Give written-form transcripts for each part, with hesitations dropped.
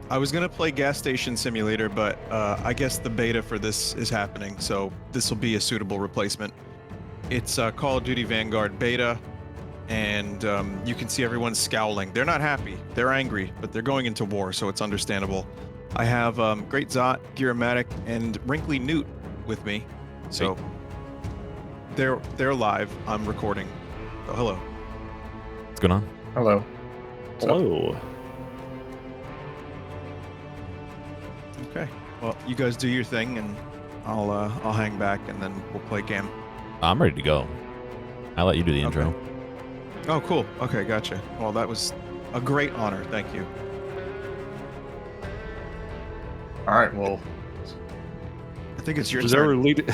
I was gonna play Gas Station Simulator, but I guess the beta for this is happening, so this will be a suitable replacement. It's Call of Duty Vanguard beta, and you can see everyone scowling. They're not happy. They're angry, but they're going into war, so it's understandable. I have Great Zott, Gearmatic, and Wrinkly Newt with me, so they're live. I'm recording. Oh, hello. What's going on? Hello. Hello. Okay. Well, you guys do your thing, and I'll hang back, and then we'll play a game. I'm ready to go. I'll let you do the intro. Okay. Oh, cool. Okay, gotcha. Well, that was a great honor. Thank you. All right. Well, I think it's your Who's turn. ever leading?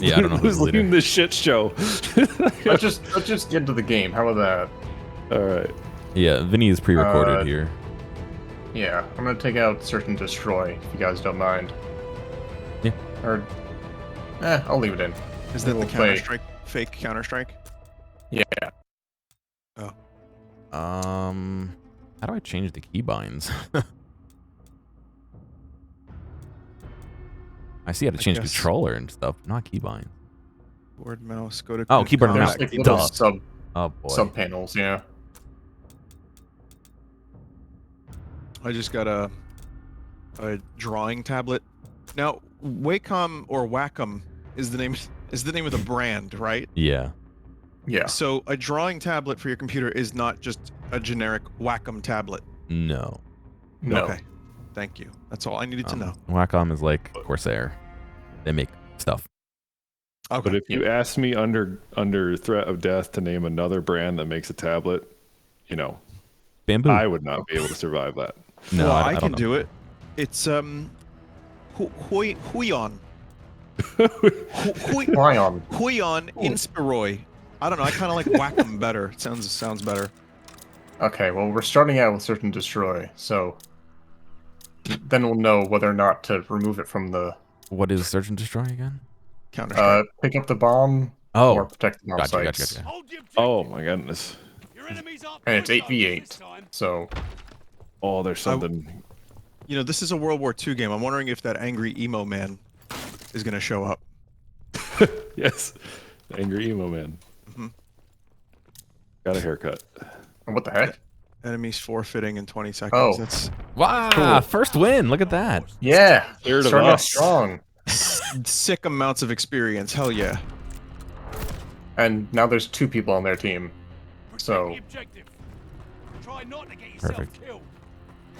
Yeah, I don't know who's who's the leader. leading this shit show. let's just get into the game. How about All right. Yeah, Vinny is pre-recorded here. that? Yeah, I'm gonna take out Search and Destroy if you guys don't mind. Yeah. Or, I'll leave it in. Is that the We'll play. Counter-Strike? Fake Counter-Strike? Yeah. Oh. How do I change the keybinds? I see how to I change guess. controller and stuff, not keybinds. Keyboard, mouse, go to... Oh, keyboard and There's mouse. like little Duh. Oh boy. sub panels. Yeah. I just got a drawing tablet. Now, Wacom or Wacom is the name of the brand, right? Yeah. Yeah. So a drawing tablet for your computer is not just a generic Wacom tablet. No. No. Okay. Thank you. That's all I needed to know. Wacom is like Corsair. They make stuff. Okay. But if you ask me under threat of death to name another brand that makes a tablet, you know, Bamboo. I would not be able to survive that. No, well, I I don't can know. do it. It's Huion. Lion. Huion Inspiroi. I don't know. I kind of like Wacom better. It sounds better. Okay. Well, we're starting out with Search and Destroy, so then we'll know whether or not to remove it from the. What is Search and Destroy again? Counter-Strike. Pick up the bomb Oh. or protect the bomb Gotcha. sites. Oh my goodness. And it's 8v8. So Oh, there's something. You know, this is a World War II game. I'm wondering if that angry emo man is going to show up. Yes. Angry emo man. Mhm. Got a haircut. what the heck? Enemies forfeiting in 20 seconds. Oh. That's Wow! Cool. First win. Look at that. Yeah. Scared of Starting out us. strong. sick amounts of experience. Hell yeah. And now there's 2 people on their team. So Perfect.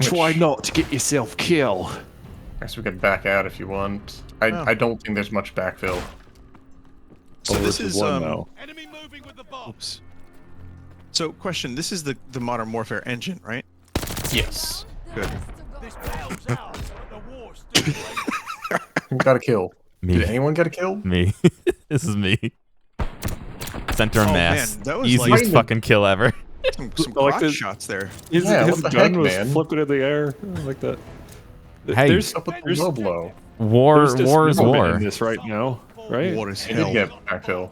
Try not to get yourself killed. I guess we can back out if you want. Oh. I don't think there's much backfill. So this is one now. Oops. So question, this is the Modern Warfare engine, right? Yes. Good. Who got a kill? Me. Did anyone get a kill? Me. This is me. Center Oh, mass. man, that was Easiest like- fucking kill ever. Some I like crotch this. shots there. His, Yeah, his what the gun heck, was man? flipping in the air like that. Hey. There's, Up with the there's, low blow. War there's is dismemberment war. in this right now, right? What is He hell? did get backfill.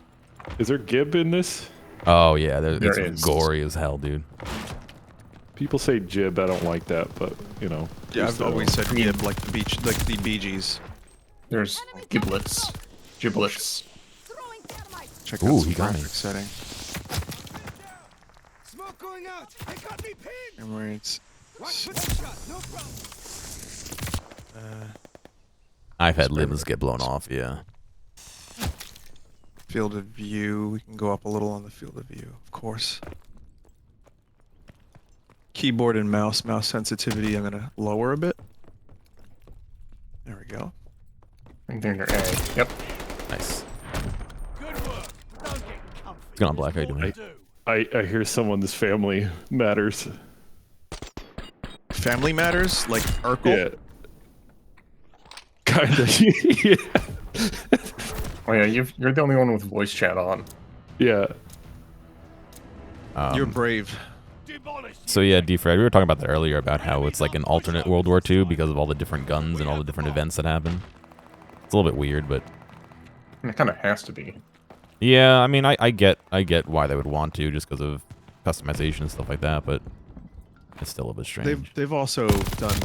Is there gib in this? Oh yeah, There it's is. gory as hell, dude. People say jib. I don't like that, but you know. Yeah, I've just, always said gib like the Bee Gees. There's giblets. Giblets. Check Ooh, out some he got me. graphic setting. Smoke going out. They got me pinned. Frame rates. I've had limbs get blown off. Yeah. Field of view. We can go up a little on the field of view, of course. Keyboard and mouse sensitivity. I'm gonna lower a bit. There we go. I think they're under A. Yep. Nice. Good work. Don't get comfy. What's going on, Black? How you doing? I hear someone's family matters. Family Matters, like Urkel. Yeah. Kinda. Yeah. Oh yeah, you're the only one with voice chat on. Yeah. You're brave. So yeah, D-Fred, we were talking about that earlier about how it's like an alternate World War II because of all the different guns and all the different events that happen. It's a little bit weird, but And it kind of has to be. yeah, I mean, I get why they would want to just because of customization and stuff like that, but it's still a bit strange. They've also done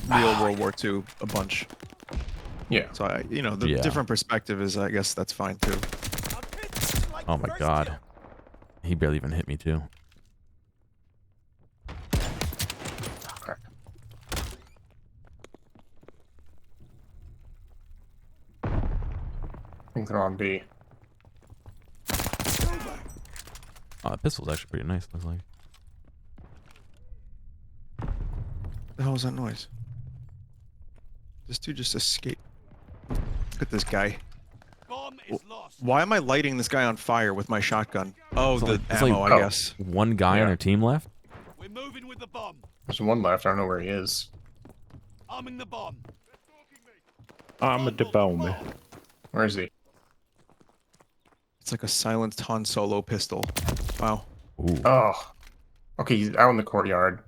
real World War II a bunch. Yeah. So the Yeah. different perspective is, I guess that's fine too. Oh my god. He barely even hit me too. Crap. I think they're on B. Oh, that pistol's actually pretty nice, looks like. The hell was that noise? This dude just escaped. Look at this guy. Bomb is lost. Why am I lighting this guy on fire with my shotgun? Oh, the it's ammo, like- I guess. One guy Yeah. on their team left? We're moving with the bomb. There's one left. I don't know where he is. Arming the bomb. I'm a bomb. Where is he? It's like a silenced Han Solo pistol. Wow. Ooh. Oh. Okay, he's out in the courtyard.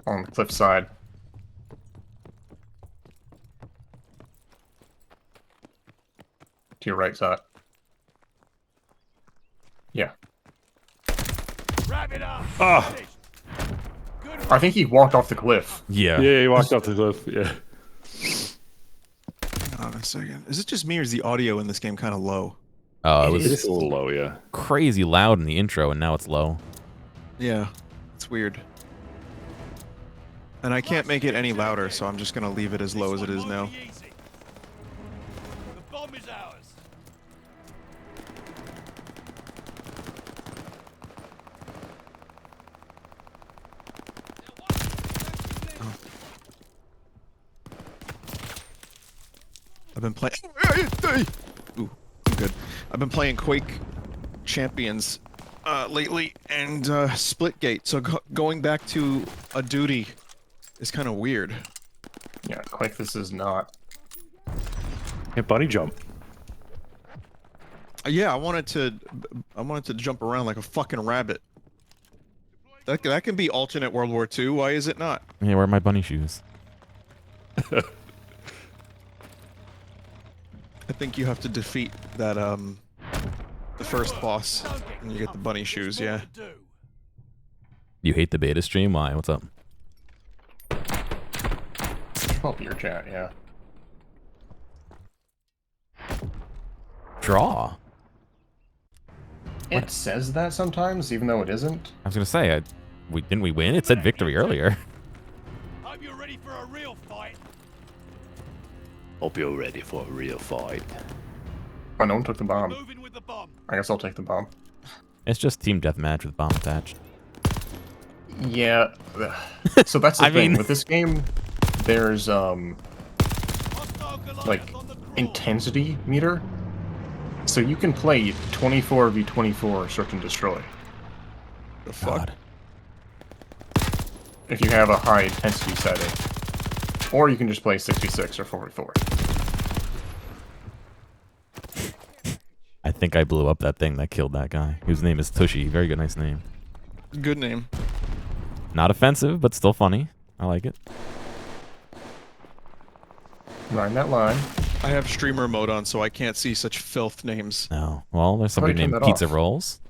On the cliff side. To your right side. Yeah. Wrap it up. Ah. Finished. Good I think he walked off the cliff. Yeah. Yeah, he walked off the cliff. Yeah. Hang on a second. Is it just me or is the audio in this game kind of low? Oh, it It was is. It's a little low, yeah. crazy loud in the intro, and now it's low. Yeah, it's weird. And I can't make it any louder, so I'm just gonna leave it as low as it is now. The bomb is ours. I've been playing. Ooh, I'm good. I've been playing Quake Champions lately, and Splitgate. So going back to a duty is kind of weird. Yeah, Quake, this is not. Yeah, bunny jump. Yeah, I wanted to jump around like a fucking rabbit. That can be alternate World War II. Why is it not? Hey, where are my bunny shoes? I think you have to defeat that the first boss, and you get the bunny shoes. Yeah. You hate the beta stream? Why? What's up? Oh, your chat, yeah. Draw. It says that sometimes, even though it isn't. I was gonna say, didn't we win? It said victory earlier. Hope you're ready for a real fight. Hope you're ready for a real fight. Oh, no one took the bomb. Moving with the bomb. I guess I'll take the bomb. It's just team deathmatch with bomb attached. Yeah. So that's the I thing. mean- With this game, there's, Hostile Goliath like, on the crawl. intensity meter. So you can play 24v24 search and destroy. The fuck. God. If you have a high intensity setting. Or you can just play 66 or 44. I think I blew up that thing that killed that guy, whose name is Tushy. Very good, nice name. Good name. Not offensive, but still funny. I like it. Riding that line. I have streamer mode on, so I can't see such filth names. No. Well, there's somebody turn named that Pizza off? Rolls.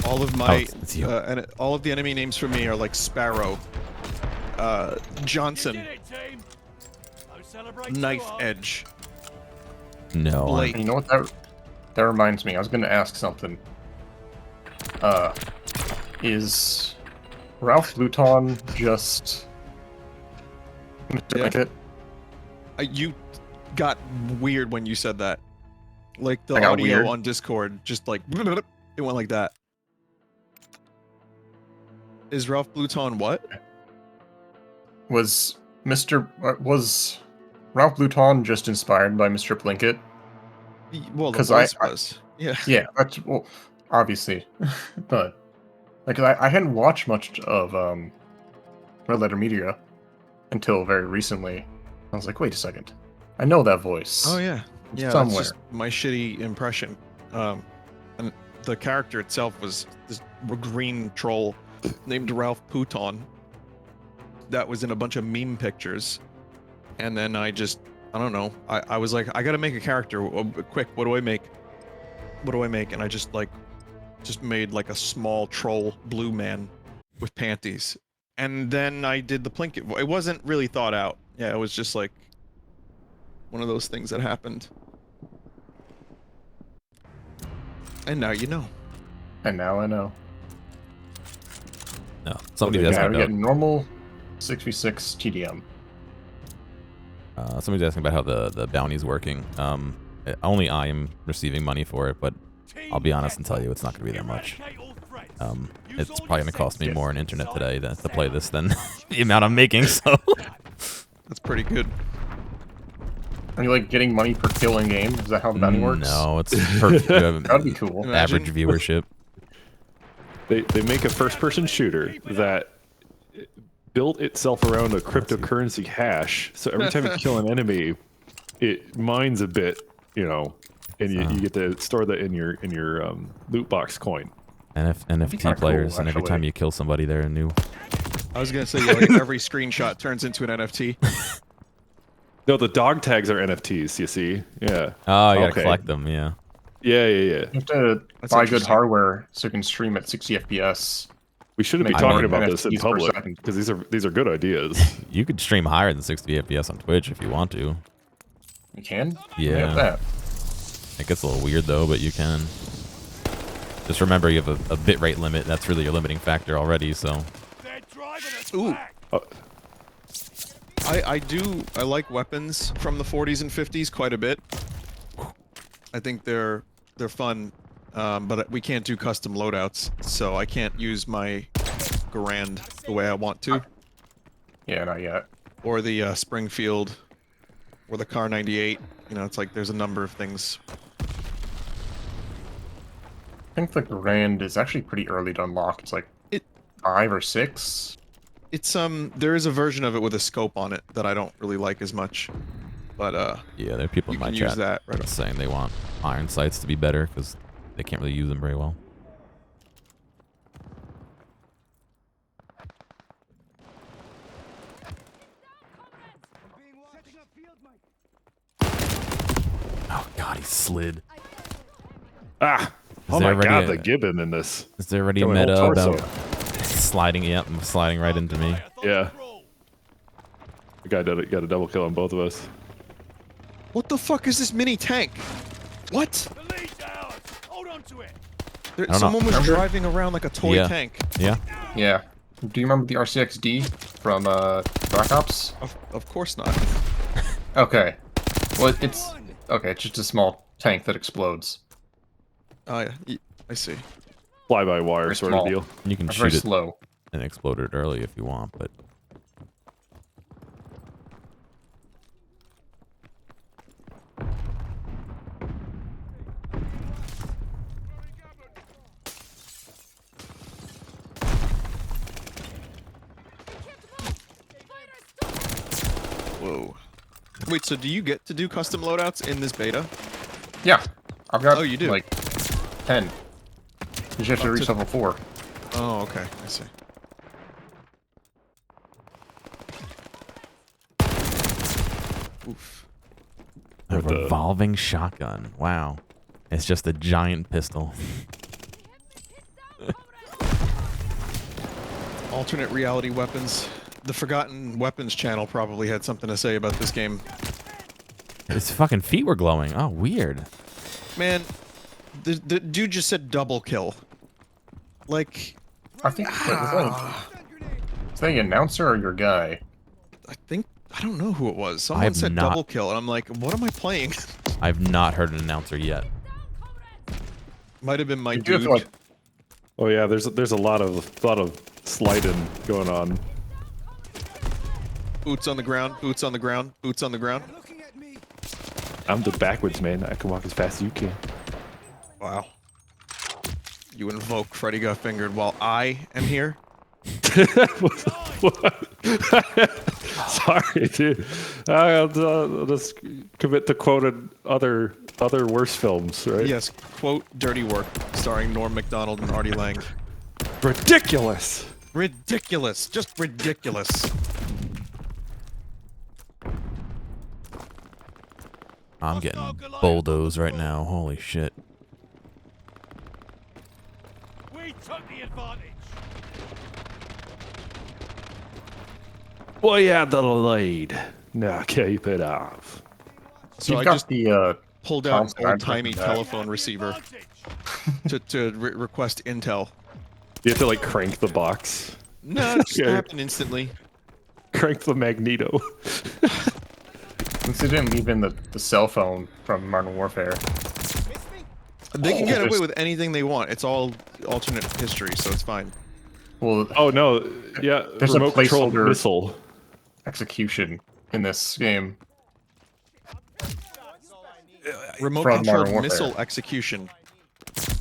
All of my it's you. and all of the enemy names for me are like Sparrow, You Johnson, did it, team. Don't celebrate too Knife hard. Edge, No. Blake. And you know what that reminds me? I was gonna ask something. Is Ralph Luton just Mr. Yeah. Pickett? You got weird when you said that. Like the I got audio weird? on Discord, just like it went like that. Is Ralph Bluton what? Was Ralph Luton just inspired by Mr. Plinkett? Well, the 'Cause voice I- was. Yeah. Yeah, that's well, obviously, but like I hadn't watched much of Red Letter Media until very recently. I was like, wait a second, I know that voice. Oh yeah. Yeah. That's somewhere. just my shitty impression. And the character itself was this green troll named Ralph Pouton that was in a bunch of meme pictures. And then I don't know. I was like, I gotta make a character. Quick, what do I make? What do I make? And I just made like a small troll blue man with panties. And then I did the Plinkett. It wasn't really thought out. Yeah, it was just like one of those things that happened. And now you know. And now I know. No, somebody's Yeah, asking we about. get normal 6v6 TDM. Somebody's asking about how the bounty's working. Only I am receiving money for it, but I'll be honest and tell you it's not going to be that much. It's probably going to cost me more on internet today to play this than the amount I'm making. So That's pretty good. Are you like getting money per kill in game? Is that how the bounty works? no, it's perfect. That'd be cool. Average viewership. They make a first-person shooter that built itself around a cryptocurrency hash. So every time you kill an enemy, it mines a bit, you know, and you get to store that in your loot box coin. NFT kinda players, cool, and every time actually. you kill somebody, they're a new. I was gonna say, yeah, like every screenshot turns into an NFT. No, the dog tags are NFTs. You see? Yeah. Oh, you gotta Okay. collect them, yeah. Yeah. You have to That's buy good interesting. hardware so you can stream at 60 FPS. We shouldn't be Make talking more about this in NFTs per public second. because these are good ideas. You could stream higher than 60 FPS on Twitch if you want to. You can? Yeah. Look at that. It gets a little weird though, but you can. Just remember you have a bitrate limit. That's really your limiting factor already. So They're driving us Ooh. back. I like weapons from the 40s and 50s quite a bit. I think they're fun, but we can't do custom loadouts, so I can't use my Garand the way I want to, Yeah, not yet. or the Springfield, or the Car 98. You know, it's like there's a number of things. I think the Grand is actually pretty early to unlock. It's like It- 5 or 6. It's there is a version of it with a scope on it that I don't really like as much, but yeah, there are people you in my can chat use that right. saying they want iron sights to be better because they can't really use them very well. Oh god, he slid. Ah! Oh there my already god, a- the gibbon in this. Is there already a Going whole meta torso. about sliding? Yep, sliding right into me. Yeah. The guy got a double kill on both of us. What the fuck is this mini tank? What? The lead's ours. Hold on to it. There, don't know. someone was Remember? driving around like a toy Yeah. tank. Yeah. Yeah. Do you remember the RCXD from Black Ops? Of course not. Okay. Well, it's... Okay, it's just a small tank that explodes. Oh yeah, I see. Fly-by-wire Very sort small. of deal. You can It's very shoot it slow. and explode it early if you want, but Whoa. Wait, so do you get to do custom loadouts in this beta? Yeah. I've got, Oh, you do? like, 10. You just have to Oh, reach to- level 4. Oh, okay. I see. Oof. a With the- revolving shotgun. Wow. It's just a giant pistol. Alternate reality weapons. The Forgotten Weapons channel probably had something to say about this game. His fucking feet were glowing. Oh, weird. Man, the dude just said double kill. Like, I think... Wait, is that an announcer or your guy? I don't know who it was. Someone have said not- double kill, and I'm like, what am I playing? I've not heard an announcer yet. Might have been my You do have dude. to, like... Oh yeah, there's a lot of sliding going on. Boots on the ground, boots on the ground, boots on the ground. I'm the backwards man. I can walk as fast as you can. Wow. You invoke Freddy got fingered while I am here? Sorry, dude. I'll just commit to quoted other worse films, right? Yes, quote, Dirty Work, starring Norm Macdonald and Artie Lang. Ridiculous. Ridiculous, just ridiculous. I'm getting bulldozed right now. Holy shit. We took the advantage. We had the lead. Now keep it off. So You've I got just the pulled out Thompson, an I'd old-timey recommend that. telephone receiver to request intel. You have to like crank the box. No, it just Okay. happened instantly. Crank the magneto. Since they didn't leave in the cell phone from Modern Warfare. They can get away There's- with anything they want. It's all alternate history, so it's fine. Well, Oh no, yeah, There's a remote controlled placeholder. missile. execution in this game. Remote From controlled Modern Warfare. missile execution.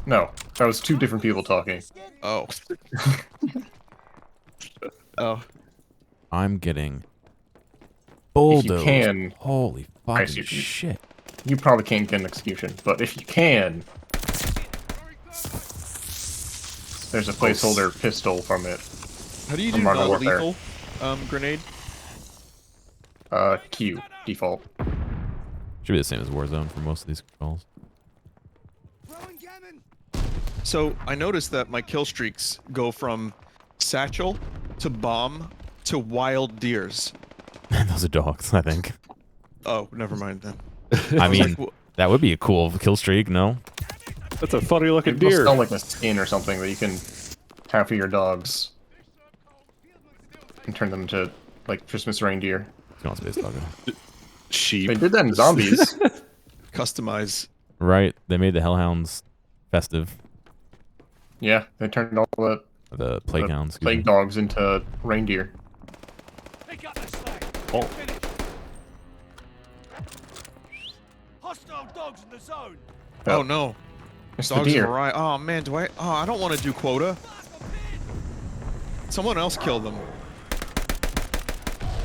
No, that was two different people talking. Oh. Oh. I'm getting If you bulldozed. can, Holy I see fucking what you mean. shit. you probably can't get an execution, but if you can, there's a placeholder pistol from it. How do you From do Modern Warfare. non-lethal grenade? Q, default. Should be the same as Warzone for most of these controls. So I noticed that my kill streaks go from satchel to bomb to wild deers. Those are dogs, I think. Oh, never mind then. I was mean, like, that would be a cool kill streak, no? That's a funny looking It must deer. sound like a skin or something that you can have for your dogs and turn them into like Christmas reindeer. Come on, Space Dog. Sheep. They did that in Zombies. Customize. Right, they made the Hellhounds festive. Yeah, they turned all The Plague Hounds. excuse plague me. dogs into reindeer. Pick up the slack. Oh. Finish. Hostile dogs in the zone. Oh no. It's the Dogs of deer. Orion. Oh man, do I? Oh, I don't want to do quota. Someone else killed them.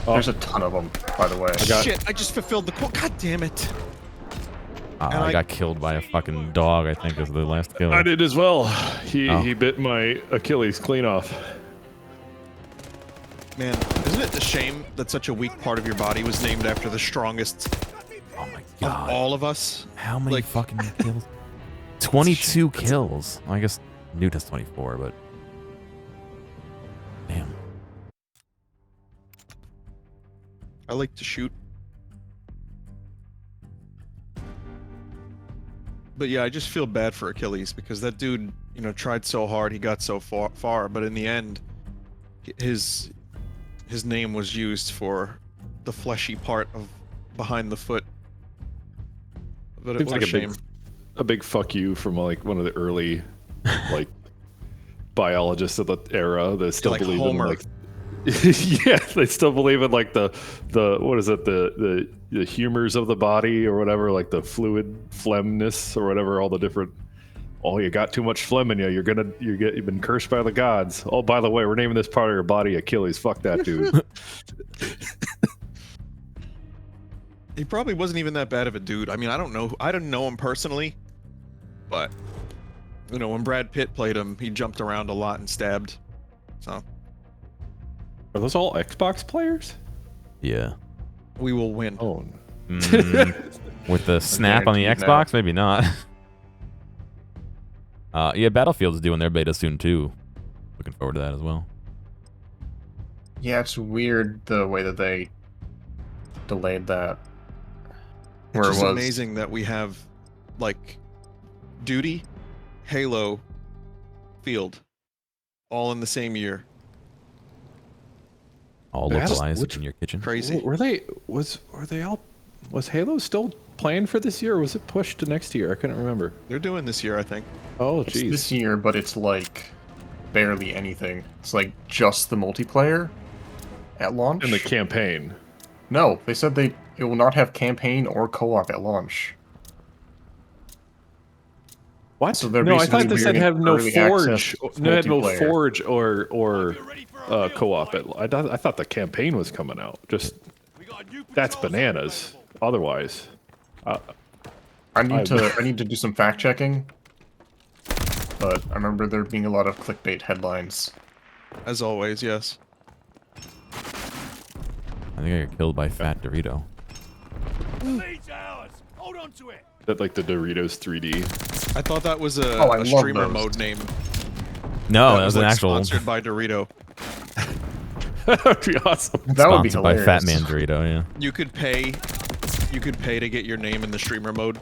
There's a ton of them, by the way. Shit! I just fulfilled the quota. God damn it! And I I- got killed by a fucking dog, I think, is the last kill. I did as well. He Oh. he bit my Achilles clean off. Man, isn't it a shame that such a weak part of your body was named after the strongest Oh my of god. all of us? How many like- fucking kills? 22 kills. I guess Newt has 24, but... Damn. I like to shoot. But yeah, I just feel bad for Achilles because that dude, you know, tried so hard, he got so far, but in the end, his name was used for the fleshy part of behind the foot. But it Seems was like a a shame. big fuck you from like one of the early like biologists of the era that still like believe Homer. in like yeah, they still believe in like the what is it, the humors of the body or whatever, like the fluid phlegmness or whatever, all the different. Oh, you got too much phlegm in you. You've been cursed by the gods. Oh, by the way, we're naming this part of your body Achilles. Fuck that dude. He probably wasn't even that bad of a dude. I mean, I don't know. I didn't know him personally, but you know, when Brad Pitt played him, he jumped around a lot and stabbed. So Are those all Xbox players? Yeah. we will win. Oh, With the snap on the guaranteed Xbox, maybe not. Yeah, Battlefield's doing their beta soon too. Looking forward to that as well. Yeah, it's weird the way that they delayed that. Where It's it just was amazing that we have like Duty, Halo, Field, all in the same year. All Battle- localized which- in your kitchen. Crazy. Was Halo still planned for this year, or was it pushed to next year? I couldn't remember. They're doing this year, I think. Oh, it's jeez. this year, but it's like barely anything. It's like just the multiplayer at launch. In the campaign. No, they said it will not have campaign or co-op at launch. What? So they're No, I basically thought they said doing have no early forge. access No, had no multiplayer. forge or co-op. I thought the campaign was coming out. Just We got a new that's patrol bananas. zone available. Otherwise, I need to do some fact checking. But I remember there being a lot of clickbait headlines. As always, yes. I think I got killed by Fat Dorito. The lead's ours. Hold on to it. that like the Doritos 3D. I thought that was a, Oh, I a love streamer those. mode name. No, that was an like actual. sponsored by Dorito. That would be awesome. That would be Sponsored by hilarious. Fat Man Dorito, yeah. You could pay to get your name in the streamer mode.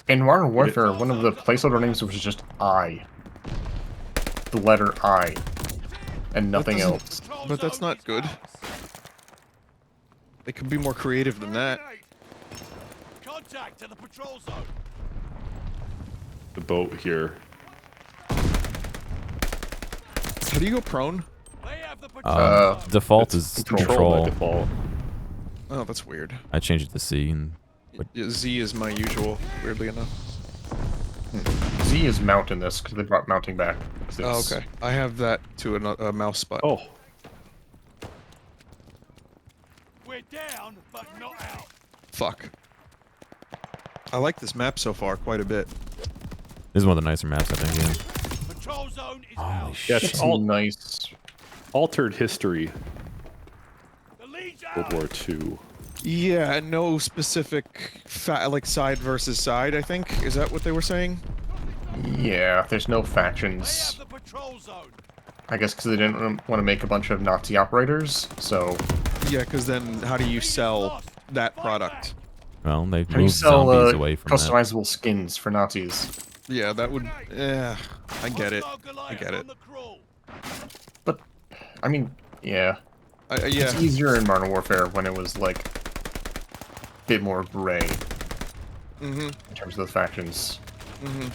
In Modern Warfare, one of the placeholder names was just I. The letter I. And nothing doesn't- else. But that's not good. They could be more creative than that. Contact to the patrol zone. The boat here. How do you go prone? They have the patrol zone. Default It's is by control. default. Oh, that's weird. I changed it to C, and Yeah, Z is my usual, weirdly enough. Z is mount in this, because they brought mounting back. Oh, okay. I have that to a mouse spot. Oh, We're down, but not out. Fuck. I like this map so far quite a bit. this is one of the nicer maps, I think, yeah. Patrol zone is Holy out. yeah, shit. it's all Nice. altered history. The lead's World out. War II. Yeah, and no specific like side versus side, I think. Is that what they were saying? Yeah, there's no They have factions. the patrol zone. I guess because they didn't want to make a bunch of Nazi operators, so... Yeah, because then how do you sell that product? Well, they've How do you moved sell zombies away from that. customizable skins for Nazis? Yeah, that would... Yeah, I get it. Hostile Goliath I get it. on the crawl. But, I mean, yeah. Yeah. It's easier in Modern Warfare when it was, like, a bit more gray Mm-hmm. in terms of the factions. Mm-hmm.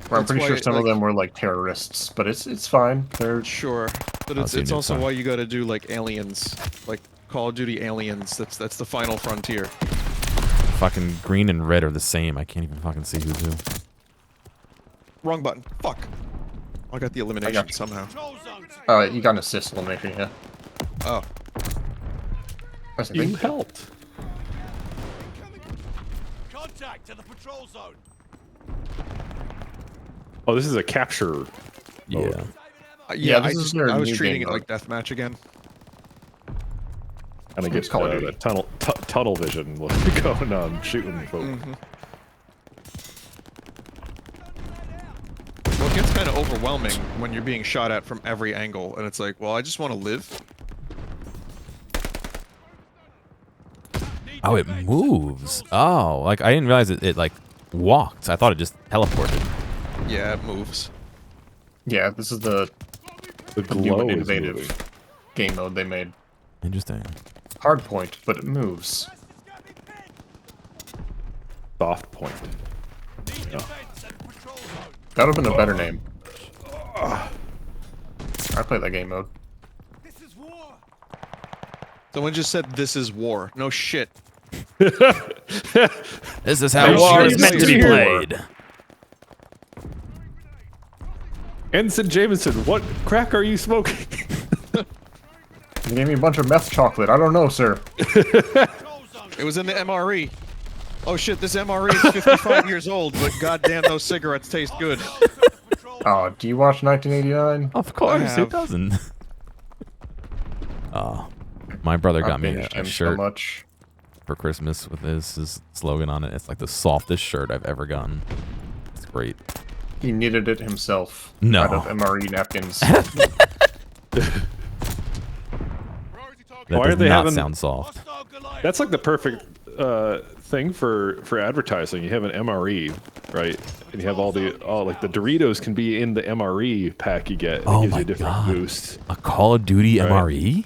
Where I'm That's pretty sure why, some of like- them were, like, terrorists, but it's fine. They're... Sure, but I'll it's see it's Newt also fine. why you got to do like aliens, like Call of Duty Aliens. That's the final frontier. Fucking green and red are the same. I can't even fucking see who's who. Wrong button. Fuck. I got the elimination got you. somehow. Patrol zone's You got an assist elimination, yeah. Oh, That's the You thing. helped. contact to the patrol zone. Oh, this is a capture. Yeah. mode. yeah. this is I their was new treating game it like mode. deathmatch again. And I It's get Call of Duty. the tunnel vision going on, shooting folk. Mm-hmm. Well, it gets kind of overwhelming when you're being shot at from every angle, and it's like, well, I just want to live. Oh, it moves. Oh, like I didn't realize it like walked. I thought it just teleported. Yeah, it moves. Yeah, this is the The new glow is innovative moving. game mode they made. Interesting. Hard point, but it moves. Soft point. Defense and patrol zone. That would have been a better name. I played that game mode. This is war. Someone just said this is war. No shit. This is how Are you war serious? is meant to be Here. played. Ensign Jameson, what crack are you smoking? You gave me a bunch of meth chocolate. I don't know, sir. Patrol zone. It was in the MRE. Oh shit, this MRE is 55 years old, but goddamn, those cigarettes taste good. Patrol Oh, do you watch 1989? Of course, have. who doesn't? Oh, my brother got I've me binged a him so shirt much. for Christmas with his slogan on it. It's like the softest shirt I've ever gotten. It's great. He knitted it himself No. out of MRE napkins. That Why does are they not having- sound soft. Hostile Goliath. That's like the perfect thing for advertising. You have an MRE, right? And you have all like the Doritos can be in the MRE pack you get. And Oh it gives my you a different God. boost. A Call of Duty Right. MRE?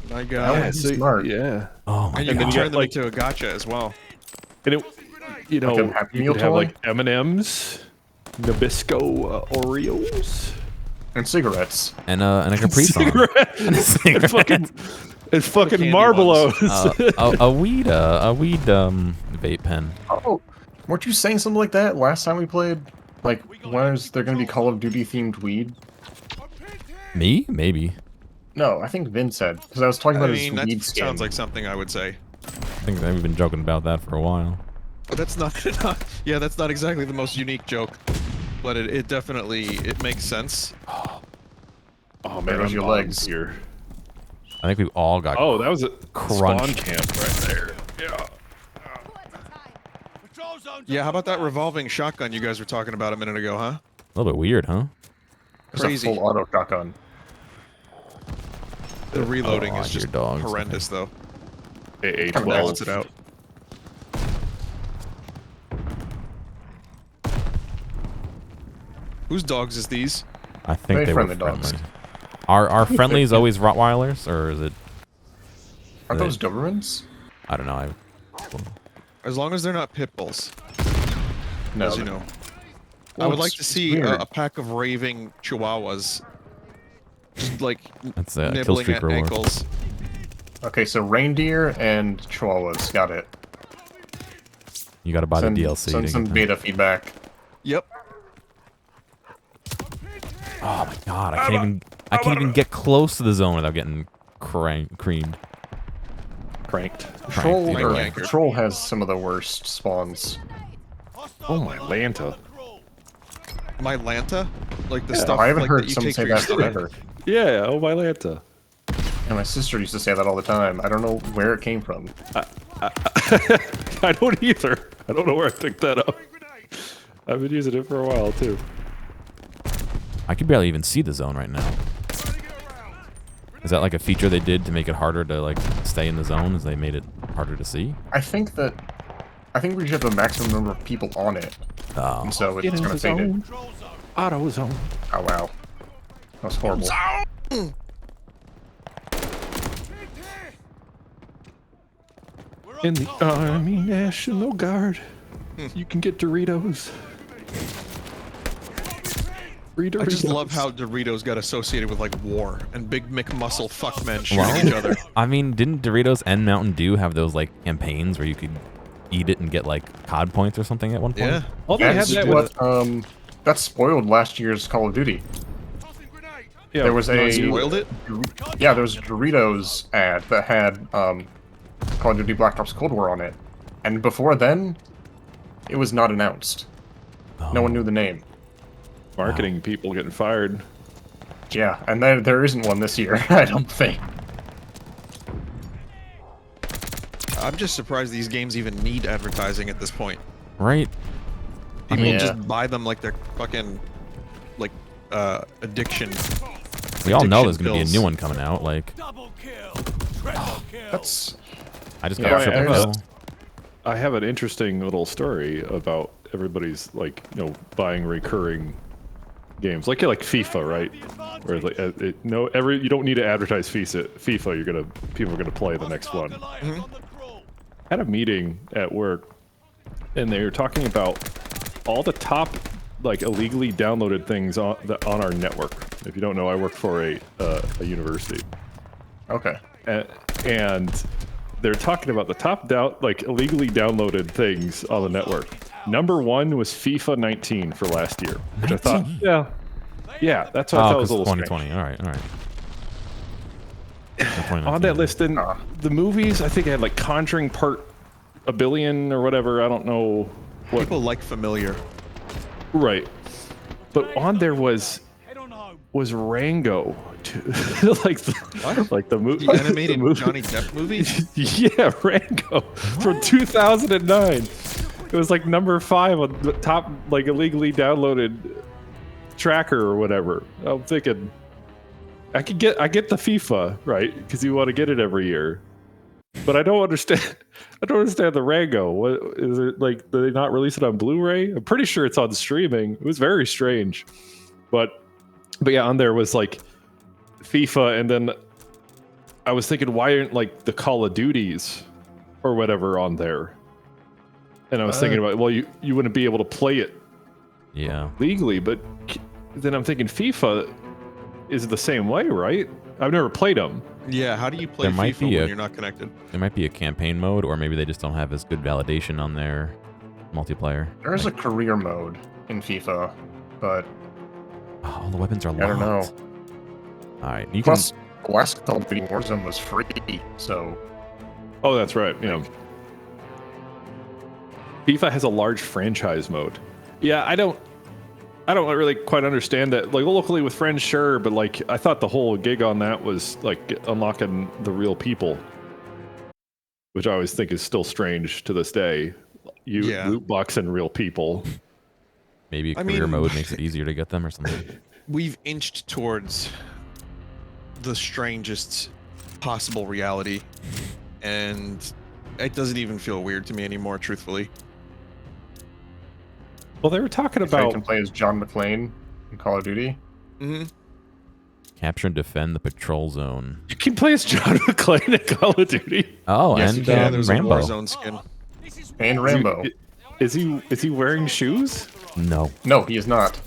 My Yeah, god. so- smart. Yeah. Oh my And you And can then you turn got, them like- into a gotcha as well. And it, you know, Like a Happy you Meal could have toy? like M&M's, Nabisco Oreos, And cigarettes. And a Capri Sun. And a cigarette. and fucking candy Marlboros. A weed vape pen. Oh, weren't you saying something like that last time we played? Like, when is there going to be Call of Duty themed weed? Me? Maybe. No, I think Vin said, because I was talking I about mean, his that weed skin. sounds like something I would say. I think we've been joking about that for a while. But that's not, yeah, that's not exactly the most unique joke. But it definitely, it makes sense. Oh There man, goes I'm your on legs. here. I think we've all got. Oh, that was a Crunch. spawn camp right there. Yeah. Patrol zone's Yeah, how about that under revolving shotgun you guys were talking about a minute ago, huh? A little bit weird, huh? It's Crazy. a full auto shotgun. The reloading Oh, is just your dogs, horrendous, though. A12. Balance it out. Whose dogs is these? I think Very they were friendly friendly. dogs. Are friendlies always Rottweilers, or is it? Are those Dobermans? I don't know. As long as they're not pit bulls, No. as you know. Well, I would like it's- to it's see weird. a pack of raving chihuahuas, just like That's a kill nibbling streak at reward. ankles. Okay, so reindeer and chihuahuas. Got it. You got to buy Send, the DLC. send to some get them. beta feedback. Yep. Oh my god! I can't even get close to the zone without getting creamed. Cranked. Patrol, Cranked, or anyway. Patrol has some of the worst spawns. Oh my Lanta. My Lanta, like the Yeah, stuff I haven't like, heard that you someone take say for your that stomach. ever. Yeah, oh my Lanta. And my sister used to say that all the time. I don't know where it came from. I don't either. I don't know where I picked that up. I've been using it for a while too. I can barely even see the zone right now. Is that like a feature they did to make it harder to like stay in the zone? As they made it harder to see? I think we should have the maximum number of people on it, Oh, and so it's gonna fade it. Auto zone. Oh wow, that was horrible. In the Army National Guard, you can get Doritos. Free Doritos. I just love how Doritos got associated with like war and big McMuscle fuckmen shooting Well, each other. I mean, didn't Doritos and Mountain Dew have those like campaigns where you could eat it and get like COD points or something at one point? Yeah. Oh, they had That's that with. what that spoiled last year's Call of Duty. Yeah, There was a Spoiled it? Yeah, there was a Doritos ad that had Call of Duty Black Ops Cold War on it, and before then, it was not announced. No one knew the name. marketing people getting fired. Yeah, and there isn't one this year, I don't think. I'm just surprised these games even need advertising at this point. Right? People Yeah. just buy them like they're fucking like addiction. We all know addiction there's gonna be a pills. new one coming out. Like, Double kill. Triple kill. That's I just Yeah, got a triple there's- kill. I have an interesting little story about everybody's like buying recurring games like FIFA, right? Where like you don't need to advertise FIFA. People are gonna play the next one. Had a meeting at work, and they were talking about all the top like illegally downloaded things on our network. If you don't know, I work for a university. okay. And they're talking about the top illegally downloaded things on the network. Number one was FIFA 19 for last year, which I thought, yeah, that's what I Oh, thought was because a little 2020. strange. All right. On that list, then the movies, I think I had like Conjuring Part a billion or whatever. I don't know what. People like familiar. Right, but on there was Head on home. Rango, like the movie, The animated Johnny Depp movie? Yeah, Rango from 2009. It was like number 5 on the top like illegally downloaded tracker or whatever. I'm thinking I get the FIFA, right? Because you want to get it every year. But I don't understand the Rango. What is it like? Do they not release it on Blu-ray? I'm pretty sure it's on streaming. It was very strange. But yeah, on there was like FIFA, and then I was thinking, why aren't like the Call of Duties or whatever on there? And I was thinking about, well, you wouldn't be able to play it Yeah. legally, but then I'm thinking FIFA is the same way, right? I've never played them. Yeah, how do you play There might FIFA be when a- you're not connected? There might be a campaign mode, or maybe they just don't have as good validation on their multiplayer. There is a career mode in FIFA, but Oh, all the weapons are locked. I don't know. All right, you Plus, the last Call of Duty Warzone was free, so Oh, that's right. FIFA has a large franchise mode. Yeah, I don't really quite understand that. Like locally with friends, sure, but like I thought the whole gig on that was like unlocking the real people, which I always think is still strange to this day. You Yeah. loot boxing real people. maybe a I career mean- mode makes it easier to get them or something. We've inched towards the strangest possible reality, and it doesn't even feel weird to me anymore, truthfully. Well, they were talking So you about can play as John McClane in Call of Duty. Mm-hmm. Capture and defend the patrol zone. you can play as John McClane in Call of Duty. Oh, Yes, you and can. Yeah, there's a Rambo. Warzone skin. And Rambo. Is he wearing shoes? No. No, he is not.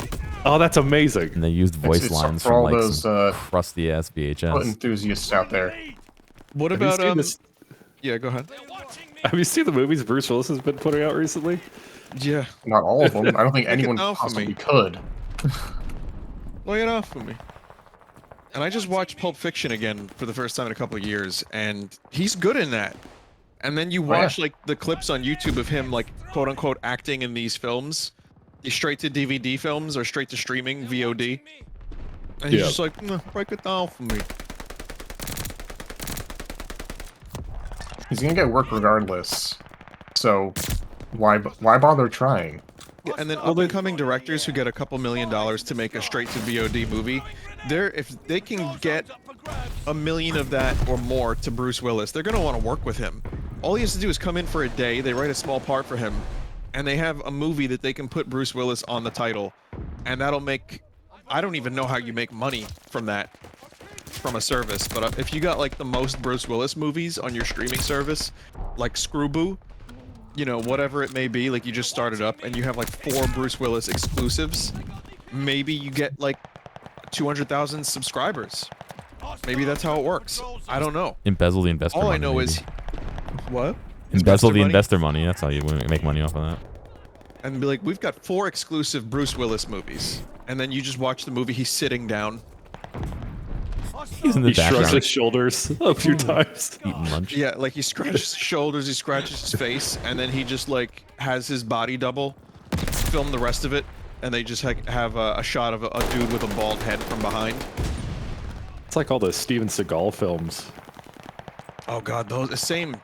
Oh, that's amazing. And they used voice It's lines for from all like those some crusty ass foot VHS. enthusiasts out there. What Have you about seen this? Yeah, go ahead. Have you seen the movies Bruce Willis has been putting out recently? Yeah, Not all of them. I don't think Make it anyone now for possibly me. could. lay it off for me. And I just watched Pulp Fiction again for the first time in a couple of years, and he's good in that. And then you yeah. watch like the clips on YouTube of him like quote unquote acting in these films, these straight to DVD films or straight to streaming VOD. And he's Yeah. just like, "Nah, break it down for me." He's gonna get work regardless. So why bother trying? Yeah, and then up and coming directors who get a couple $1 million to make a straight to VOD movie, if they can get $1 million of that or more to Bruce Willis, they're gonna want to work with him. All he has to do is come in for a day, they write a small part for him, and they have a movie that they can put Bruce Willis on the title, and that'll make, I don't even know how you make money from that, from a service, but if you got like the most Bruce Willis movies on your streaming service, like Screwboo, you know, whatever it may be, like you just started up and you have like 4 Bruce Willis exclusives, maybe you get like 200,000 subscribers. Maybe that's how it works. I don't know. Embezzle the investor money. All I know maybe. is what? Embezzle the money? investor money. That's how you make money off of that. And be like, we've got 4 exclusive Bruce Willis movies, and then you just watch the movie. He's sitting down. He's in the He shrugs background his shoulders a few times. eating lunch. Yeah, like he scratches his shoulders, he scratches his face, and then he just like has his body double film the rest of it, and they just have a shot of a dude with a bald head from behind. It's like all the Steven Seagal films. Oh god, those same.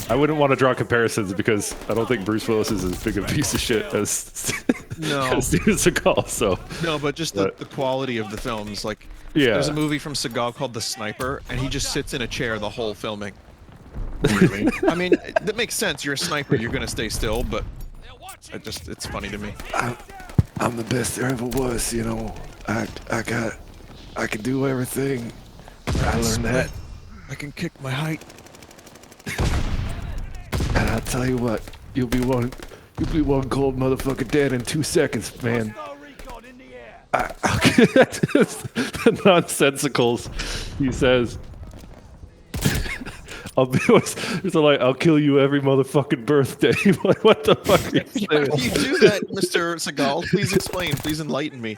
I wouldn't want to draw comparisons because I don't think Bruce Willis is as big a piece of shit as, No. as Steven Seagal. So No, but just the quality of the films. Like, yeah, there's a movie from Seagal called The Sniper, and he just sits in a chair the whole filming. Really? I mean, that makes sense. You're a sniper, you're gonna stay still, but it's funny to me. I'm the best there ever was, you know. I can do everything. I learned that. I can kick my height. And I'll tell you what, you'll be one cold motherfucker dead in 2 seconds, man. the nonsensicals. He says, I'll kill you every motherfucking birthday." Like, what the fuck are you How saying? do you do that, Mr. Seagal? Please explain. Please enlighten me.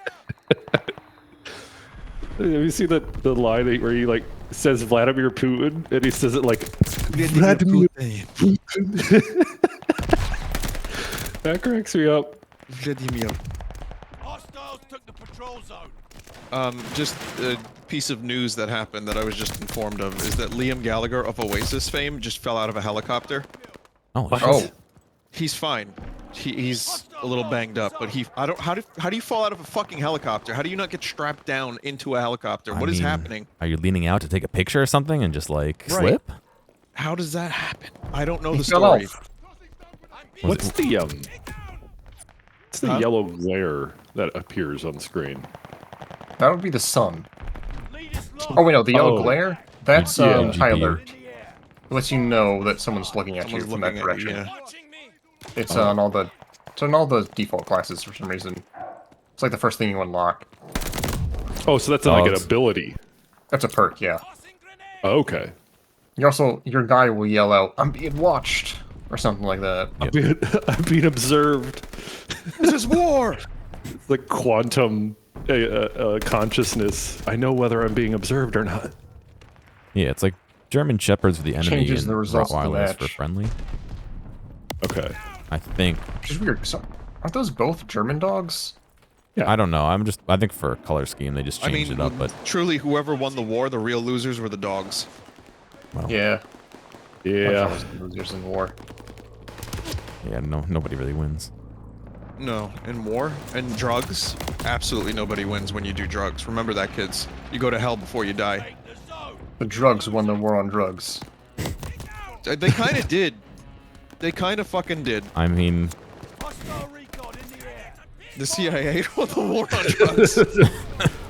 Have you seen the line where he like says Vladimir Putin and he says it like Vladimir that cracks me up. Vladimir. Hostiles took the patrol zone. Just a piece of news that happened that I was just informed of is that Liam Gallagher of Oasis fame just fell out of a helicopter. Oh, Oh, He's fine. He's a little banged up, but how do you fall out of a fucking helicopter? How do you not get strapped down into a helicopter? What is happening? Are you leaning out to take a picture or something and just like Right. slip? How does that happen? I don't know he the fell story. off. What's the Huh? yellow glare that appears on screen? That would be the sun. Lead us long. Oh wait, no, the yellow Oh. glare? That's Yeah, high GPU. alert. It lets you know that someone's looking at Someone's you from that looking at you, direction. yeah. Watching me. It's on all the default classes for some reason. It's like the first thing you unlock. Oh, so that's Oh, like an it's- ability. That's a perk, yeah. Tossing grenade. Oh, okay. Your guy will yell out, "I'm being watched," or something like that. I'm being observed. This is war. It's like quantum consciousness. I know whether I'm being observed or not. Yeah, it's like German Shepherds for the enemy Changes and the results of the Rottweilers for match. friendly. Okay. I think. Which is weird. So, aren't those both German dogs? Yeah. I don't know. I think for color scheme they just I changed mean, it up, but truly, whoever won the war, the real losers were the dogs. Yeah. Yeah. Bunch of losers in war. yeah, nobody really wins. No, in war and drugs, absolutely nobody wins when you do drugs. Remember that, kids. You go to hell before you die. Take the zone. The drugs won the war on drugs. They kind of did. They kind of fucking did. I mean, Hostile recon in the air. The CIA won the war on drugs.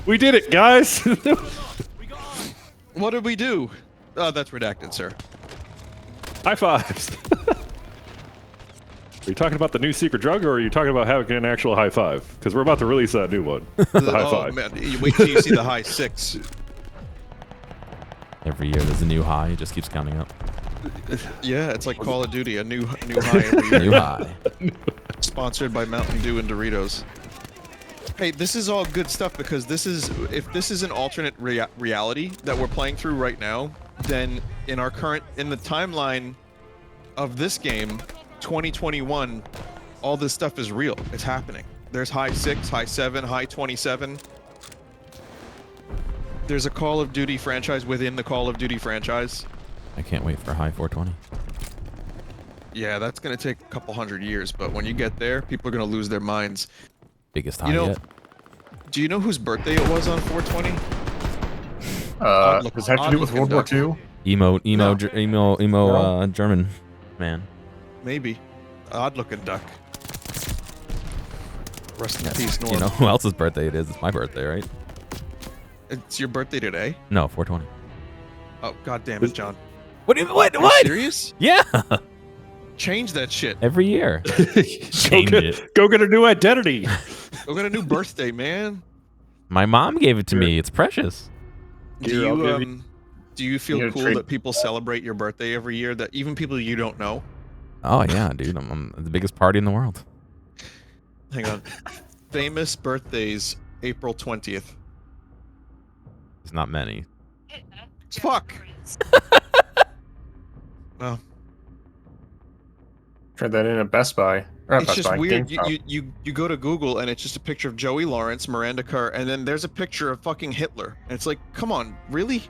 We did it, guys. We got What did we do? Oh, that's redacted, sir. High fives. Are you talking about the new secret drug, or are you talking about having an actual high five? Because we're about to release that new one. The high Oh five. man, you wait till you see the high 6. every year there's a new high. It just keeps counting up. Yeah, it's like Call of Duty, a new high every year. New high. Sponsored by Mountain Dew and Doritos. Hey, this is all good stuff because if this is an alternate reality that we're playing through right now, then in the timeline of this game, 2021, all this stuff is real. It's happening. There's high 6, high 7, high 27. There's a Call of Duty franchise within the Call of Duty franchise. I can't wait for high 420. Yeah, that's gonna take a couple hundred years, but when you get there, people are gonna lose their minds. Biggest high You know, yet. do you know whose birthday it was on 420? Does it have to do with World War II? Emo No. German man. Maybe. Odd-looking duck. Rest in peace, Norm. You know who else's birthday it is? It's my birthday, right? It's your birthday today? No, 420. Oh, god damn it, John. What? What? Are you serious? Yeah. Change that shit. Every year. Change it. Go get a new identity. Go get a new birthday, man. My mom gave it to me. It's precious. Do I'll give you do you feel You cool trade- that people celebrate your birthday every year? That even people you don't know? Oh yeah, dude. I'm the biggest party in the world. Hang on. Famous birthdays, April 20th. There's not many. Fuck. Well, Tried that in at Best Buy. Or not it's Best just Buy, weird. GameStop. You go to Google and it's just a picture of Joey Lawrence, Miranda Kerr, and then there's a picture of fucking Hitler. And it's like, come on, really?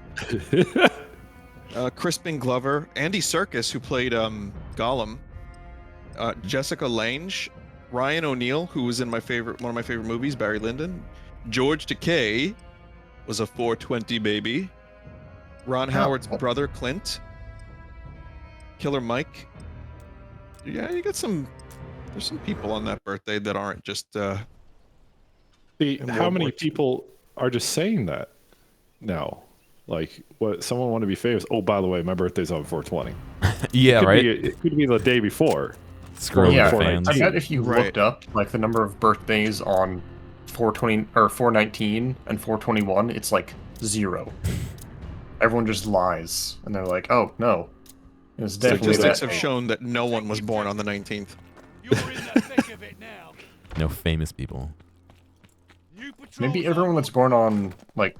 Crispin Glover, Andy Serkis, who played Gollum, Jessica Lange, Ryan O'Neal, who was in one of my favorite movies, Barry Lyndon, George Takei was a 420 baby, Ron Howard's brother Clint, Killer Mike. Yeah, you got some. There's some people on that birthday that aren't just. See, in how World many War II. people are just saying that now? Like, what? Someone want to be famous? Oh, by the way, my birthday's on 420. Yeah, right. It could be the day before. Screw Yeah, the Fortnite. fans. I bet if you Right. looked up like the number of birthdays on 420 or 419 and 421, it's like 0. Everyone just lies, and they're like, "Oh no, it's definitely Statistics that." have shown that no one was born on the 19th. You're in the thick of it now. No famous people. New patrol Maybe zone. everyone that's born on like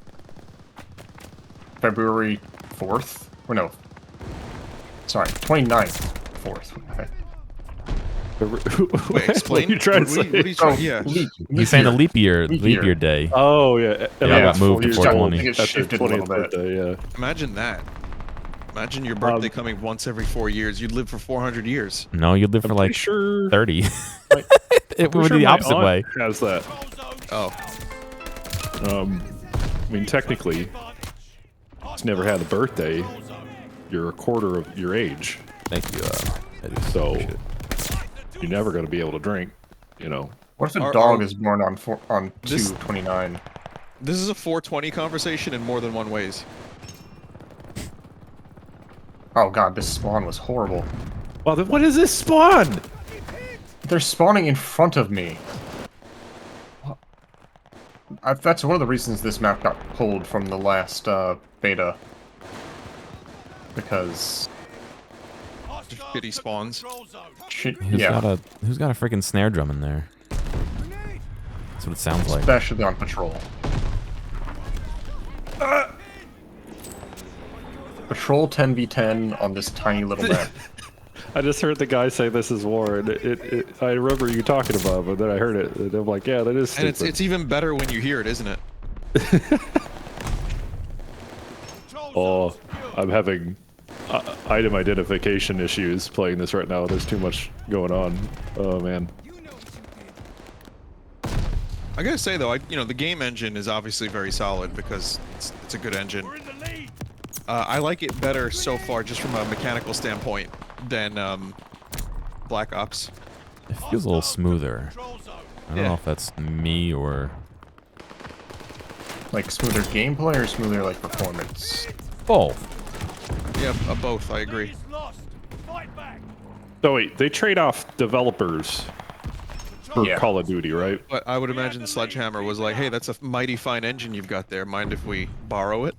February 4th, or no, sorry, 29th, 4th. Okay. Wait, explain. What are you trying to What are say? you trying- yeah. He's saying a year. leap year, Leap leap year. year day. Oh yeah, Yeah, I got moved to years ago. 420. I think it That's shifted a little bit. birthday, yeah. Imagine that. Imagine your birthday coming once every 4 years. You'd live for 400 years. No, you'd live for I'm like pretty sure. 30. Like, It pretty would sure be the my opposite aunt way. Has that? Oh, I mean, technically, it's never had a birthday. You're a quarter of your age, Thank you. I do so appreciate it. you're never going to be able to drink. You know. What if a Are- dog are- is born on This- 229? this is a 420 conversation in more than one ways. Oh god, this spawn was horrible. Well, then what is this spawn? They're spawning in front of me. That's one of the reasons this map got pulled from the last beta. Because Shitty spawns. Who's got a freaking snare drum in there? That's what it sounds like. especially on patrol. Patrol 10v10 on this tiny little map. I just heard the guy say this is war, and I remember you talking about it, but then I heard it, and I'm like, yeah, that is And stupid. it's even better when you hear it, isn't it? Oh, I'm having item identification issues playing this right now. There's too much going on. Oh man. I gotta say though, the game engine is obviously very solid because it's a good engine. We're in the lead. I like it better so far, just from a mechanical standpoint, than Black Ops. It feels a little smoother. I don't know if that's me or... Like smoother gameplay or smoother like performance? Both. Yeah, both. I agree. So wait, they trade off developers for Yeah. Call of Duty, right? But I would imagine Sledgehammer was like, "Hey, that's a mighty fine engine you've got there. Mind if we borrow it?"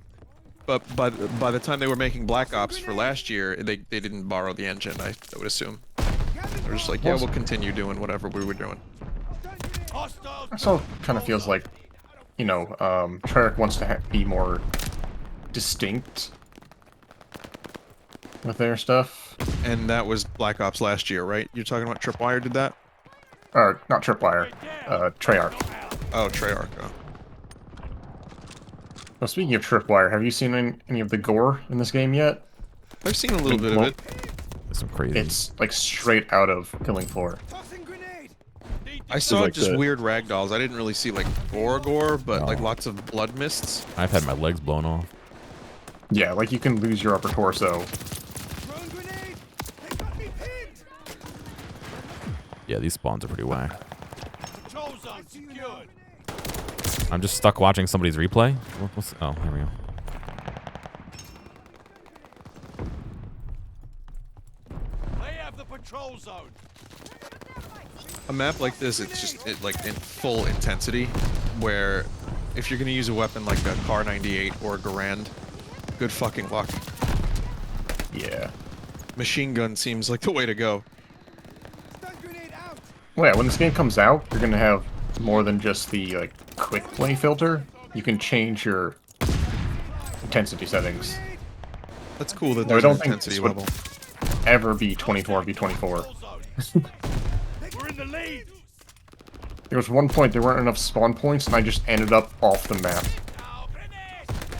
But by the time they were making Black Ops for last year, they didn't borrow the engine. I would assume. They were just like, "Yeah, we'll continue doing whatever we were doing." So kind of feels like, you know, Treyarch wants to be more distinct with their stuff. And that was Black Ops last year, right? You're talking about Tripwire did that? Or not Tripwire, Treyarch. Oh, Treyarch. Oh. Well, speaking of Tripwire, have you seen any of the gore in this game yet? I've seen a little bit of it. There's some crazy. It's like straight out of Killing Floor. I saw like just the- weird ragdolls. I didn't really see like gore, but like lots of blood mists. I've had my legs blown off. Yeah, like you can lose your upper torso. Yeah, these spawns are pretty whack. I'm just stuck watching somebody's replay. Oh, here we go. They have the patrol zone. A map like this, it's just like in full intensity, where if you're gonna use a weapon like a Car 98 or a Garand, good fucking luck. Yeah. Machine gun seems like the way to go. Well, yeah, when this game comes out, you're gonna have more than just the like quick play filter. You can change your intensity settings. That's cool that No, I there's an don't think intensity this would level. ever be 24v24. We're in the lead. There was one point there weren't enough spawn points, and I just ended up off the map.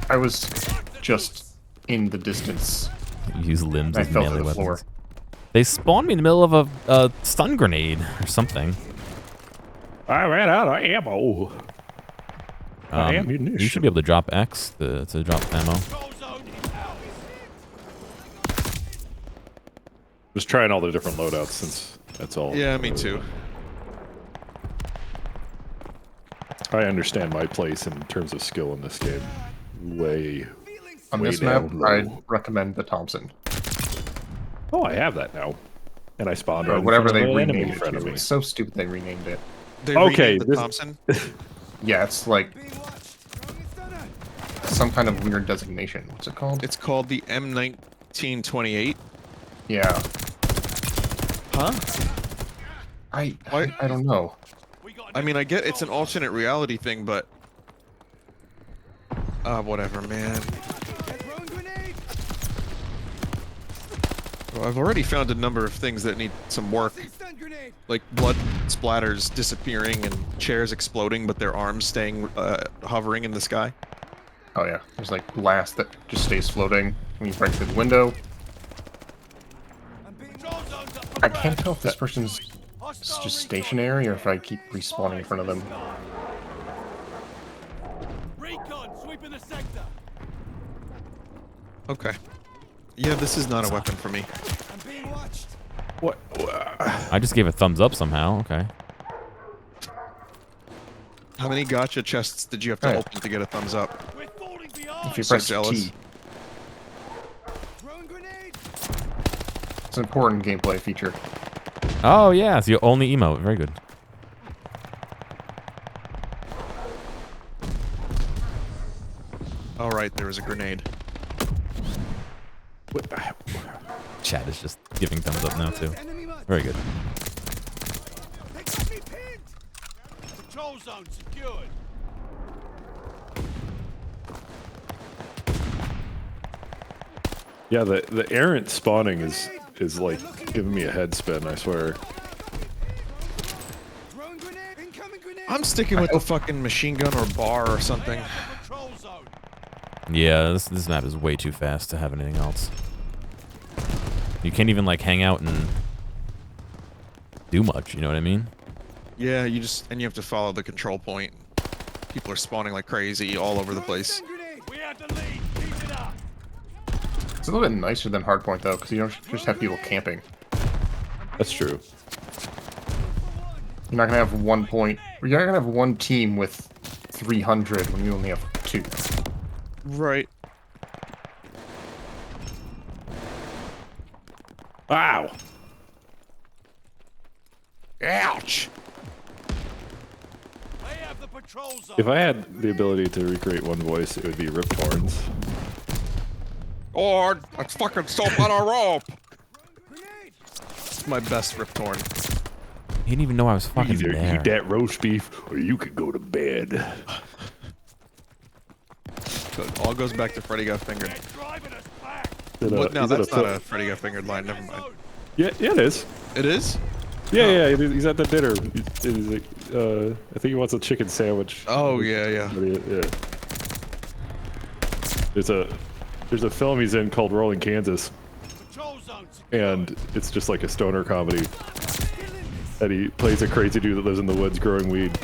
I was just in the distance. Use limbs I as fell to melee the floor. weapons. They spawned me in the middle of a stun grenade or something. I ran out of ammo. You should be able to drop X to drop ammo. Patrol zone is out. Just trying all the different loadouts since that's all. Yeah, me too. I understand my place in terms of skill in this game. Way. On way this map, down low. I'd recommend the Thompson. Oh, I have that now. And I spawned Or right whatever in they front of an enemy renamed in it front of to. me. It's so stupid they renamed it. They Okay, renamed the this- Thompson. Yeah, it's like some kind of weird designation. What's it called? It's called the M1928. Yeah. Huh? I Why- I don't know. I mean, I get it's an alternate reality thing, but whatever, man. Well, I've already found a number of things that need some work, like blood splatters disappearing and chairs exploding, but their arms staying hovering in the sky. Oh yeah, there's like glass that just stays floating when you break through the window. Patrol zone's up. I can't tell if this person's just stationary or if I keep respawning in front of them. Recon sweeping the sector. Okay. Yeah, this is not a weapon for me. I'm being watched. What? I just gave a thumbs up somehow. Okay. How many gotcha chests did you have to Hey. open to get a thumbs up? We're falling behind. If you So press jealous. T, Throwing grenade. it's an important gameplay feature. Oh yeah, it's your only emote. Very good. All right, there was a grenade. Chat is just giving thumbs up now too. Enemy mark. Very good. They got me pinned. Patrol zone secured. Yeah, the errant spawning is like giving me a head spin, I swear. Throwing grenade. Incoming grenade. I'm sticking with the fucking machine gun or bar or something. Patrol zone. Yeah, this map is way too fast to have anything else. You can't even like hang out and do much. You know what I mean? Yeah, you have to follow the control point. People are spawning like crazy all over the place. We have the lead. Keep it up. It's a little bit nicer than Hardpoint though, because you don't just have people camping. That's true. You're not gonna have 1 point. You're not gonna have one team with 300 when you only have 2. Right. Ow! Ouch. They have the patrol zone. If I had the ability to recreate one voice, it would be Rip Torn's. Or let's fucking stop on a rope. It's my best Rip Torn. He didn't even know I was fucking Either there. eat that roast beef, or you could go to bed. So it all goes back to Freddy got fingered. They're driving us back. What? No, Is it that's not film? a Freddy got fingered line. Never mind. Yeah, it is. It is? Yeah, yeah, he's at the dinner. He's like, I think he wants a chicken sandwich. Oh yeah, yeah. Yeah. There's a film he's in called Rolling Kansas, Patrol zone. and it's just like a stoner comedy. And he plays a crazy dude that lives in the woods growing weed.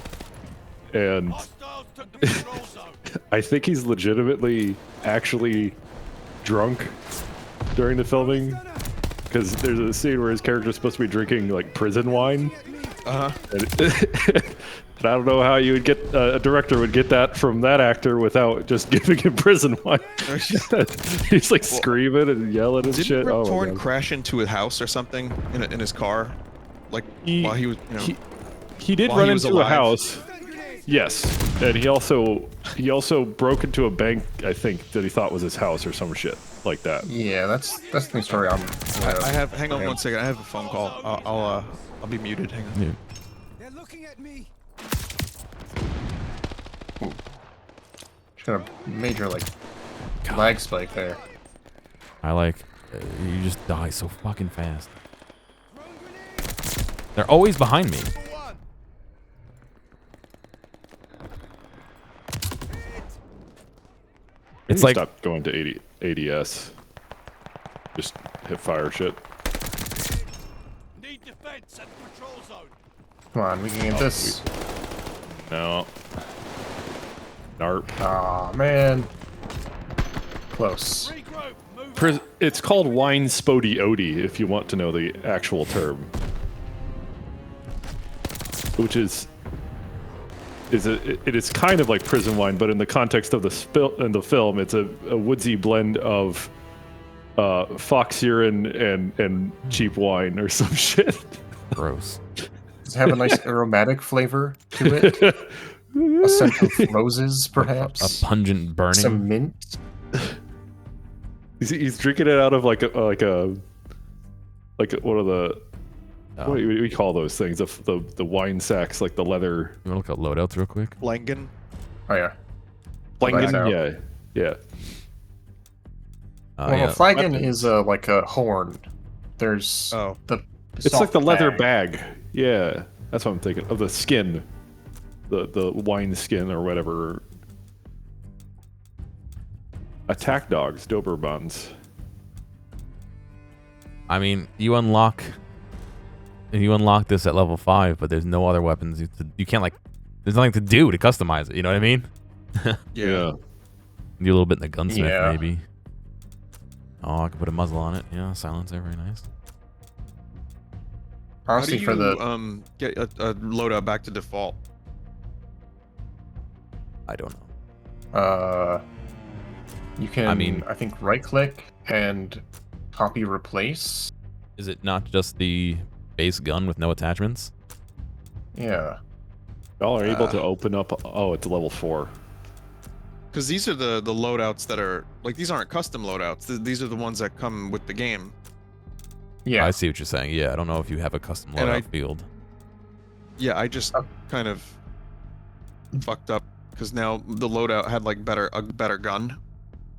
And Hostiles took the patrol zone. I think he's legitimately actually drunk during the filming. Because there's a scene where his character's supposed to be drinking like prison wine. And, and I don't know how you would get a director would get that from that actor without just giving him prison wine. He's like screaming and yelling and Didn't shit. Rip Oh my Torn God. crash into a house or something in his car? Like while he was, you know. He did while run he was into a alive? house. Yes, and he also broke into a bank. I think that he thought was his house or some shit like that. Yeah, that's the story I'm. I have. Hang on one second. I have a phone call. I'll be muted. Hang on. Yeah. They're looking at me. Just got a major like lag spike there. I like, you just die so fucking fast. They're always behind me. It's like, Stop going to 80 ADS. Just hit fire shit. Need defense at the patrol zone. Come on, we can get this. No. Narp. Aw, man. Close. Regroup. Move. It's called wine spody odie, if you want to know the actual term. Which is it is kind of like prison wine, but in the context of the film, it's a woodsy blend of fox urine and cheap wine or some shit. gross. Does it have a nice aromatic flavor to it? A scent of roses, perhaps? A pungent burning. Some mint? He's drinking it out of like one of the what do we call those things? The wine sacks, like the leather. You want to look at loadouts real quick? Langan. Oh, yeah. Flangen? Right. Yeah. Well, Yeah. a flagon is like a horn. There's Oh. It's like the leather bag. Yeah, that's what I'm thinking of. The skin, the wine skin or whatever. Attack dogs, Dobermans. I mean, you unlock this at level 5, but there's no other weapons. You can't like. There's nothing to do to customize it. You know what I mean? Yeah. Do a little bit in the gunsmith, Yeah. maybe. Oh, I could put a muzzle on it. Yeah, silencer, very nice. How do honestly you for the get a loadout back to default? I don't know. you can I think right click and copy replace. Is it not just the base gun with no attachments? Yeah. Y'all are able to open up. Oh, it's level 4. Because these are the loadouts that are like these aren't custom loadouts. These are the ones that come with the game. Yeah. I see what you're saying. Yeah, I don't know if you have a custom And loadout field. Yeah, I just kind of fucked up because now the loadout had like a better gun.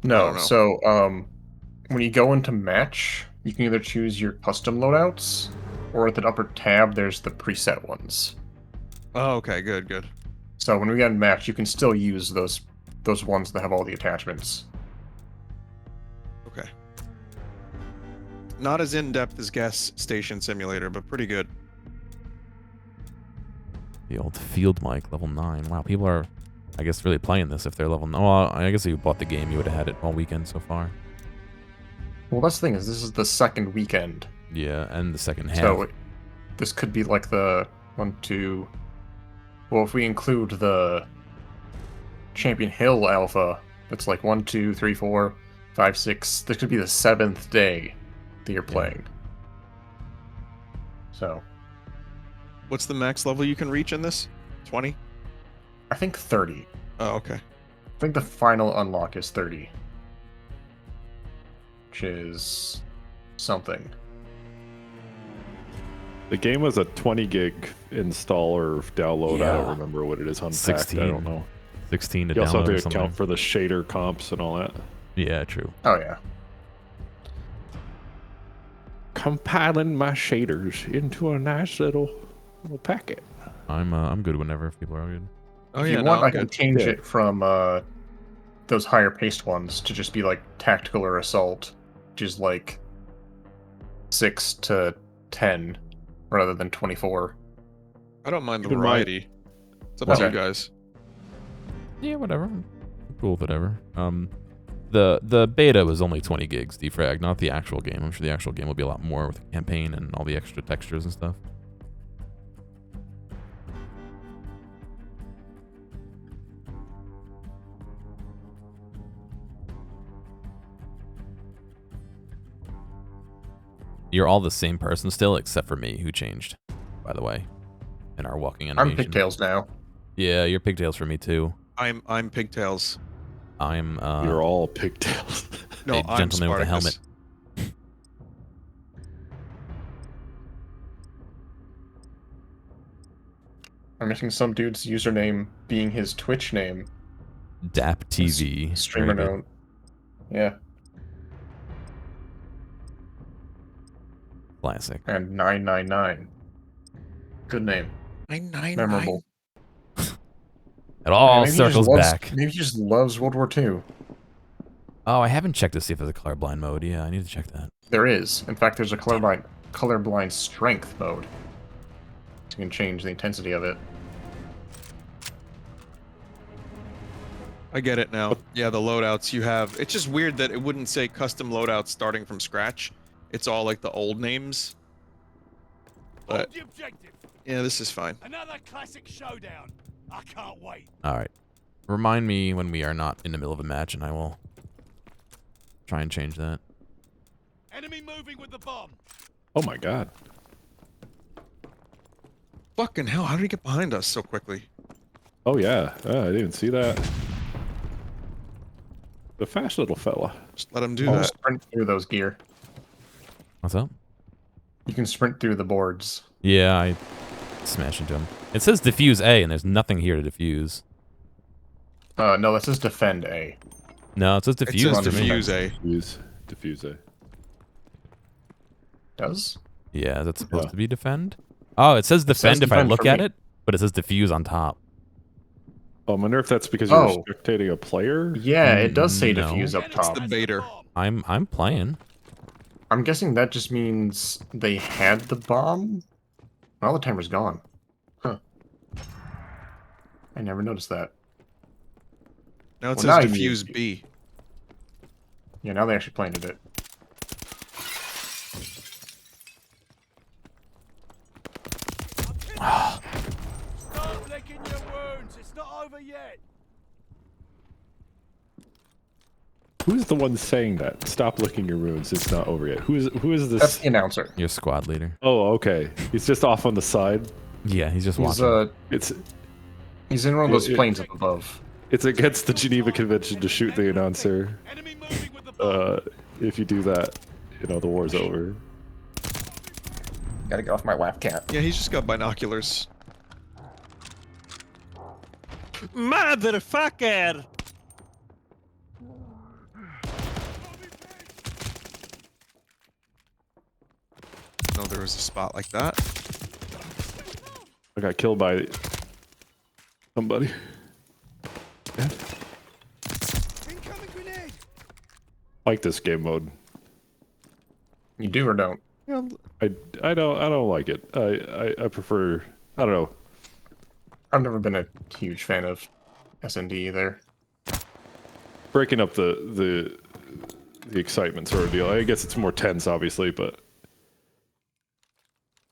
I No, don't know. so when you go into match, you can either choose your custom loadouts, or at the upper tab, there's the preset ones. Oh, okay, good. So when we get in match, you can still use those ones that have all the attachments. Okay. Not as in-depth as Gas Station Simulator, but pretty good. The old field mic, level 9. Wow, people are, I guess, really playing this if they're level 9. Well, I guess if you bought the game, you would have had it all weekend so far. Well, that's the thing is this is the second weekend, Yeah, and the second half. so this could be like the 1, 2. Well, if we include the Champion Hill Alpha, that's like 1, 2, 3, 4, 5, 6. This could be the 7th day that you're playing. So, What's the max level you can reach in this? 20? I think 30. Oh, okay. I think the final unlock is 30. Which is something. The game was a 20 gig install or download. I don't Yeah. remember what it is on 16. I don't know. 16 to You also download or have to something. account for the shader comps and all that. Yeah, true. Oh, yeah. Compiling my shaders into a nice little packet. I'm good whenever if people are good. Oh If yeah, you no, want, I'm I can good. change Yeah. it from those higher paced ones to just be like tactical or assault, which is like 6 to 10 rather than 24. I don't mind the Keep in mind- variety. It's up to you Okay. guys. Yeah, whatever. I'm cool with whatever. The beta was only 20 gigs defrag, not the actual game. I'm sure the actual game will be a lot more with the campaign and all the extra textures and stuff. You're all the same person still, except for me, who changed, by the way, in our walking animation. I'm Pigtails now. Yeah, you're pigtails for me too. I'm Pigtails. I'm You're all pigtails. No, a I'm gentleman with a Spartacus. helmet. I'm missing some dude's username being his Twitch name. Dap TV. His streamer Very good. note. Yeah. Classic. And 999. Good name. 999. Memorable. It all Maybe he just circles loves- back. Maybe he just loves World War II. Oh, I haven't checked to see if there's a colorblind mode. Yeah, I need to check that. There is. In fact, there's a colorblind strength mode. You can change the intensity of it. I get it now. Yeah, the loadouts you have. It's just weird that it wouldn't say custom loadouts starting from scratch. It's all like the old names. But Hold the objective. yeah, this is fine. Another classic showdown. I can't wait. All right. Remind me when we are not in the middle of a match, and I will try and change that. Enemy moving with the bomb. Oh my god. Fucking hell, how did he get behind us so quickly? Oh yeah. I didn't see that. The fast little fella. Just let him do You can that. sprint through those gear. What's up? You can sprint through the boards. Yeah, I smashed into him. It says defuse A, and there's nothing here to defuse. No, that says defend A. No, it says It defuse says to me. defuse A. Diffuse it. Does? Yeah, is that supposed Yeah. to be defend? Oh, it says defend if I defend look for at me. it, but it says defuse on top. Oh, I wonder if that's because you're Oh. spectating a player. Yeah, it does say No. defuse up Enemy top. the has baiter. bomb. I'm playing. I'm guessing that just means they had the bomb? Well, the timer's gone. Huh. I never noticed that. Now it Well, now says you- defuse B. Yeah, now they actually planted it. Stop licking your wounds. It's not over yet. Who's the one saying that? Stop licking your wounds. It's not over yet. Who is this? That's the announcer. Your squad leader. Oh, okay. He's just off on the side. Yeah, he's just He's watching. It's he's in one of those It- it- planes up above. it's against the Geneva Convention to shoot the announcer. Enemy moving with the bomb. If you do that, the war's over. Gotta get off my WAP cat. Yeah, he's just got binoculars. Motherfucker! No, there was a spot like that. I got killed by somebody. Incoming grenade! Like this game mode. You do or don't? I don't like it. I prefer. I don't know. I've never been a huge fan of SND either. Breaking up the the excitement sort of deal. I guess it's more tense, obviously, but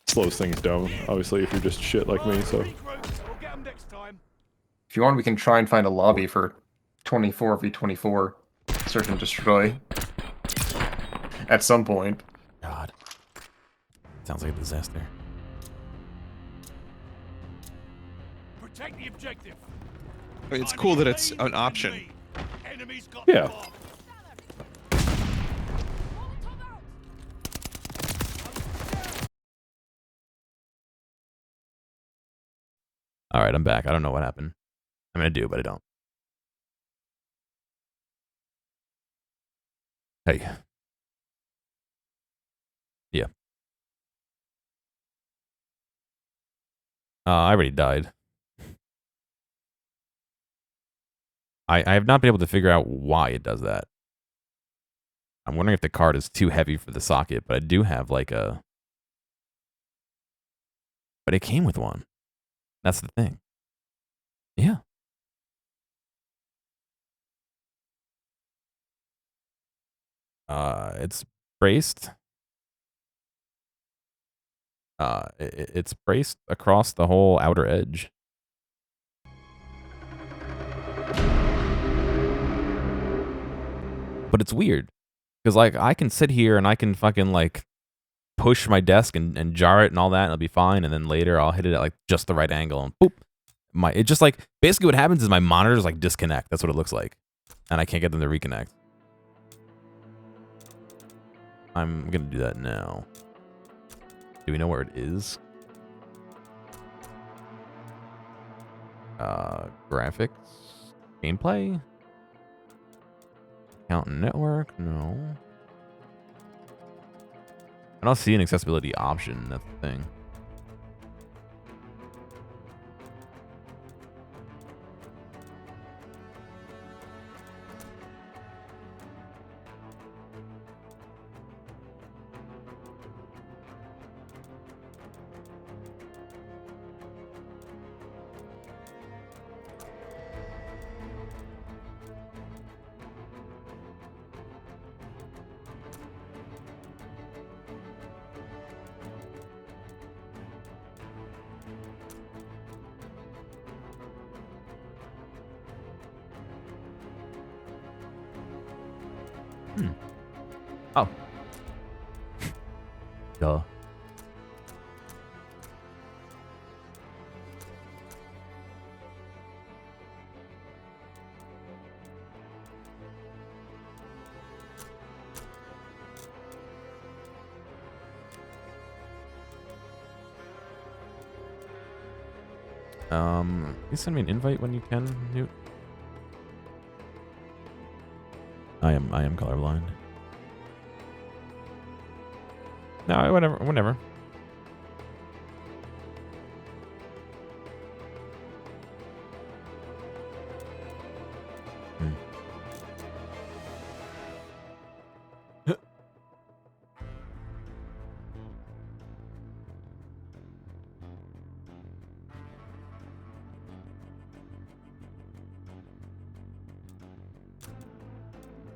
slows things down. Obviously, if you're just shit like me, so. We'll get 'em next time. If you want, we can try and find a lobby for 24v24 search and destroy at some point. God. Sounds like a disaster. Protect the objective. I mean, it's cool that it's an option. Enemies got Yeah. the bomb. All right, I'm back. I don't know what happened. I mean, I do, but I don't. Hey. Yeah. I already died. I have not been able to figure out why it does that. I'm wondering if the card is too heavy for the socket, but I do have like a... But it came with one. That's the thing. Yeah. It's braced. It's braced across the whole outer edge. But it's weird. Because, like, I can sit here and I can fucking, like, push my desk and jar it and all that, and it'll be fine. And then later I'll hit it at, like, just the right angle, and boop. It just, like, basically what happens is my monitors, like, disconnect. That's what it looks like. And I can't get them to reconnect. I'm gonna do that now. Do we know where it is? Graphics? Gameplay? Account and network? No. I don't see an accessibility option. That's the thing. Oh. Duh. Can you send me an invite when you can, Newt? I am colorblind. No, whenever.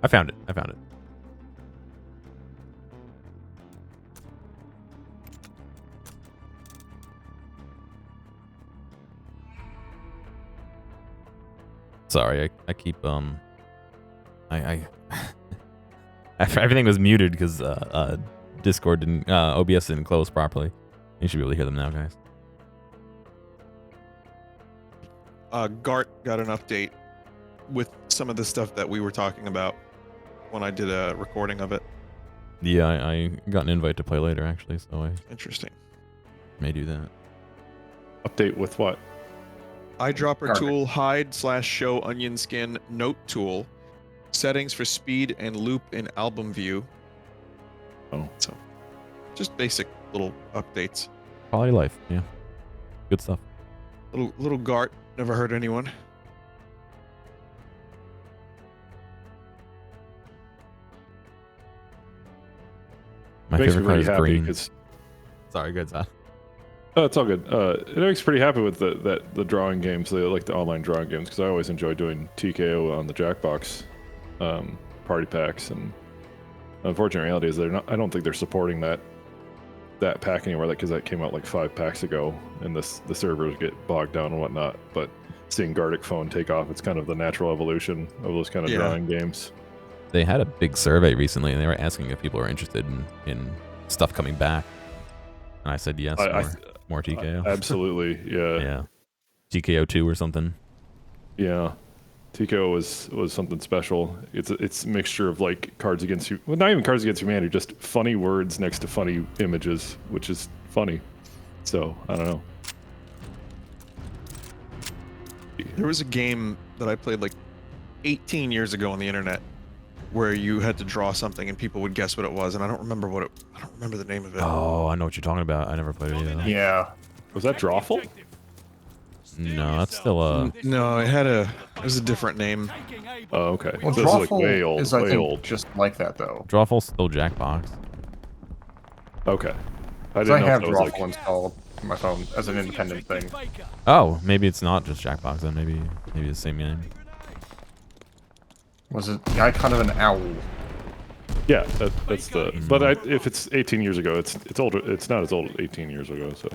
I found it. Sorry, I keep everything was muted because Discord didn't OBS didn't close properly. You should be able to hear them now, guys. Gart got an update with some of the stuff that we were talking about when I did a recording of it. Yeah, I got an invite to play later actually, so I Interesting. may do that. Update with what? Eyedropper Perfect. tool, hide/show onion skin, note tool, settings for speed and loop in album view. Oh. So, just basic little updates. Quality of life, yeah. Good stuff. Little Gart, never hurt anyone. My Makes me favorite color really is happy green. 'cause- Sorry, good stuff. Oh, it's all good. It makes me pretty happy with the drawing games, like the online drawing games, because I always enjoy doing TKO on the Jackbox party packs, and Unfortunate reality is they're not. I don't think they're supporting that pack anymore. Because that came out like 5 packs ago, and the servers get bogged down and whatnot. But seeing Gartic Phone take off, it's kind of the natural evolution of those kind of drawing games. They had a big survey recently, and they were asking if people are interested in stuff coming back. And I said yes. More TKO. Absolutely, yeah. Yeah. TKO 2 or something. Yeah. TKO was something special. It's a mixture of like Cards Against well, not even Cards Against Humanity, just funny words next to funny images, which is funny. So I don't know. There was a game that I played like 18 years ago on the internet where you had to draw something and people would guess what it was, and I don't remember the name of it. Oh, I know what you're talking about. I never played it either. Yeah. Was that Drawful? No, that's still a... No, it was a different name. Oh, okay. Well, So this is like Drawful way old. is, I way think, old. just like that, though. Drawful's still Jackbox. Okay. I 'Cause didn't I know have if that was Drawful like... installed on my phone as an independent thing. Oh, maybe it's not just Jackbox then. Maybe the same game. Was it kind of an owl? Yeah, that's the... But if it's 18 years ago, it's older. It's not as old as 18 years ago, so...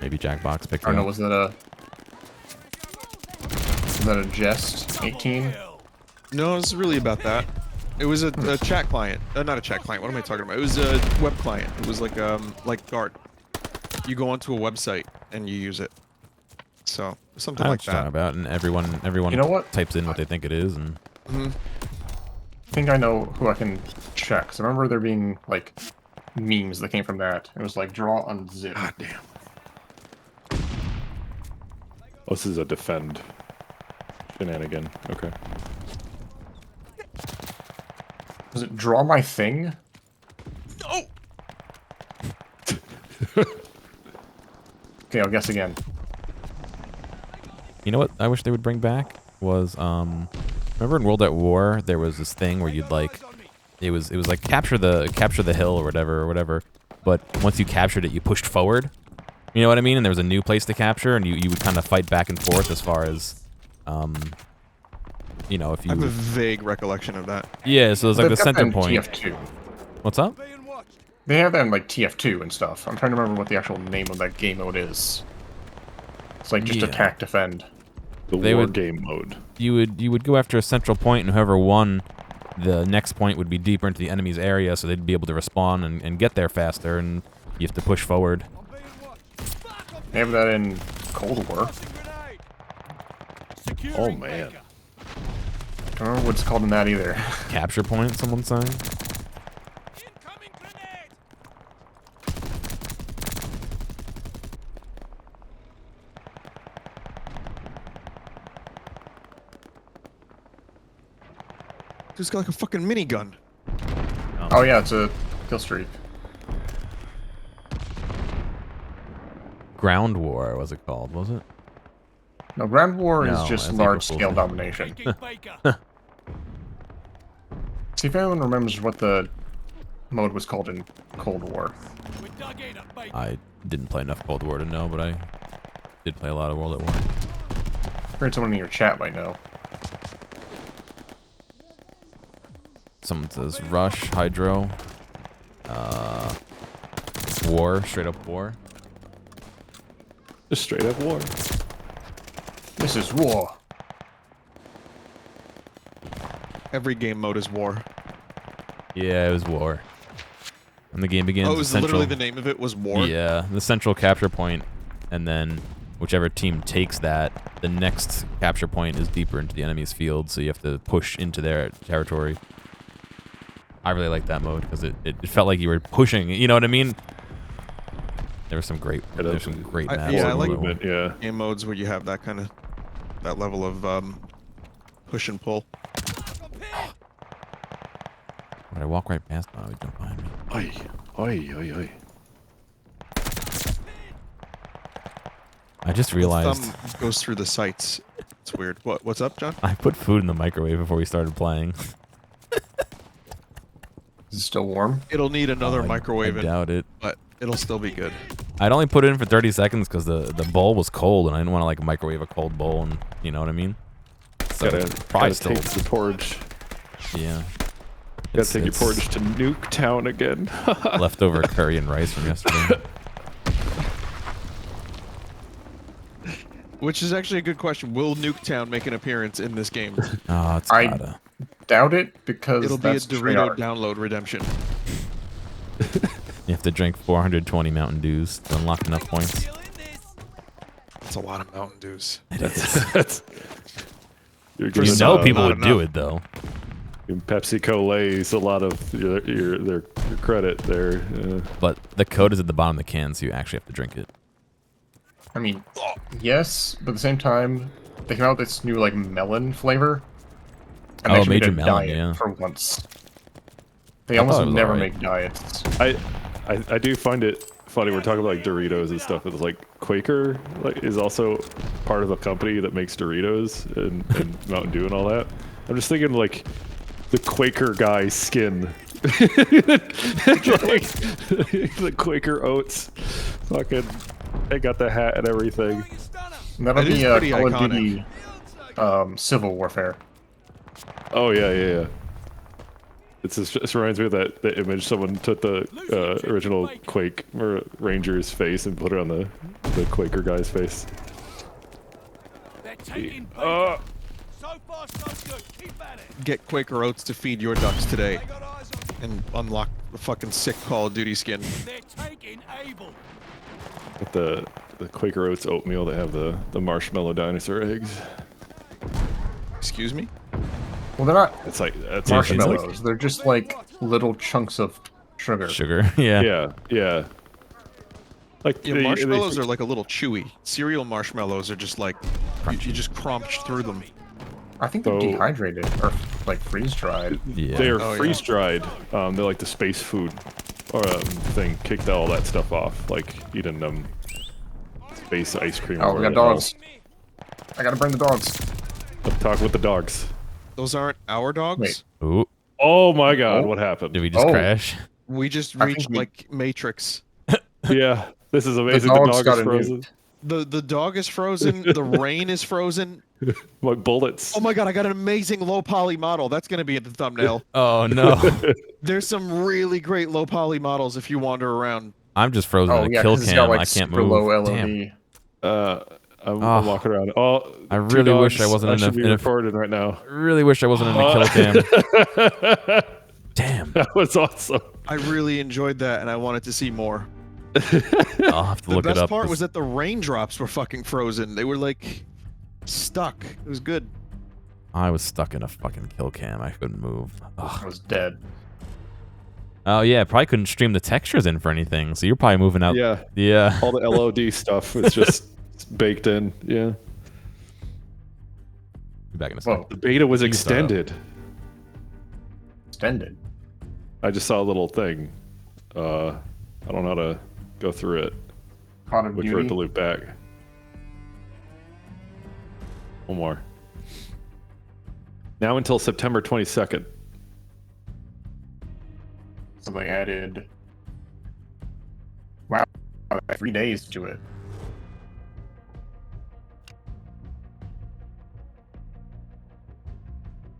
Maybe Jackbox picked I it don't know, up. was that a jest? 18? No, it's really about that. It was a chat client. Not a chat client. What am I talking about? It was a web client. It was like Guard. You go onto a website and you use it. So something I know like what you're talking that. about, and everyone You know what? types in what they think it is, and I think I know who I can check. 'Cause I remember there being, like, memes that came from that. It was like, draw unzip. God damn. Oh, this is a defend shenanigan. Okay. Was it draw my thing? Oh! Okay, I'll guess again. you know what I wish they would bring back was remember in World at War there was this thing where you'd like it was like capture the hill or whatever, but once you captured it you pushed forward. You know what I mean? And there was a new place to capture, and you would kind of fight back and forth as far as, you know, if you... I have a vague recollection of that. Yeah, so it's like the They've got that center in point. TF2. What's up? They have that in, like, TF2 and stuff. I'm trying to remember what the actual name of that game mode is. It's like just Yeah. attack, defend. The They war would- game mode. You would go after a central point, and whoever won, the next point would be deeper into the enemy's area, so they'd be able to respawn and get there faster, and you have to push forward. They have that in Cold War. Oh, man. I don't remember what it's called in that either. Capture point, someone's saying? It's got like a fucking minigun. Oh yeah, it's a kill streak. Ground War, was it called, was it? No, Ground War No, is that's just April large-scale Fool's Day. domination. See if anyone remembers what the mode was called in Cold War. I didn't play enough Cold War to know, but I did play a lot of World at War. I heard someone in your chat might know. Someone says Rush, Hydro, War, straight up War. Just straight up war. This is war. Every game mode is war. Yeah, it was War. And the game begins. Oh, it the was central, literally the name of it was war? Yeah, the central capture point, and then whichever team takes that, the next capture point is deeper into the enemy's field, so you have to push into their territory. I really like that mode because it felt like you were pushing. You know what I mean? There were some great maps. Yeah, I in like World at War. Yeah. Game modes where you have that kind of, that level of push and pull. When I walk right past them, I would jump behind me. Oi, oi, oi, oi. I just realized Thumb goes through the sights. It's weird. What's up, John? I put food in the microwave before we started playing. Is it still warm? It'll need another microwave, I doubt it. but it'll still be good. I'd only put it in for 30 seconds because the bowl was cold, and I didn't want to like microwave a cold bowl, and you know what I mean. So Gotta probably still, take the torch. yeah. Gotta take your portage to Nuketown again. Leftover curry and rice from yesterday. Which is actually a good question. Will Nuketown make an appearance in this game? Oh, it's I gotta. doubt it because It'll be a that's Dorito Treyarch. download redemption. You have to drink 420 Mountain Dews to unlock enough points. That's a lot of Mountain Dews. That's, you're For giving, You know people not would do enough. it though. giving Pepsi Cola's a lot of their credit there. But the code is at the bottom of the can, so you actually have to drink it. I mean, yes, but at the same time, they came out with this new like melon flavor. And they Oh, actually made Major a Melon, diet yeah. for once. They I thought it almost was never alright. make diets. I do find it funny. We're talking about like Doritos and stuff. It's like Quaker is also part of a company that makes Doritos and Mountain Dew and all that. I'm just thinking like the Quaker guy skin, like, the Quaker Oats, fucking. They got the hat and everything. And that'll It is be pretty Call of iconic. Duty Civil Warfare. Oh yeah. This reminds me of that image. Someone took the original Quake or Ranger's face and put it on the Quaker guy's face. They're taking Beta. So far, so good. Keep at it. Get Quaker Oats to feed your ducks today They got eyes on. and unlock the fucking sick Call of Duty skin. They're taking Able. With the Quaker Oats oatmeal, they have the marshmallow dinosaur eggs. Excuse me? Well, they're not It's like that's marshmallows. They're just like little chunks of sugar. Sugar, yeah. Yeah. Like Yeah, marshmallows are like a little chewy. Cereal marshmallows are just like, you just crunch through them. I think they're Oh. dehydrated or like freeze dried. Yeah. They're Oh, yeah. freeze dried. They're like the space food thing. Kicked all that stuff off, like eating space ice cream. Oh, or we got whatever. dogs. I gotta bring the dogs. Let's talk with the dogs. Those aren't our dogs? Wait. Ooh, Oh my God, Oh. what happened? did we just Oh. crash? We just I think reached we- like Matrix. Yeah, this is amazing. The dogs dog got is a frozen. The dog is frozen, the rain is frozen. My bullets. Oh my god, I got an amazing low poly model. That's gonna be in the thumbnail. Oh no. There's some really great low poly models if you wander around. I'm just frozen Oh in a yeah, kill because it's cam. got like I can't super move. low Damn. LOD. I'm Oh. walking around. Oh, I two really wish I dogs. wasn't I in a- should be in a- recorded right now. I really wish I wasn't in a kill cam. Damn. That was awesome. I really enjoyed that and I wanted to see more. I'll have to The look it best up. part was that the raindrops were fucking frozen. They were like stuck. It was good. I was stuck in a fucking kill cam. I couldn't move. I Ugh. was dead. Oh yeah, probably couldn't stream the textures in for anything. So you're probably moving out. Yeah, Yeah. all the LOD stuff is just baked in. Yeah, Be back in a Whoa, second. the beta was Please, extended. extended. I just saw a little thing. I don't know how to go through it. Call of Wait for it to Duty. loop back. One more. Now until September 22nd. So they added. Wow, 3 days to it.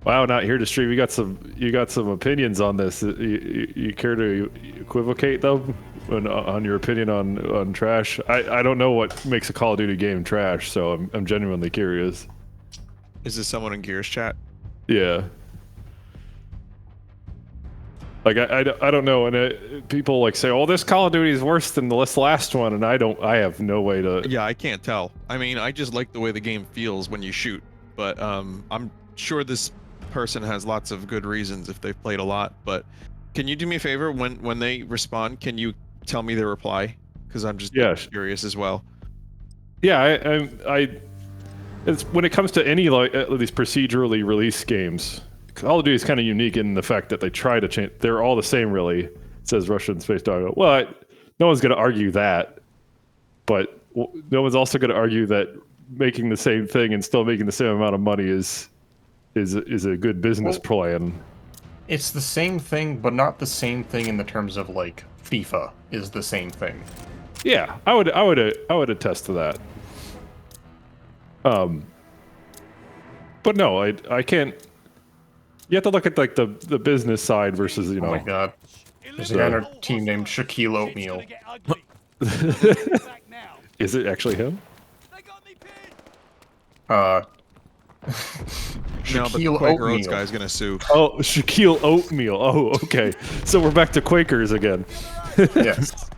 Wow, not here to stream. You got some opinions on this. You care to equivocate them on your opinion on trash? I don't know what makes a Call of Duty game trash, so I'm genuinely curious. Is this someone in Gears chat? Yeah. Like I don't know, and people like say, "Oh, this Call of Duty is worse than this last one," and I have no way to. Yeah, I can't tell. I mean, I just like the way the game feels when you shoot, but I'm sure this person has lots of good reasons if they've played a lot. But can you do me a favor when they respond? Can you tell me their reply? Because I'm just curious as well. Yeah, it's when it comes to any like these procedurally released games, Call of Duty is kind of unique in the fact that they try to change. They're all the same, really. It says Russian Space Dog. Well, no one's going to argue that, but no one's also going to argue that making the same thing and still making the same amount of money is a good business plan. It's the same thing, but not the same thing in the terms of like FIFA is the same thing. Yeah, I would attest to that. But no, I can't. You have to look at like the business side versus Oh my god. There's a guy on our team named Shaquille Oatmeal. Is it actually him? Uh, No, but the Shaquille Quaker Oats Oatmeal. guy's gonna sue. Oh, Shaquille Oatmeal. Oh, okay. So we're back to Quakers again. Yes.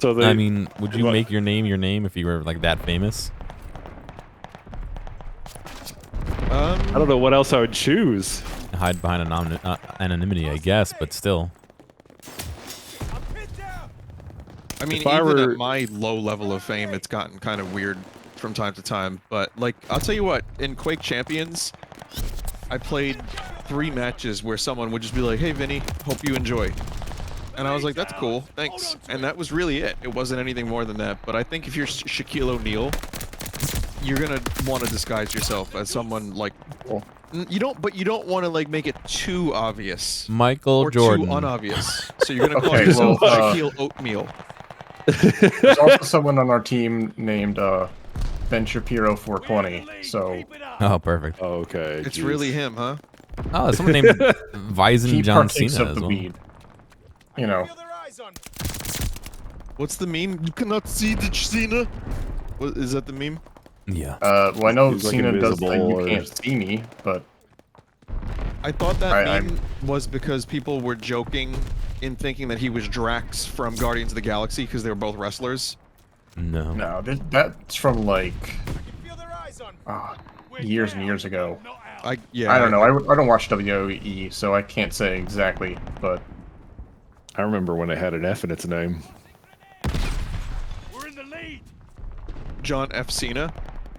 So they, I mean, would you What? make your name if you were like that famous? I don't know what else I would choose. Hide behind anonymity, I guess, but still. I mean, If I even were- at my low level of fame, it's gotten kind of weird from time to time. But like, I'll tell you what, in Quake Champions, I played 3 matches where someone would just be like, "Hey, Vinny, hope you enjoy," and I was like, "That's cool, thanks." And that was really it. It wasn't anything more than that. But I think if you're Shaquille O'Neal, you're gonna want to disguise yourself as someone like. Cool. You don't want to like make it too obvious Michael or Jordan. too unobvious. So you're gonna call Okay, yourself well, Shaquille Oatmeal. There's also someone on our team named Ben Shapiro 420. So Oh, perfect. Okay. It's geez. really him, huh? Oh, someone named Visen he John partakes Cena of as the well. weed. You know. What's the meme? You cannot see the Cena. What is that? The meme? Yeah. Well, I know He's, like, Cena does the invisible you or- can't see me, but I thought that I'm- meme was because people were joking in thinking that he was Drax from Guardians of the Galaxy because they were both wrestlers. No. no, that's from like years and years ago. I I don't know. I don't watch WWE, so I can't say exactly, but I remember when it had an F in its name. We're in the lead. John F. Cena.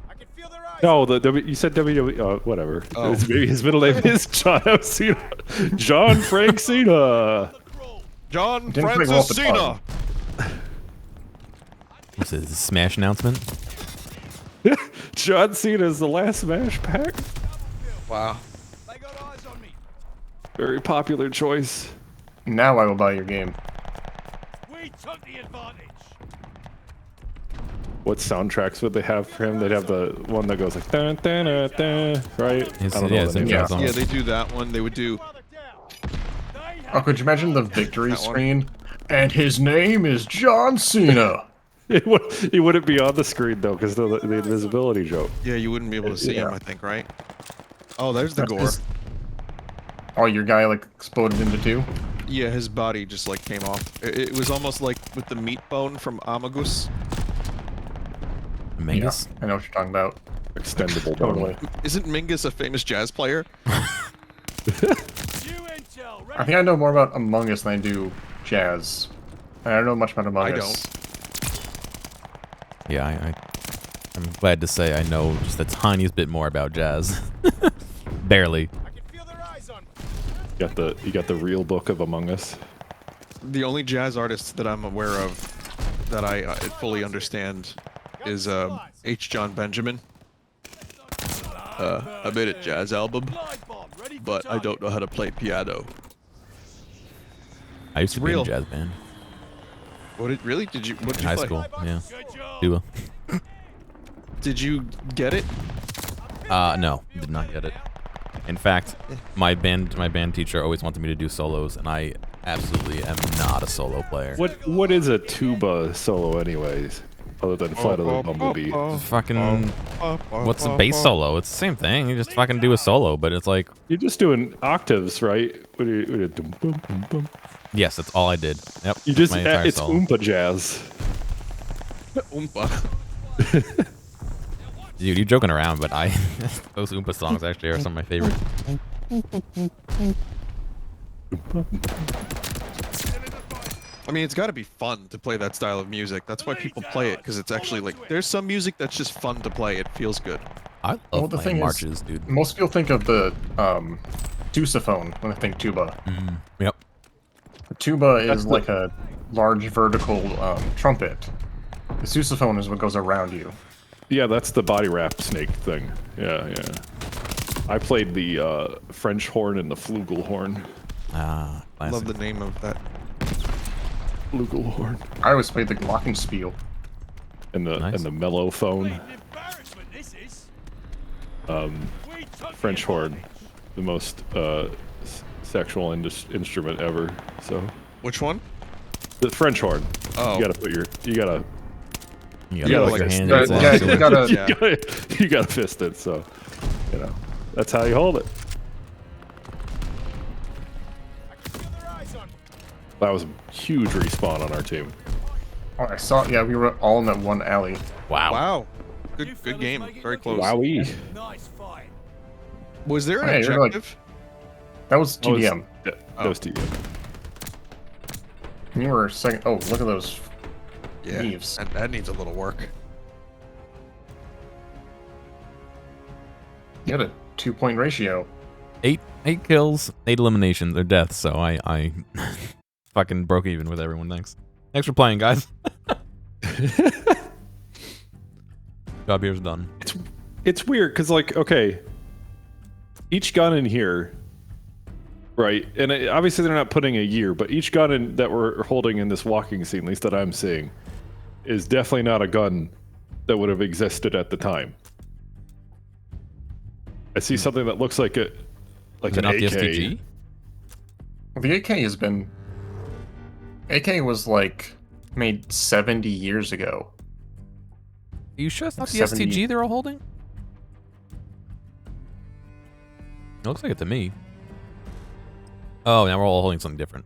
I can feel their eyes. No, you said WWE. Whatever. Oh. His middle name is John F. Cena. John Frank Cena. John Didn't play well at Francis the Cena. What's this? Smash announcement? John Cena is the last Smash pack. Wow. They got eyes on me. Very popular choice. now I will buy your game. We took the advantage. What soundtracks would they have for him? They'd have the one that goes like dun dun dun, dun right? It's- I don't yeah, know it's the name yeah. of the song. Yeah, they do that one. They would do. Father down. They Oh, have could you imagine the victory That one. screen? And his name is John Cena. He wouldn't be on the screen though because the invisibility joke. Yeah, you wouldn't be able to see him. Yeah. I think, right? Oh, there's the That's gore. his- Oh, your guy like exploded into 2? Yeah, his body just like came off. It was almost like with the meat bone from Amagus. Mingus? I know what you're talking about. Extendable Totally. Isn't Mingus a famous jazz player? new intel. I think I know more about Among Us than I do jazz. I don't know much about Among I Us. Yeah, I'm glad to say I know just the tiniest bit more about jazz. Barely. I can feel their eyes on me. You got the real book of Among Us. The only jazz artist that I'm aware of that I fully understand is H. John Benjamin. I made a jazz album, Glide bomb ready for but I target. don't know how to play piano. I used to be in a real. jazz band What did really? Did you? What did in you high play? school. Yeah. Good job. Duo. Did you get it? No, did not get it. In fact, my band teacher always wanted me to do solos, and I absolutely am not a solo player. What is a tuba solo anyways? Other than Flight of the Bumblebee. Fucking, what's a bass solo? It's the same thing. You just fucking do a solo, but it's like, You're just doing octaves, right? What do you dum, bum, bum, bum. yes, that's all I did. Yep. You just my entire it's solo. Oompa jazz. Oompa. Dude, you're joking around, but I those Oompa songs actually are some of my favorites. I mean, it's got to be fun to play that style of music. That's why people play it, because it's actually like there's some music that's just fun to play. It feels good. I love Well, the playing thing marches, is, dude. most people think of the sousaphone when they think tuba. Yep. The tuba is That's the- like a large vertical trumpet. The sousaphone is what goes around you. Yeah, that's the body wrap snake thing. Yeah. I played the French horn and the flugelhorn. Ah, classic. Love the name of that. Flugelhorn. I always played the glockenspiel. And the Nice. and the mellophone. An embarrassment this is. Um, We took the French horn. advantage. the most sexual instrument ever. So Which one? the French horn. Oh. You gotta put your you gotta You Yeah, gotta put like your a hand Yeah, inside. yeah, so you it- gotta. Yeah. you gotta fist it. So you know that's how you hold it. That was a huge respawn on our team. Oh, I saw. Yeah, we were all in that one alley. Wow. Wow. You Good fellas game. make it Very look close. Wowee. Nice fight. Was there an Hey, you're like- objective? That was That was- TDM. That Oh. was TDM. And you were second. Oh, look at those Yeah. leaves. That needs a little work. You had a 2-point ratio. 8 kills, 8 eliminations or deaths. So I fucking broke even with everyone. Thanks for playing, guys. Job here's done. It's weird because like okay, each gun in here, right? And obviously they're not putting a year, but each gun that we're holding in this walking scene, at least that I'm seeing, is definitely not a gun that would have existed at the time. I see something that looks like Is it an not the AK. STG? Well, the AK has been. AK was like made 70 years ago. Are you sure it's not the 70. STG they're all holding? It looks like it to me. Oh, now we're all holding something different.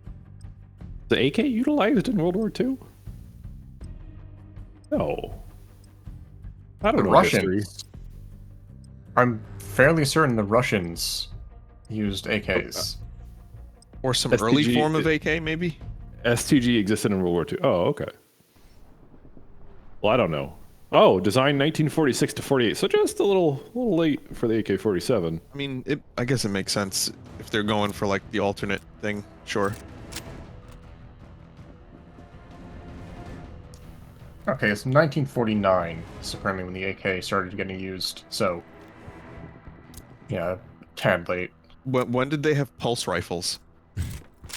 The AK utilized in World War II? No. I don't The know history. Russians. I'm fairly certain the Russians used AKs. Or some STG early form of AK, maybe? STG existed in World War II. Oh, okay. Well, I don't know. Oh, designed 1946 to 48, so just a little late for the AK-47. I mean, I guess it makes sense if they're going for like the alternate thing. Sure. Okay, it's 1949. Is apparently when the AK started getting used. So, yeah, tad late. When did they have pulse rifles?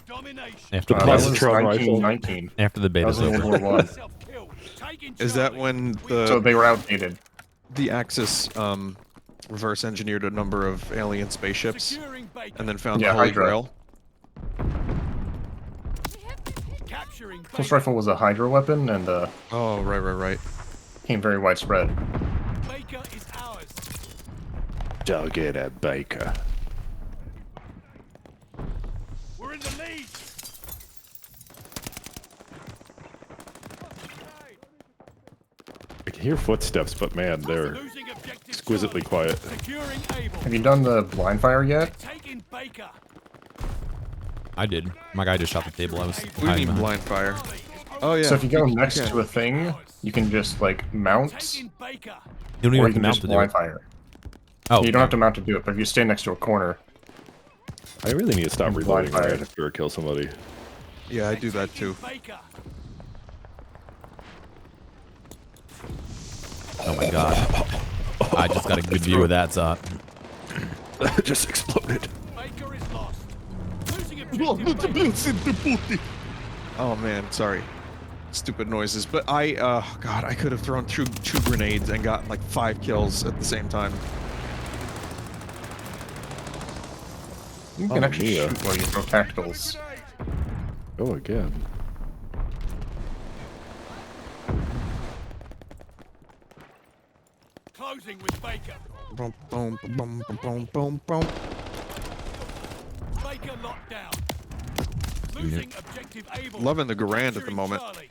Domination. After the That beta, was Positron rifle. 1919. after the That beta's was in over. World War One. Self-killed. Taking Is that Charlie. when So the they were outdated. Axis reverse engineered a number of alien spaceships Securing Baker. and then found Yeah, the Holy Hydra. Grail? Capturing Pulse Baker. rifle was a Hydra weapon and Oh, right. became very widespread. Baker is ours. Don't get a Baker. We're in the lead. I can hear footsteps, but man, they're Losing objective exquisitely Charlie. quiet. Securing Able. Have you done the blind fire yet? Taking Baker. I did. My guy just shot the table. I was What do you hiding mean behind. blind fire? Oh yeah. So if you go next can. to a thing, you can just like mount, Taking Baker. You don't even or have you to can mount just to do blind it. fire. Oh, You don't have to mount to do it, but if you stay next to a corner, I really need to stop Blind reloading fire. right after I kill somebody. Yeah, I do that too. Baker. oh my god. I just got a good view of that, Zott. Just exploded. Baker is lost. Losing objective Baker. Oh man, sorry. Stupid noises. But God, I could have thrown two grenades and gotten like 5 kills at the same time. you can Oh, actually Mia. shoot while you throw tacticals. Oh, again. Closing with Baker. Boom, boom, boom, boom, boom, boom, boom. Baker locked down. Losing objective Able. Loving the Garand at the Capturing moment. Charlie.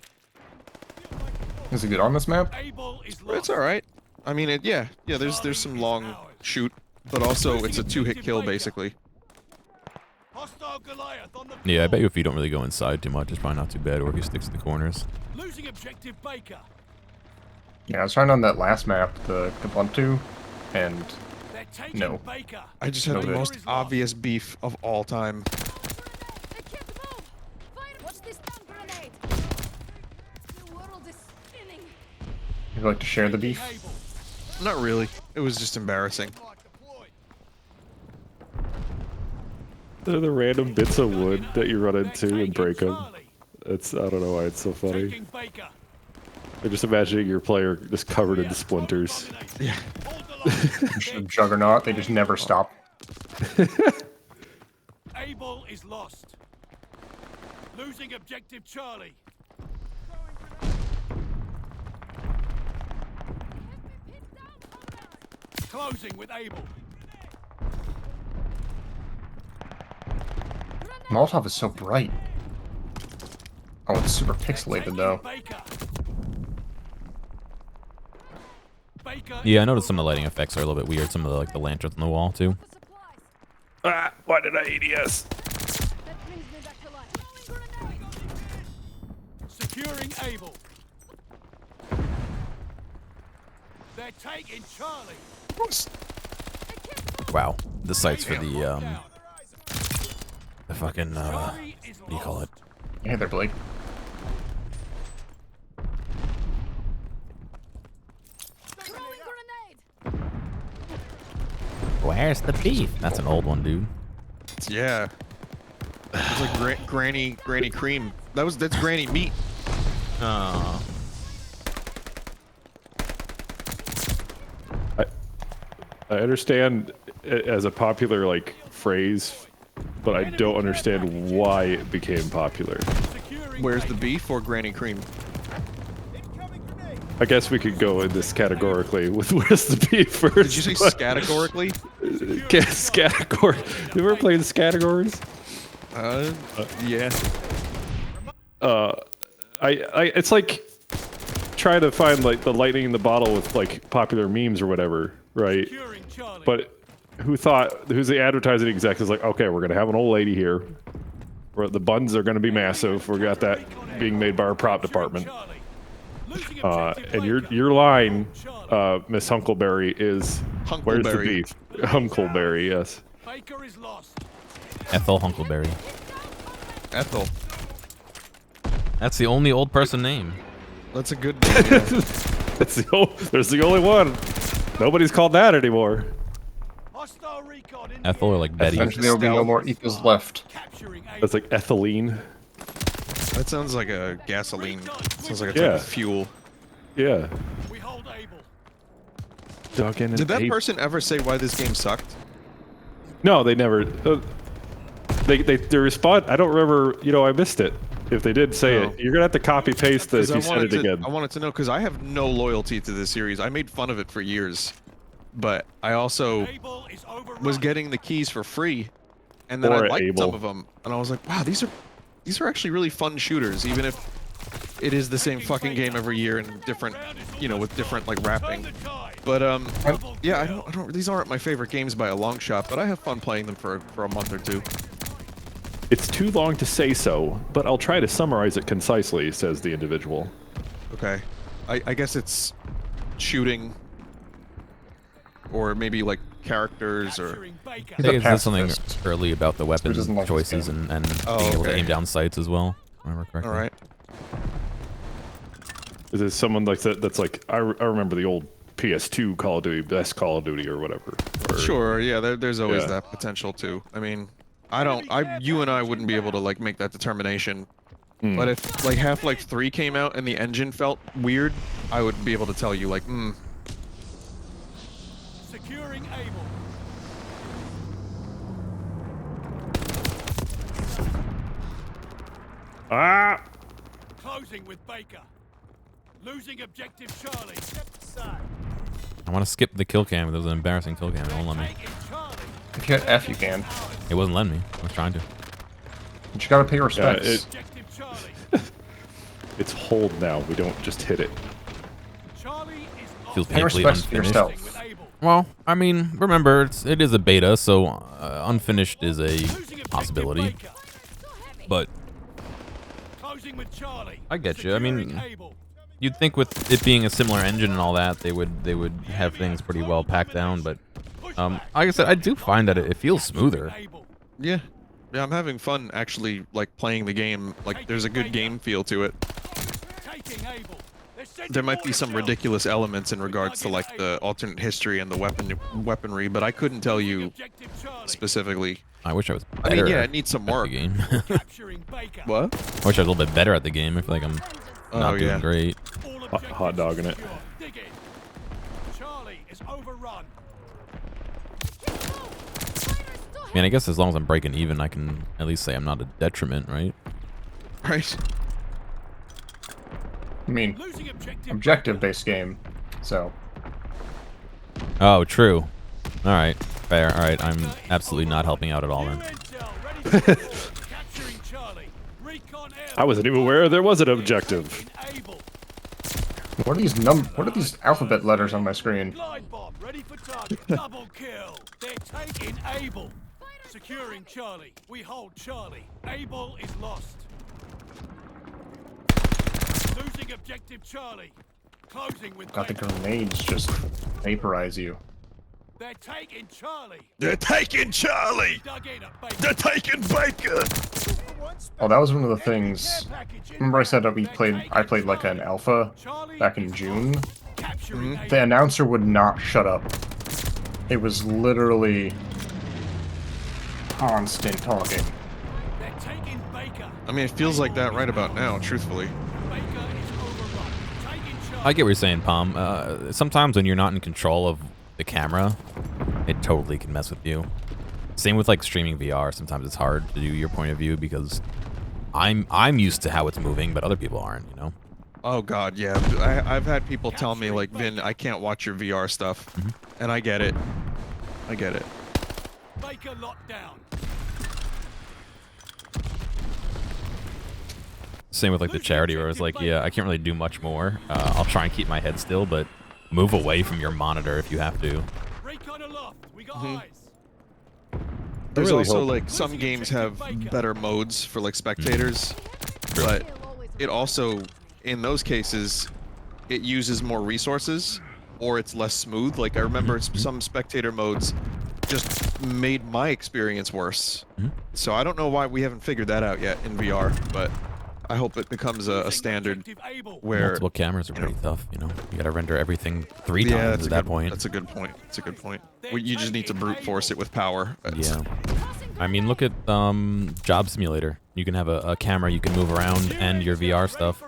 Is it good on this map? Able is lost. It's all right. I mean, yeah. There's some long shoot, but also it's a 2-hit kill basically. Hostile Goliath on the Yeah, I floor. bet you if you don't really go inside too much, it's probably not too bad, or if he sticks to the corners. Losing objective Baker. Yeah, I was trying on that last map, the Ubuntu, and They're taking No. Baker. I just had No the good. most obvious beef of all time. I can't move! Fire! What's this stun grenade? The world is spinning! you'd like to share the beef. Able. Not really. It was just embarrassing. Deployed. They're the random bits of wood that you run into They're and break taking them. Charlie. It's I don't know why it's so funny. Taking Baker. I'm just imagining your player just covered in splinters. Yeah. Hold the line. Juggernaut, they just never stop. Able is lost. Losing objective Charlie. Closing with Able. Molotov is so bright. Oh, it's super pixelated though. Baker. Baker Yeah, I noticed some of the lighting effects are a little bit weird. Some of the like the lanterns on the wall too. For supplies. Ah, why did I ADS? That brings me back to life. Throwing grenade. securing Able. They're taking Charlie. Wow, the sights for the Down. fucking Charlie is what do you call it? Hey there, Blake. Throwing grenade. Where's the beef? That's an old one, dude. Yeah. It's like granny cream. That's granny meat. Oh. I understand it as a popular like phrase, but I don't understand why it became popular. Securing Where's the Able. beef or granny cream? I guess we could go in this categorically with where's the beef first. Did you say categorically? Scatagor? You ever played Scatagors? Yeah. It's like trying to find like the lightning in the bottle with like popular memes or whatever, right? Securing Charlie. But who's the advertising exec is like, okay, we're gonna have an old lady here. Where the buns are gonna be massive. We got that being made by our prop department. Charlie. Losing objective And Baker. your line, Charlie. Miss Hunkleberry, is where's the Hunkleberry. beef? Hunkleberry, yes. Baker is lost. Ethel Hunkleberry. Ethel. That's the only old person name. That's a good name. Yeah. There's the only one. Nobody's called that anymore. Hostile recon in Ethel or like Betty. Eventually there will be no more ethos left. capturing Able. That's like ethylene. That sounds like a gasoline. Sounds like a type Yeah. of fuel. Yeah. We hold Able. Duggan and Did that Ape. person ever say why this game sucked? No, they never. They respond. I don't remember. I missed it. If they did say No. it, you're gonna have to copy paste this. 'Cause You said it again. I wanted to know because I have no loyalty to this series. I made fun of it for years, but I also Able is overrun. was getting the keys for free, and then Or I liked Able. some of them, and I was like, wow, these are actually really fun shooters, even if it is the same fucking game every year and different, with different like Turn wrapping. the tide. But yeah, I don't. These aren't my favorite games by a long shot, but I have fun playing them for a month or two. It's too long to say so, but I'll try to summarize it concisely, says the individual. Okay, I guess it's shooting, or maybe like characters, or Capturing Baker. I think it said something pacifist. early about the weapon doesn't like this choices game. and Oh, being able to okay. aim down sights as well. If I remember correctly. all right. Is it someone like that? That's like I remember the old PS2 Call of Duty, best Call of Duty or whatever. Or, Sure, yeah, there's always Yeah. that potential too. I mean, you and I wouldn't be able to like make that determination. But if like Half-Life 3 came out and the engine felt weird, I would be able to tell you like, Securing Able. Ah! Closing with Baker. Losing objective Charlie. I want to skip the kill cam. There was an embarrassing kill cam. It won't let me. Taking Charlie. If you hit F, you can. It wasn't letting me. I was trying to. But you gotta pay your Yeah, respects. Objective Charlie. It's hold now. We don't just hit it. Charlie is Feels Pay painfully respects for unfinished. yourself. with Able. Well, I mean, remember, it is a beta, so unfinished is a Losing objective possibility. Baker. But Closing with Charlie. I get you. I mean, Securing Able. you'd think with it being a similar engine and all that, they would have things pretty well packed down. But like I said, I do find that it feels smoother. Able. yeah, I'm having fun actually like playing the game. Like there's a good game feel to it. Taking Able. They're sending There might be orders some out. ridiculous elements in regards to like the alternate history and the weaponry, but I couldn't tell you Objective Charlie. specifically. I wish I was I better mean, yeah, at it needs some the work. game. Capturing Baker. What? I wish I was a little bit better at the game. I feel like I'm not Oh, doing yeah. great. All Hot objectives dogging it. secure. Dig in. Charlie is overrun. I mean, I guess as long as I'm breaking even, I can at least say I'm not a detriment, right? Right. I mean, Losing objective. objective-based game, so Oh, true. All right, fair. All right, I'm absolutely not helping out at all then. Capturing Charlie. Recon air. I wasn't even aware there was an objective. Able. what are these alphabet letters on my screen? Glide bomb ready for target. Double kill. They're taking Able. Securing Charlie. We hold Charlie. Able is lost. Losing objective Charlie. Closing with God, the Beta. grenades just vaporize you. They're taking Charlie. They're taking Charlie. Dug in at Beta. They're taking Baker. Oh, that was one of the things. Remember I said that I played like an alpha back in June? Capturing The announcer would not shut up. It was literally constant talking. They're taking Baker. I mean, it feels like that right about now, truthfully. Baker is overrun. Taking Charlie. I get what you're saying, Palm. Sometimes when you're not in control of the camera, it totally can mess with you. Same with like streaming VR. Sometimes it's hard to do your point of view because I'm used to how it's moving, but other people aren't. You know. Oh God, yeah. I've had people tell me like, Vin, I can't watch your VR stuff, and I get it. I get it. Baker locked down. Same with like the charity where it's like, yeah, I can't really do much more. I'll try and keep my head still, but move away from your monitor if you have to. Recon aloft. We got eyes. There's really also hope- like some games have better modes for like spectators, but it also, in those cases, it uses more resources or it's less smooth. Like I remember some spectator modes just made my experience worse. So I don't know why we haven't figured that out yet in VR, but I hope it becomes a standard Objective Able. where Multiple cameras are pretty tough, you know. You gotta render everything 3 yeah, times that's at a that good point. That's a good point. That's a good point. You just need to brute force it with power. Yeah. I mean, look at Job Simulator. You can have a camera you can move around and your VR stuff.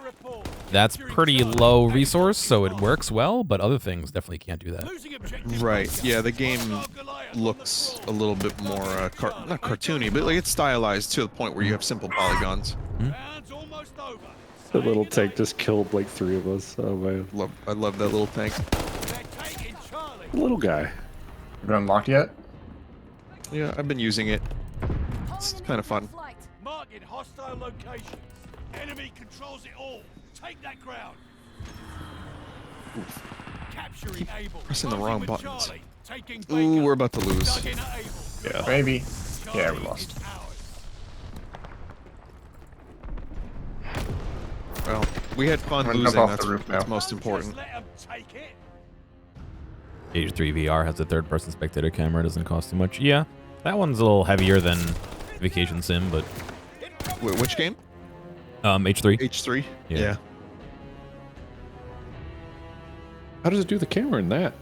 That's pretty low resource, so it works well, but other things definitely can't do that. Losing objective Right. Baker. Yeah, the game Goliath. looks a little bit more not cartoony, but like it's stylized to the point where you have simple polygons. Round's almost over. The little tank just killed like 3 of us. Oh man. I love that little tank. They're taking Charlie. Little guy. Have you unlocked yet? Yeah, I've been using it. It's kind of fun. Marking hostile locations. Enemy controls it all. Take that ground. Capturing Able. pressing the Closing wrong with buttons. Charlie. Taking Ooh, Baker. we're about to lose. Dug in at Able. Yeah. Maybe. Yeah, we Charlie lost. is ours. Well, we had fun I'm gonna jump losing. off That's the roof now. what's most important. Just let 'em take it. Age 3 VR has a third-person spectator camera. Doesn't cost too much. Yeah, that one's a little heavier than Vacation Sim, but Wait, which game? H3. H3. Yeah. Yeah. How does it do the camera in that?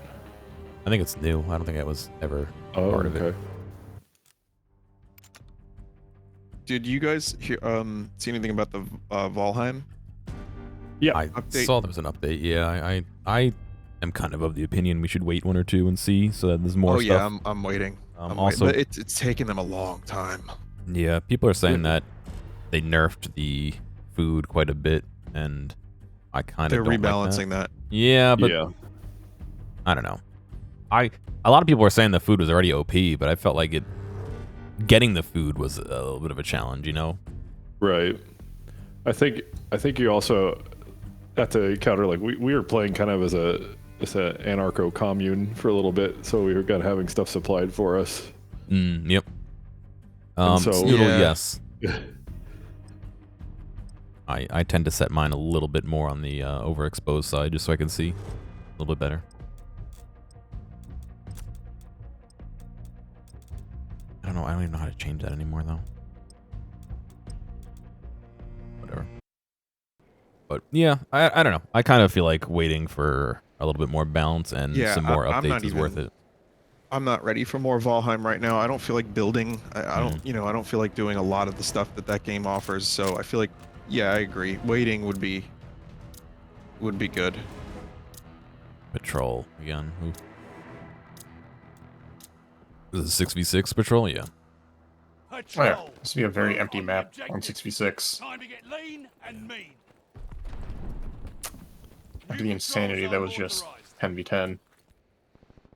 I think it's new. I don't think I was ever Oh, part of it. okay. Did you guys hear, see anything about the Valheim? Yeah. I Update. saw there was an update. Yeah, I am kind of the opinion we should wait 1 or 2 and see, so that there's more Oh yeah, stuff. I'm waiting. Also- but it's taking them a long time. Yeah, people are saying that they nerfed the food quite a bit, and I kind They're of don't rebalancing like that. that. Yeah, but yeah. I don't know. A lot of people were saying the food was already OP, but I felt like getting the food was a little bit of a challenge, you know? Right. I think you also have to counter, like we were playing kind of as a anarcho commune for a little bit, so we were kind of having stuff supplied for us. Yep. And so- Snoodle, Yeah. yes. I tend to set mine a little bit more on the overexposed side, just so I can see a little bit better. I don't know. I don't even know how to change that anymore, though. Whatever. But yeah, I don't know. I kind of feel like waiting for a little bit more balance and Yeah, some more I'm updates not is worth even- it. I'm not ready for more Valheim right now. I don't feel like building. I don't, Mm. I don't feel like doing a lot of the stuff that game offers. So I feel like, yeah, I agree. Waiting would be good. Patrol again. Ooh. This is 6v6 patrol, yeah. Oh yeah, this would be a very empty map on 6v6. Time to get lean and mean. After the insanity that was just 10v10.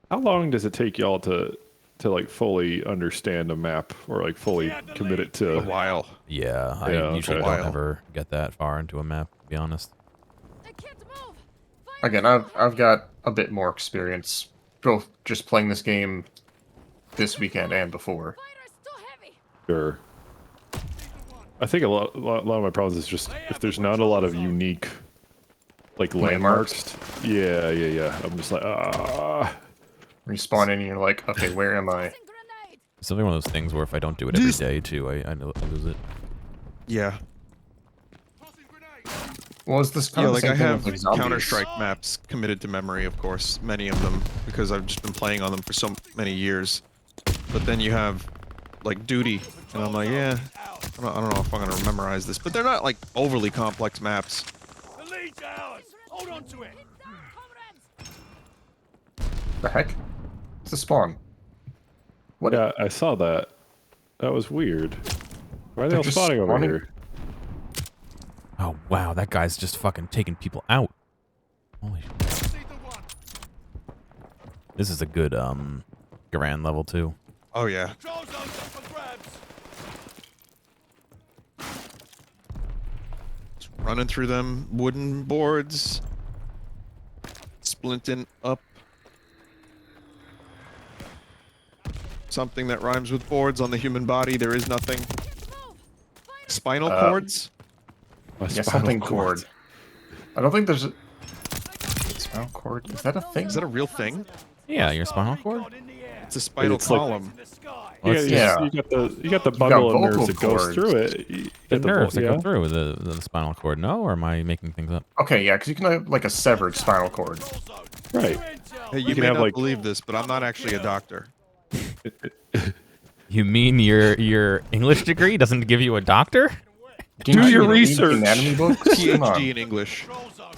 How long does it take y'all to like fully understand a map or like fully commit it A to? while. Yeah, I Yeah, usually okay. don't ever get that far into a map, to be honest. I can't move. Fire Again, I've got a bit more experience, both just playing this game this weekend and before. Fire is too heavy. Sure. I think a lot of my problems is just if there's not a lot of unique like landmarks. Yeah. I'm just like Respawn in and you're like, okay, where am I? Tossing grenade. It's something one of those things where if I don't do it every day too, I lose it. Yeah. Well, is this kind Yeah, of the like same I thing have with, like, zombies? Counter-Strike maps committed to memory, of course, many of them, because I've just been playing on them for so many years. But then you have, like, Duty, and I'm like, yeah, I don't know if I'm gonna memorize this, but they're not, like, overly complex maps. The lead's ours. Hold on to it. Hit down, comrades. The heck? It's a spawn. What? yeah, I saw that. That was weird. Why are they They're all just spawning over spawning? here? Oh wow, that guy's just fucking taking people out. Holy shit. See the one. This is a good Garand level too. Oh, yeah. Control zone's up for grabs. Just running through them wooden boards. Splinting up. Something that rhymes with boards on the human body. There is nothing. Spinal cords? My Yeah, spinal something cord. cord. I don't think there's a... Spinal cord? Is that a thing? Is that a real thing? Yeah, your spinal cord. God in the air. It's a spinal It's like- column. In the sky. Yeah. You got the bundle of vocal nerves that goes cords. through it. You The got nerves that yeah. go through the spinal cord. No, or am I making things up? Okay, yeah, because you can have, like, a severed spinal cord. Control zone. Right. Intel. Hey, you can may have, not like- believe this, but I'm not actually a doctor. You mean your English degree doesn't give you a doctor? Do your read research. Anatomy books? Come on. PhD in English. Control zone.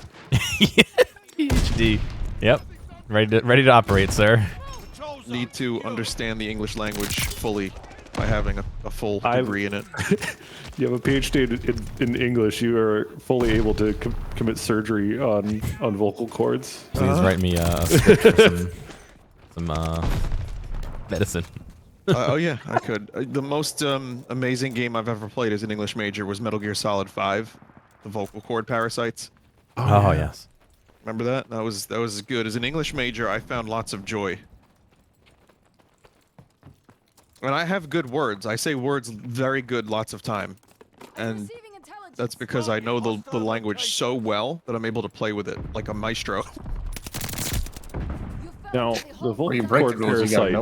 PhD. Yep. Ready to operate, sir. Control zone. Need to understand the English language fully by having a full I've- degree in it. You have a PhD in English. You are fully able to commit surgery on vocal cords. Please write me a script for some medicine. Oh yeah, I could. The most amazing game I've ever played as an English major was Metal Gear Solid 5, the vocal cord parasites. Oh yes. Remember that? That was good. As an English major, I found lots of joy. And I have good words. I say words very good lots of time. And Receiving intelligence. that's because I know the language so well that I'm able to play with it like a maestro. You found Now, the the hole. vocal you break cord the rules, you gotta know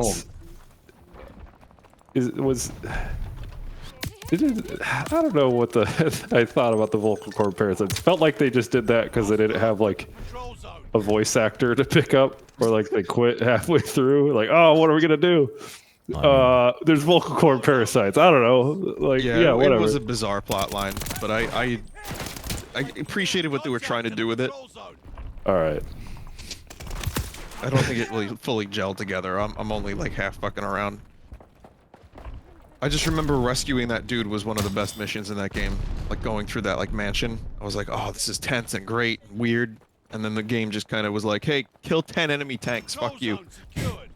parasites I don't know what I thought about the vocal cord parasites. Felt like they just did that because they didn't have like Control zone. a voice actor to pick up, or like they quit halfway through. Like, oh, what are we gonna do? There's vocal cord parasites. I don't know. Like, yeah, whatever. It was a bizarre plot line, but I appreciated what they were trying to do with it. Control zone. All right. I don't think it really fully gelled together. I'm only like half fucking around. I just remember rescuing that dude was one of the best missions in that game. Like going through that like mansion. I was like, oh, this is tense and great and weird. And then the game just kind of was like, hey, kill 10 enemy tanks. Control Fuck you. zone secured.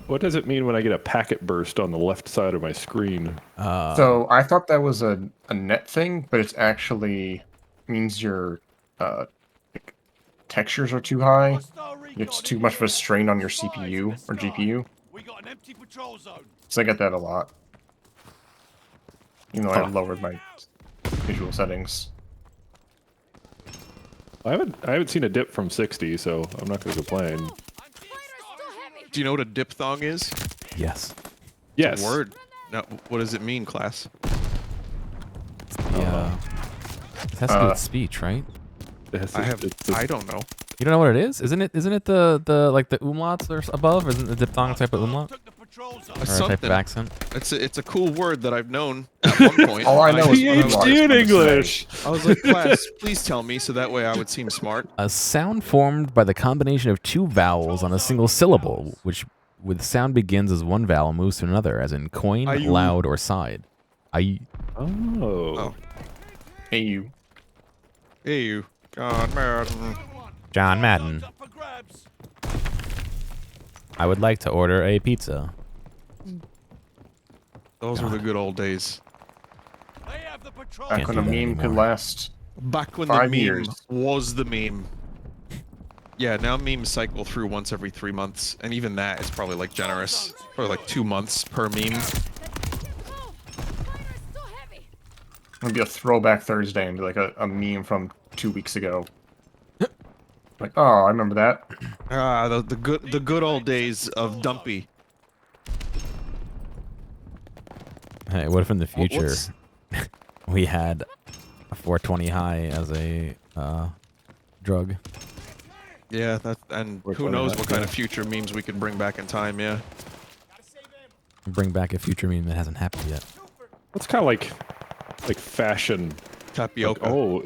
What does it mean when I get a packet burst on the left side of my screen? So I thought that was a net thing, but it's actually means your like, textures are too high. Hostile recon It's in too the much of a air. strain on your Spies in CPU the or sky. GPU. We got an empty patrol zone. So I get that a lot. Even though I've lowered my visual settings. I haven't seen a dip from 60, so I'm not gonna complain. Fire is too heavy. Do you know what a diphthong is? Yes. Yes. Word. Now, what does it mean, class? Yeah. It has to do with speech, right? It's- I have. it's a- I don't know. You don't know what it is? Isn't it the like the umlauts or above? Or isn't the diphthong type of umlaut? Took the patrol zone. Or a type of Something. accent? It's a cool word that I've known at one point. All I know is PhD in umlaut is fun to say. English. I was like, class, please tell me, so that way I would seem smart. A sound formed by the combination of two vowels on a single syllable, which with sound begins as one vowel and moves to another, as in coin, Are you- loud, or side. Oh. Hey, you. Hey, you. God, Madden. John Madden. Up for grabs. I would like to order a pizza. Those were the good old days. They have the patrol. Back Can't when do a that meme could anymore. last. Back when 5 the meme years. was the meme. Yeah, now memes cycle through once every 3 months, and even that is probably like generous. Probably like 2 months per meme. Get the move! Fire is too heavy! It'd be a throwback Thursday and be like a meme from 2 weeks ago. Like, oh, I remember that. Ah, the good old days of Dumpy. Hey, what if in the future What's- we had a 420 high as a drug? Yeah, that and Which who one knows is what that? kind of future memes we could bring back in time. Yeah. Bring back a future meme that hasn't happened yet. It's kind of like fashion. Like, Tapioca. oh,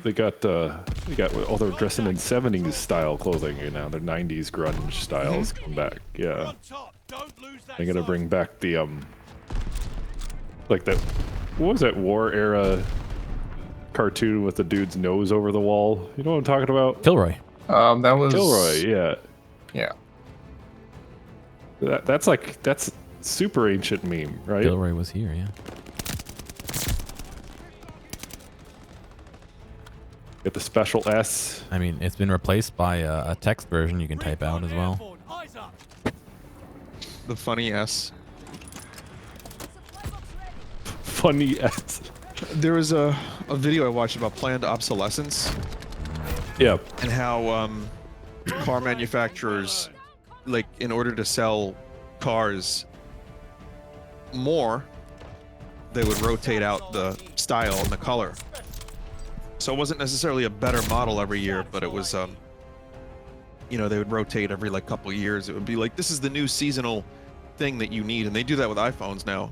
they got oh, they're dressing in 70s style clothing, you know, their 90s grunge styles come back. Yeah, On top. Don't lose that they're gonna zone. bring back the like that. What was that war era cartoon with the dude's nose over the wall? You know what I'm talking about? Kilroy. That was Kilroy. Yeah, Yeah. that's super ancient meme, right? Kilroy was here, yeah. Get the special S. I mean, it's been replaced by a text version you can type out as well. Airborne. Eyes up. The funny S. Supply box ready! Funny S. There was a video I watched about planned obsolescence Yeah. and how car manufacturers, like, in order to sell cars more, they would rotate out the style and the color. So it wasn't necessarily a better model every year, but it was, you know, they would rotate every like couple years. It would be like, this is the new seasonal thing that you need, and they do that with iPhones now.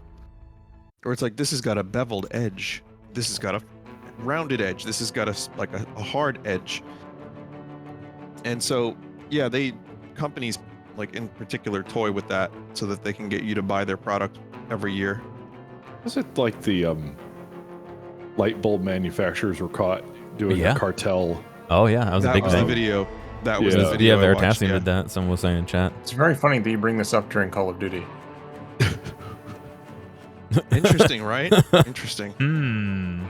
Or it's like, this has got a beveled edge. This has got a rounded edge. This has got a hard edge. And so, yeah, companies like in particular toy with that so that they can get you to buy their product every year. Was it like the light bulb manufacturers were caught doing Yeah. a cartel? Oh yeah, that was a That big was the thing. video. That was Yeah. the video. Yeah, I watched, Veritasium yeah. did that. Someone was saying in chat. It's very funny that you bring this up during Call of Duty. Interesting, right? Interesting. Hmm.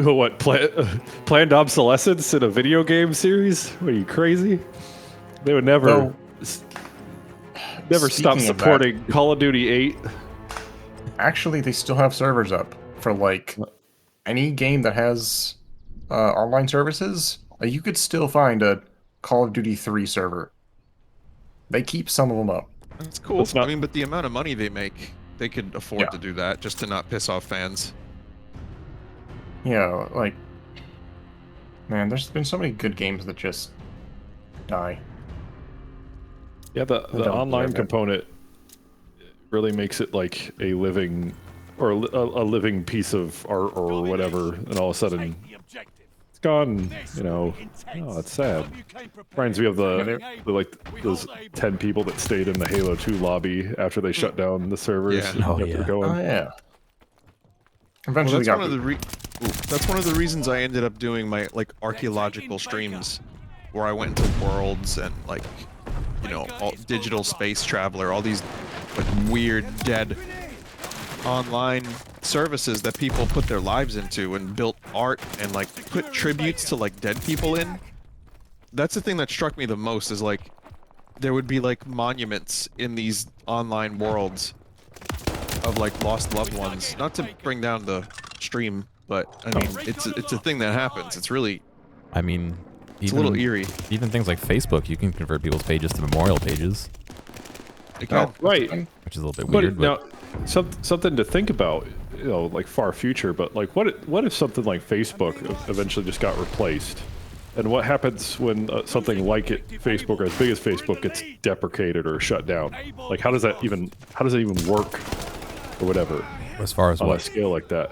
What planned obsolescence in a video game series? Are you crazy? They would never Though, never stop speaking of that- supporting Call of Duty 8. Actually, they still have servers up for like any game that has online services. You could still find a Call of Duty 3 server. They keep some of them up. That's cool. That's not- I mean, but the amount of money they make, they could afford Yeah. to do that just to not piss off fans. Yeah, like, man, there's been so many good games that just die. Yeah, the don't online deserve it. component really makes it like a living or a living piece of art or whatever, and all of a sudden Take the objective. it's gone. This You know, will be intense. oh, it's sad. Hope you came prepared. Reminds me of Yeah, those 10 people that stayed in the Halo 2 lobby after they shut down the servers. Yeah. and Oh, kept yeah. it going. Oh yeah. Well, Eventually that's got one of the that's one of the reasons I ended up doing my like archaeological streams, where I went into worlds and like, you know, all digital space traveler, all these like weird dead online services that people put their lives into and built art and like put tributes to like dead people in. That's the thing that struck me the most, is like there would be like monuments in these online worlds of like lost loved ones. Not to bring down the stream, but I mean it's a thing that happens. It's really I mean, it's a little eerie. Even things like Facebook, you can convert people's pages to memorial pages, It can- Oh, Right. which is a little bit But weird. now, something to think about, you know, like far future. But like, what if something like Facebook eventually just got replaced? And what happens when something like Facebook, or as big as Facebook, gets deprecated or shut down? Like, how does that even work, or whatever, as far as on a what, scale like that?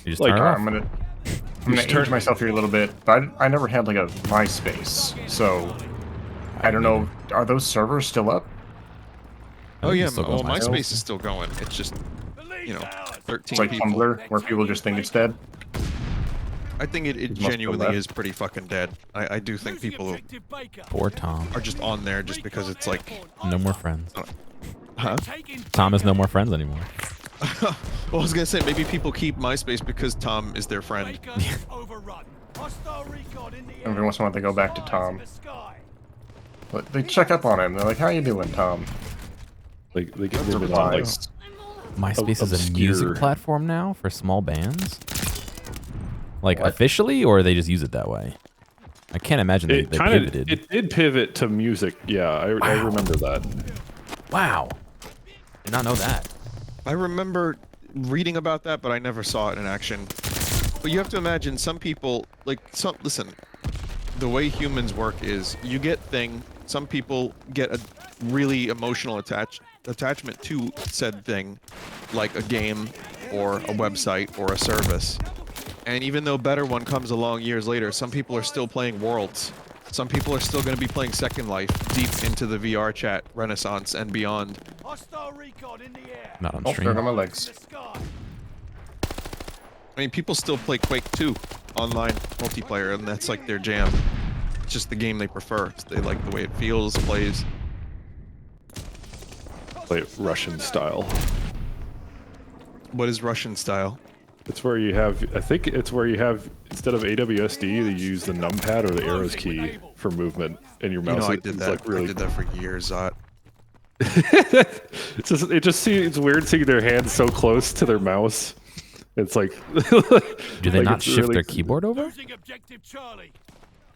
you just like, turn it off. I'm gonna age myself here a little bit, but I never had like a MySpace, so I don't know. Are those servers still up? Oh yeah, still well, goes MySpace. MySpace is still going. It's just, you know, 13 It's like people. Tumblr, where people just think it's dead. I think it It must go genuinely left. is pretty fucking dead. I do think people Objective Baker. Poor Tom. are just on there just because it's like, No more friends. huh? Taking Tom has no more friends anymore. Well, I was gonna say maybe people keep MySpace because Tom is their friend. Baker is overrun. Hostile recon in the air. Every once in a while they go back to Eyes Tom. in the sky. But they check up on him. They're like, "How you doing, Tom?" Like they get That's rid of replies. MySpace is a obscure- music platform now for small bands? Like What? officially, or they just use it that way? I can't imagine they It kind of pivoted. it did pivot to music. Yeah, I Wow. remember that. Wow. Did not know that. I remember reading about that, but I never saw it in action. But you have to imagine some people, like, listen, the way humans work is you get some people get a really emotional attachment to said thing, like a game or a website or a service. And even though a better one comes along years later, some people are still playing Worlds. Some people are still going to be playing Second Life deep into the VR chat Renaissance and beyond. Hostile recon in the air. Not on Oh, they're on stream. my In legs. the sky. I mean, people still play Quake 2 online multiplayer, and that's like their jam. It's just the game they prefer. They like the way it feels, plays. Play it Russian style. What is Russian style? It's where you have, I think it's where you have, instead of AWSD, you use the numpad or the arrows key for movement, and your You mouse know, I is did that. like really. I did that for years, Zott. It just seems it's weird seeing their hands so close to their mouse. It's like. Do they like not it's shift really- their keyboard over? Losing objective Charlie.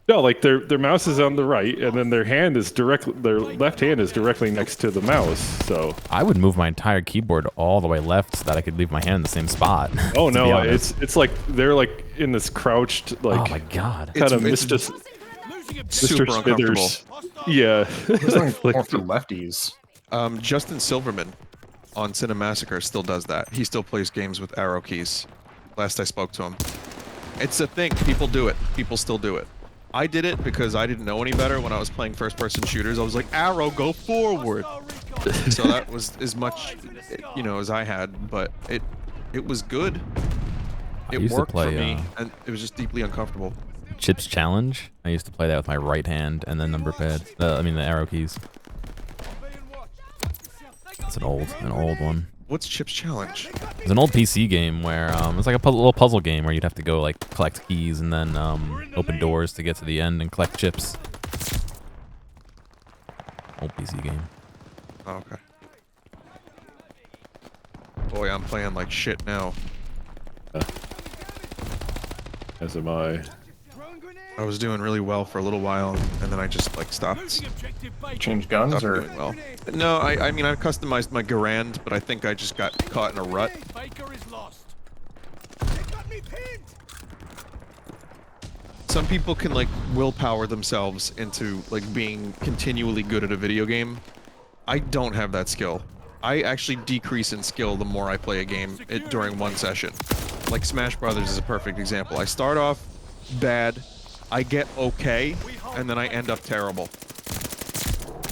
No, like their mouse is on the right, and then their left hand is directly next to the mouse. So. I would move my entire keyboard all the way left so that I could leave my hand in the same spot. Oh to be no, honest. it's like they're like in this crouched like Oh my god. kind of It's- Mr. Losing objective. Super Mr. uncomfortable. Smithers. Yeah. It's like more Like, for lefties. Justin Silverman on Cinemassacre still does that. He still plays games with arrow keys. Last I spoke to him. It's a thing. People do it. People still do it. I did it because I didn't know any better when I was playing first-person shooters. I was like, arrow, go forward. Hostile recon. So that was as much, you know, as I had, but it was good. It used to worked for play, me, and it was just deeply uncomfortable. Chips Challenge. I used to play that with my right hand and then number pad. I mean the arrow keys. It's an old one. What's Chip's Challenge? It's an old PC game where it's like a little puzzle game where you'd have to go like collect keys and then open doors to get to the end and collect chips. Old PC game. Oh, okay. Boy, I'm playing like shit now. As am I. I was doing really well for a little while, and then I just like stopped Losing objective Baker. Change guns stopped or doing well. No, I mean I customized my Garand, but I think I just got caught in a rut. Baker is lost. They got me pinned. Some people can like willpower themselves into like being continually good at a video game. I don't have that skill. I actually decrease in skill the more I play a game during one session. Like Smash Brothers is a perfect example. I start off bad, I get okay, and then I end up terrible.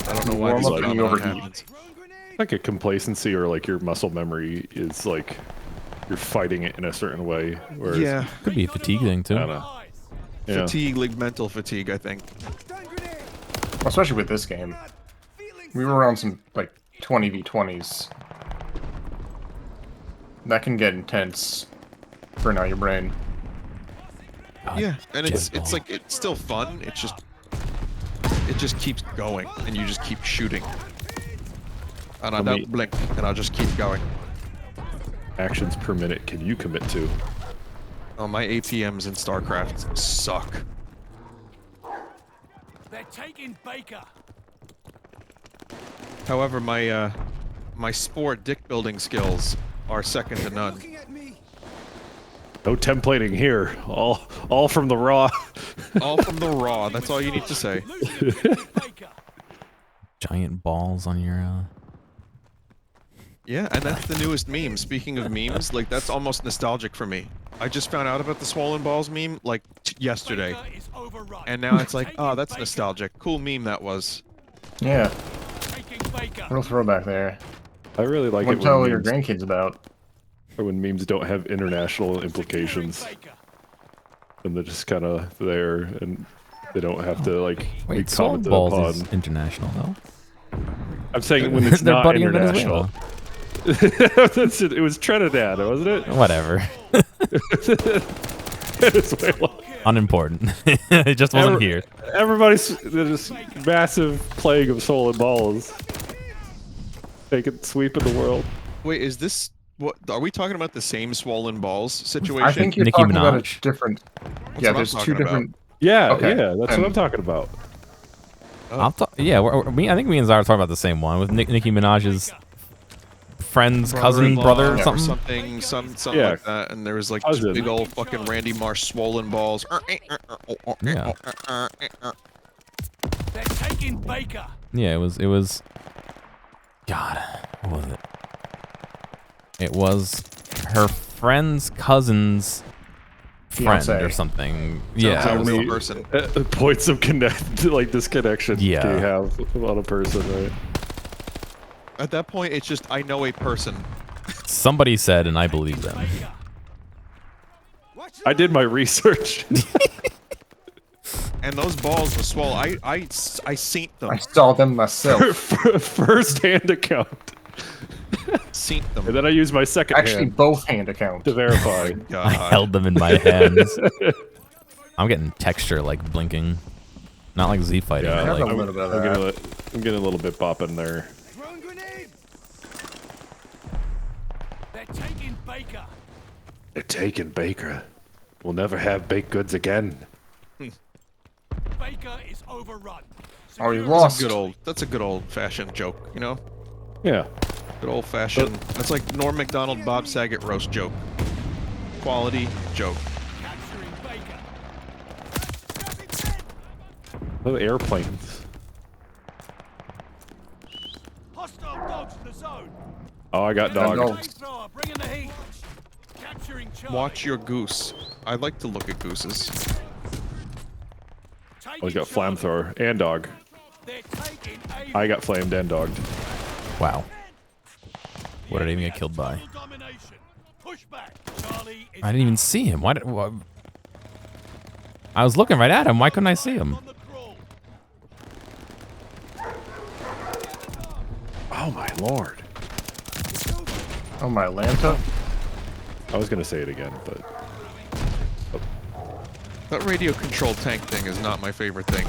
I don't know why Warm this up and you phenomenon overheat. happens. Thrown grenade. Like a complacency or like your muscle memory is like you're fighting it in a certain way. Whereas, Yeah, Could be a fatigue thing I too. don't know. Eyes. Yeah. fatigue, like mental fatigue, I think. Stun grenade. especially with this game. Feeling We were around some like 20v20s. That can get intense. Burn out your brain. God, Yeah, and it's Jetball. like it's still fun. It just keeps going, and you just keep shooting. And I Let me- don't blink, and I'll just keep going. Actions per minute can you commit to? Oh, my APMs in StarCraft suck. They're taking Baker. However, my my sport dick building skills are second to none. looking at me. No templating here. All from the raw. All from the raw. That's all you need to say. Losing objective Baker. Giant balls on your. Yeah, and that's the newest meme. Speaking of memes, like that's almost nostalgic for me. I just found out about the swollen balls meme like yesterday, Baker is overrun. and now it's like, oh, that's Taking nostalgic. Cool meme that was. Yeah. Baker. Taking Baker. Real throwback there. I really like What it to tell when your memes, grandkids about. or when memes don't have international implications, Baker. and they're just kind of there, and they don't have to like be Wait, Soul commented Balls upon. is international, though. I'm saying when it's They're not buddy of international. Venezuela. It was Trinidad, wasn't it? Whatever. Venezuela. Unimportant. It just wasn't here. Everybody's there's this massive plague of soul and balls. Taking sweep of the world. Wait, is this what? Are we talking about the same swollen balls situation? I think you're Nicki talking about a Minaj. different. That's Yeah, what I'm there's two talking about. different. Yeah, Okay, yeah, that's what then- I'm talking about. Yeah, I think me and Zara are talking about the same one with Nicki Minaj's friend's cousin, brother, or or something. something Yeah. like that. And there was like Cousin. this big old fucking Randy Marsh swollen balls. Yeah. They're taking Baker. Yeah, it was. God, what was it? It was her friend's cousin's friend Fiancé. or something. Sounds like Yeah, a it was- real person. Points of like this connection Yeah. do you have on a person, right? At that point, it's just I know a person. somebody said, and I believe them. Baker. I did my research. And those balls were swollen. I seen them. I saw them myself. First-hand account. Seen And them. then I used my second Actually, hand both hand accounts. to verify. God. I held them in my hands. I'm getting texture like blinking, not like Z fighting. Yeah, I have but a like, little bit of I'm that. getting a little bit bopping there. Throwing grenade. They're taking Baker. They're taking Baker. We'll never have baked goods again. Baker is overrun. Oh, you Secure- lost. That's a good old fashioned joke, you know? Yeah. Good old fashioned. That's like Norm Macdonald, Bob Saget roast joke. Quality joke. Capturing Baker. Oh, airplanes. Hostile dogs in the zone. Oh, I got Dog. dogs. Flamethrower, bringing the heat. Capturing Charlie. Watch your goose. I like to look at gooses. Taking Oh, he's got Charlie. flamethrower and dog. They're taking Able. I got flamed and dogged. wow. What did I even get killed by? Total domination. Push back. Charlie is I didn't even see him. Why? I was looking right at him. Why couldn't I see him? on the crawl. Oh my lord. Oh my Lanta. I was gonna say it again, but That radio controlled tank thing is not my favorite thing.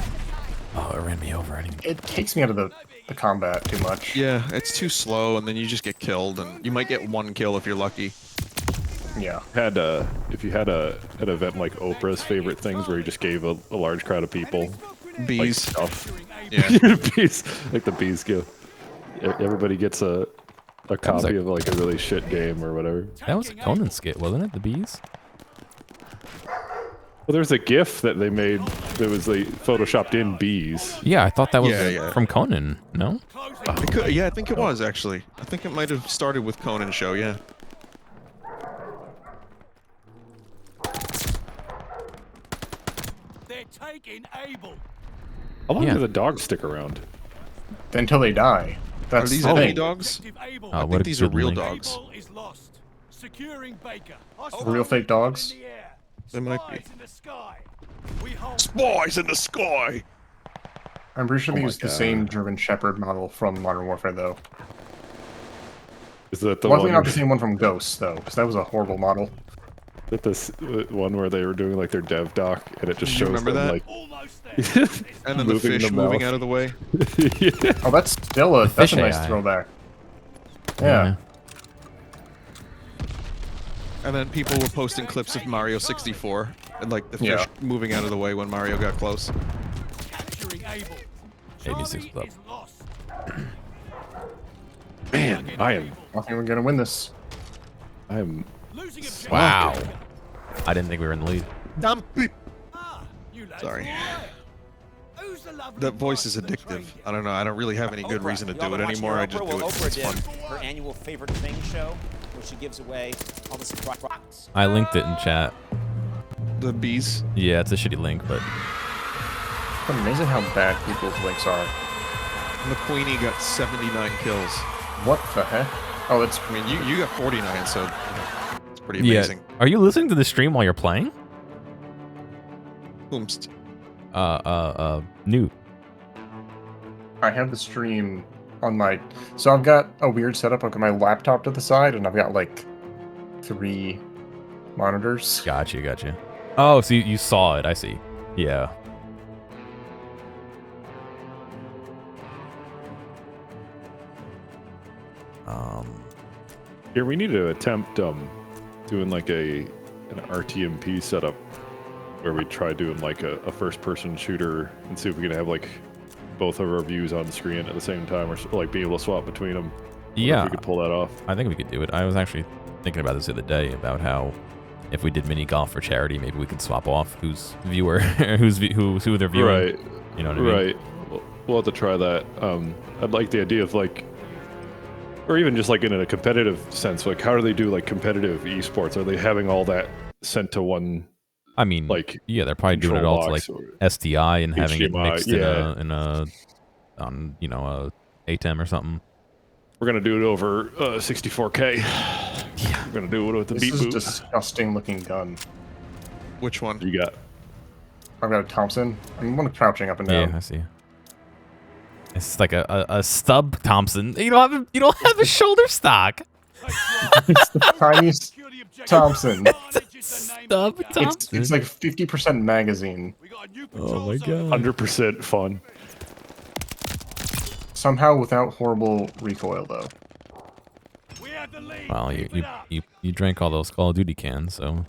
Oh, it ran me over. I didn't. It takes me out of the combat too much. Yeah, it's too slow, and then you just get killed, and you might get one kill if you're lucky. Yeah. if you had an event like Oprah's favorite things where you just gave a large crowd of people like Bees. stuff. Yeah. Bees, like the bees give. Everybody gets a copy of like a really shit game or whatever. That was a Conan skit, wasn't it? The bees. Well, there's a GIF that they made that was like photoshopped in bees. Yeah, I thought that was Yeah. from Conan. No. It could, yeah, I think it was actually. I think it might have started with Conan's show. Yeah. They're taking Able. How long Yeah. do the dogs stick around? Until they die. Are That's these the enemy thing. dogs? Objective Able. Oh, I what think a these are good real link. dogs. Able is lost. Securing Baker. Real fake dogs? In the air. They might be. Spies in the sky. We hold Spies in the sky. I'm pretty sure they my use the God. same German Shepherd model from Modern Warfare, though. Is that the Luckily one? not the same one from Ghosts, though, because that was a horrible model. That this one where they were doing like their dev doc and it just You shows remember them that? like almost there. And then the Moving fish the moving mouth. out of the way. yeah. Oh, that's still that's fish a nice AI. throwback. Yeah. And then people were posting clips of Mario 64 and like the fish Yeah. moving out of the way when Mario got close. Capturing Able. ABC Charlie was up. is lost. Man, I am I think we're gonna win this. Losing objective. Wow. I didn't think we were in the lead. Ah, you lads Sorry. are all right. Who's the lovely That voice is wife of the addictive. trade I don't know. I don't really have any good Oprah. reason to You all do it been watching anymore. I Oprah? just do Well, it 'cause Oprah it's did fun. her annual favorite thing show, where she gives away all this rocks. I linked it in chat. The bees. Yeah, it's a shitty link, but It's amazing how bad people's links are. McQueenie got 79 kills. What the heck? Oh, it's I mean, you got 49, so it's pretty amazing. Are you listening to the stream while you're playing? Boomst. Newt. I have the stream on my. So I've got a weird setup. I've got my laptop to the side, and I've got like 3 monitors. Gotcha. Oh, so you saw it. I see. Yeah. Here, we need to attempt doing like an RTMP setup where we try doing like a first-person shooter and see if we can have like both of our views on screen at the same time, or like be able to swap between them. Yeah, if we could pull that off. I think we could do it. I was actually thinking about this the other day about how if we did mini golf for charity, maybe we could swap off who's viewer, who they're viewing. Right. You know what I mean? Right. We'll have to try that. I'd like the idea of like, or even just like in a competitive sense, like how do they do like competitive esports? Are they having all that sent to one? I mean, like, yeah, they're probably doing it all to like SDI and having it HDMI, mixed yeah. in a a ATEM or something. We're gonna do it over 64K. Yeah. We're gonna do it with the This beat is a boot. disgusting looking gun. Which one? You got? I've got a Thompson. I'm one crouching up and down. Yeah, I see. It's like a stub Thompson. You don't have a shoulder stock. It's the tiniest Thompson. Stub Thompson. It's like 50% magazine. Oh my god. 100% fun. Somehow without horrible recoil though. Well, you drank all those Call of Duty cans, so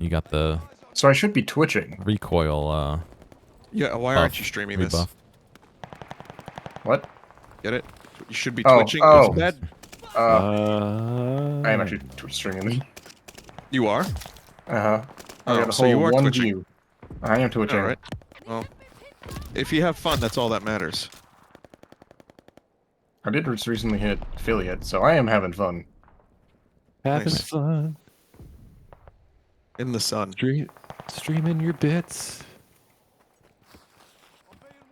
you got the. So I should be twitching. Recoil. Yeah. Why aren't you streaming rebuff. What? Get it? You should be Oh, twitching. oh. It's bad. I am actually streaming. You are? I Oh, got a so you whole are one twitching. view. I am twitching. All right. Well, if you have fun, that's all that matters. I did just recently hit affiliate, so I am having fun. Having Nice. fun. In the sun. Streaming your bits.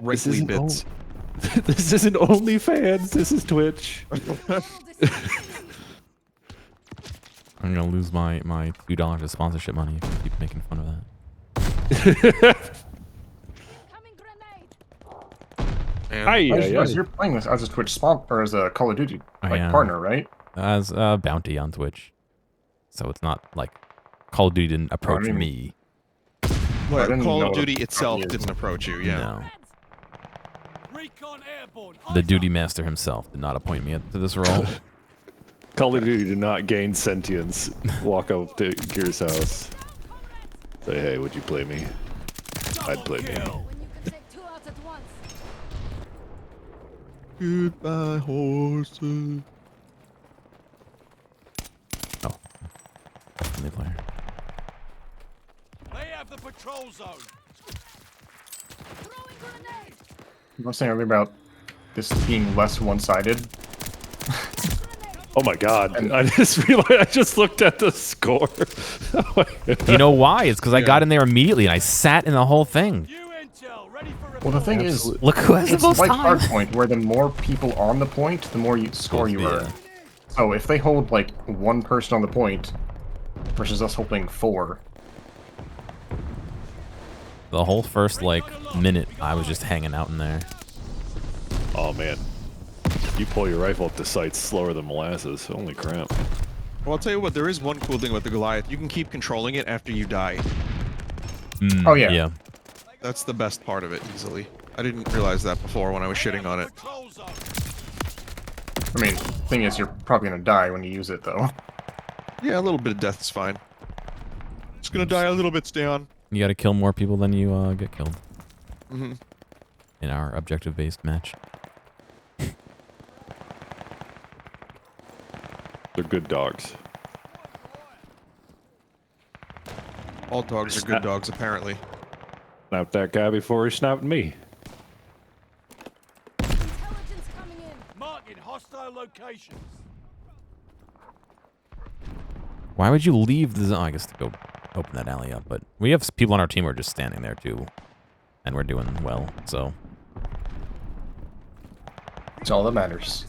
Wrinkly isn't bits. This isn't OnlyFans. This is Twitch. I'm gonna lose my $2 of sponsorship money if you keep making fun of that. And As you're playing this as a Twitch spot or as a Call of Duty partner, right? As a bounty on Twitch, so it's not like Call of Duty didn't approach me. Well, didn't Call know of what Duty a itself bounty is. didn't approach you, yeah. No. The duty master himself did not appoint me to this role. Call of Duty did not gain sentience. Walk up to Gear's house. Say, hey, would you play me? I'd play me. Goodbye, horses. Oh. Friendly player. They have the patrol zone. I was saying earlier about this being less one-sided. Oh my god. I just realized, I just looked at the score. You know why? It's because I got in there immediately and I sat in the whole thing. Well, the thing is, Look who has the it's most like time. hardpoint, where the more people on the point, the more you score you earn. So if they hold like one person on the point versus us holding 4. The whole first like minute, I was just hanging out in there. Oh man. You pull your rifle up to sights slower than molasses. Holy crap. Well, I'll tell you what, there is one cool thing with the Goliath. You can keep controlling it after you die. Oh, yeah. Yeah. That's the best part of it, easily. I didn't realize that before when I was shitting on it. I mean, thing is, you're probably gonna die when you use it, though. Yeah, a little bit of death is fine. Just gonna die a little bit, stay on. You gotta kill more people than you get killed. Mm-hmm. In our objective-based match. They're good dogs. All dogs are good dogs, apparently. Snap that guy before he snapped me. Marking hostile locations. Why would you leave the zone? I guess to go open that alley up, but we have people on our team who are just standing there too. And we're doing well, so. It's all that matters.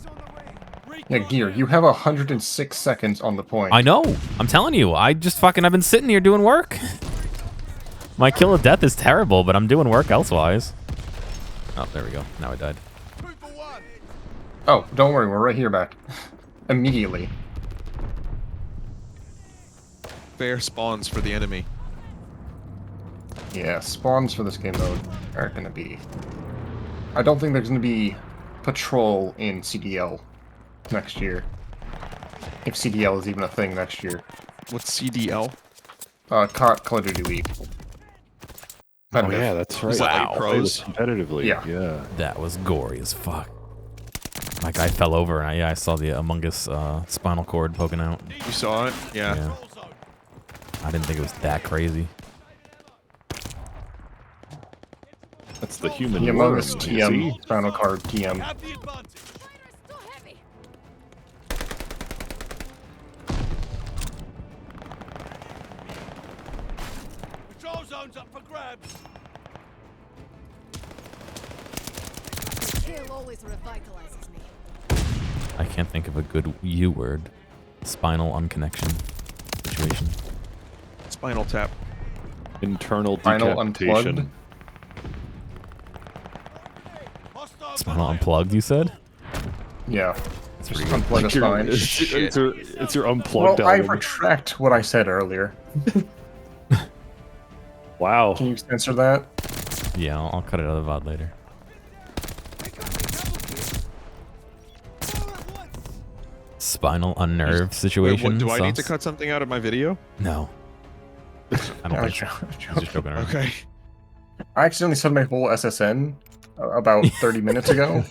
Yeah, Gear, you have 106 seconds on the point. I know. I'm telling you. I've been sitting here doing work. My kill of death is terrible, but I'm doing work elsewise. Oh, there we go. Now I died. Oh, don't worry, we're right here back. Immediately. Fair spawns for the enemy. Yeah, spawns for this game mode are gonna be... I don't think there's gonna be patrol in CDL next year. If CDL is even a thing next year. What's CDL? Call of Duty League. Oh yeah, that's right. Is that like Wow. pros? Competitively. Yeah. Yeah. That was gory as fuck. My guy fell over, and I saw the Among Us spinal cord poking out. You saw it? Yeah. Yeah. I didn't think it was that crazy. That's the human The Among worm, Us you TM, see? Final Card TM. Have the advantage. Fighter's too heavy. Patrol zone's up for grabs. Kill always revitalizes me. I can't think of a good U word. Spinal unconnection situation. Spinal Tap. Internal Final decapitation. Unplugged? Hostile Spinal behind. unplugged, you said? Yeah. That's Just pretty good. unplug a spine. It's your unplugged Well, I album. retract what I said earlier. Wow. Can you censor that? Yeah, I'll cut it out of the VOD later. Spinal unnerved Wait, situation. what, do I need to sus? cut something out of my video? No. I don't I was think so. joking. He's just joking around. Okay. I accidentally said my whole SSN about 30 minutes ago.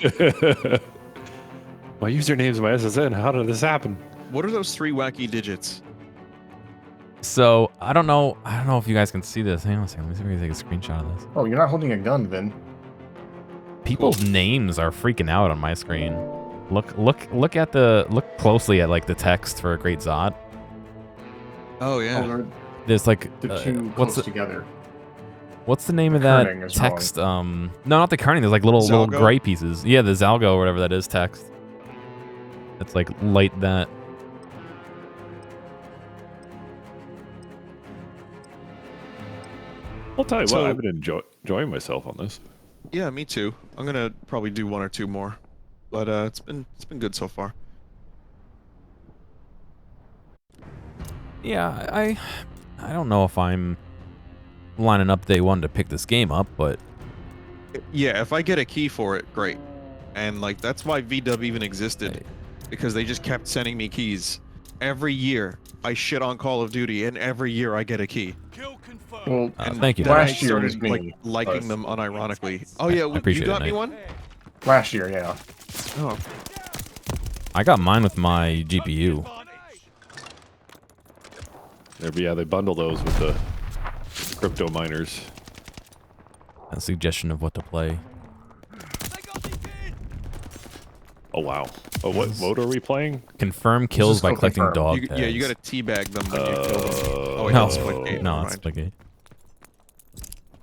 My username's my SSN. How did this happen? What are those 3 wacky digits? So I don't know if you guys can see this. Hang on a second. Let me see if we can take a screenshot of this. Oh, you're not holding a gun, Vin. People's names are freaking out on my screen. Look closely at like the text for a great Zott. Oh Oh, yeah. they're There's like the two what's close the together. what's the name of that kerning is text? No, not the kerning. There's like little Zalgo? gray pieces. Yeah, the Zalgo or whatever that is text. It's like light that. I'll tell you So- what, I've been enjoying myself on this. Yeah, me too. I'm gonna probably do 1 or 2 more, but it's been good so far. Yeah, I don't know if I'm lining up day one to pick this game up, but Yeah, if I get a key for it, great. And like that's why VW even existed, Hey. because they just kept sending me keys. Every year I shit on Call of Duty, and every year I get a key. Kill confirmed. Well, And thank you. then I Last year was started, like me, liking but- them unironically. Oh yeah, you appreciate got it, me Nate. one. last year, yeah. Oh, I got mine with my GPU. They bundle those with the crypto miners. A suggestion of what to play. Oh wow. Oh, what mode are we playing? Confirm kills just by go collecting confirm. dog you, tags. yeah, you gotta teabag them when you kill them. Oh wait, No, that's Splitgate, no, never it's mind. Splitgate.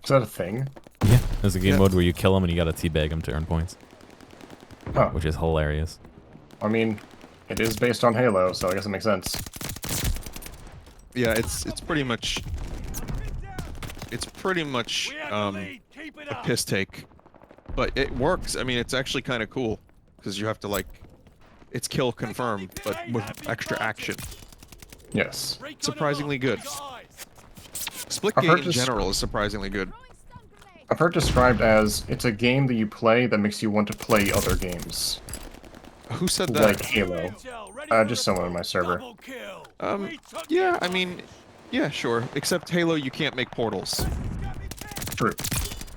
Is that a thing? Yeah, there's a game Yeah. mode where you kill them and you gotta teabag them to earn points, Huh. which is hilarious. I mean, it is based on Halo, so I guess it makes sense. Yeah, it's pretty much We have the lead. Keep it a up. piss take, but it works. I mean, it's actually kind of cool because you have to like, it's kill confirm, but with extra action. Yes. Recon Surprisingly good. aloft. Splitgate I've heard in this- general is surprisingly good. Throwing stun grenade. I've heard described as it's a game that you play that makes you want to play other games, Who said that? like Halo. Intel, ready Just for someone on my server. double kill. Um, We took yeah, the I mean, yeah, sure. Except Halo, you can't make portals, True.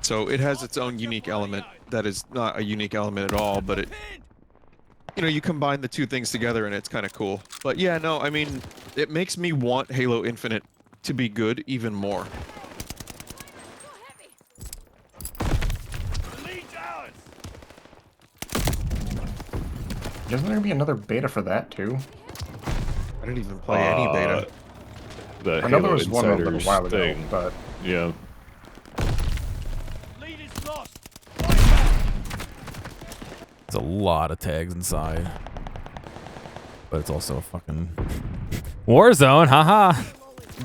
so it has its own unique element that is not a unique element at all. But it, you know, you combine the two things together and it's kind of cool. But yeah, no, I mean, it makes me want Halo Infinite to be good even more. The lead's ours. Isn't there gonna be another beta for that too? I didn't even play any beta. The I know Halo there was one a little Insiders while ago, thing. but Yeah. Lead is lost. Fight back. It's a lot of tags inside. But it's also a fucking Warzone, haha.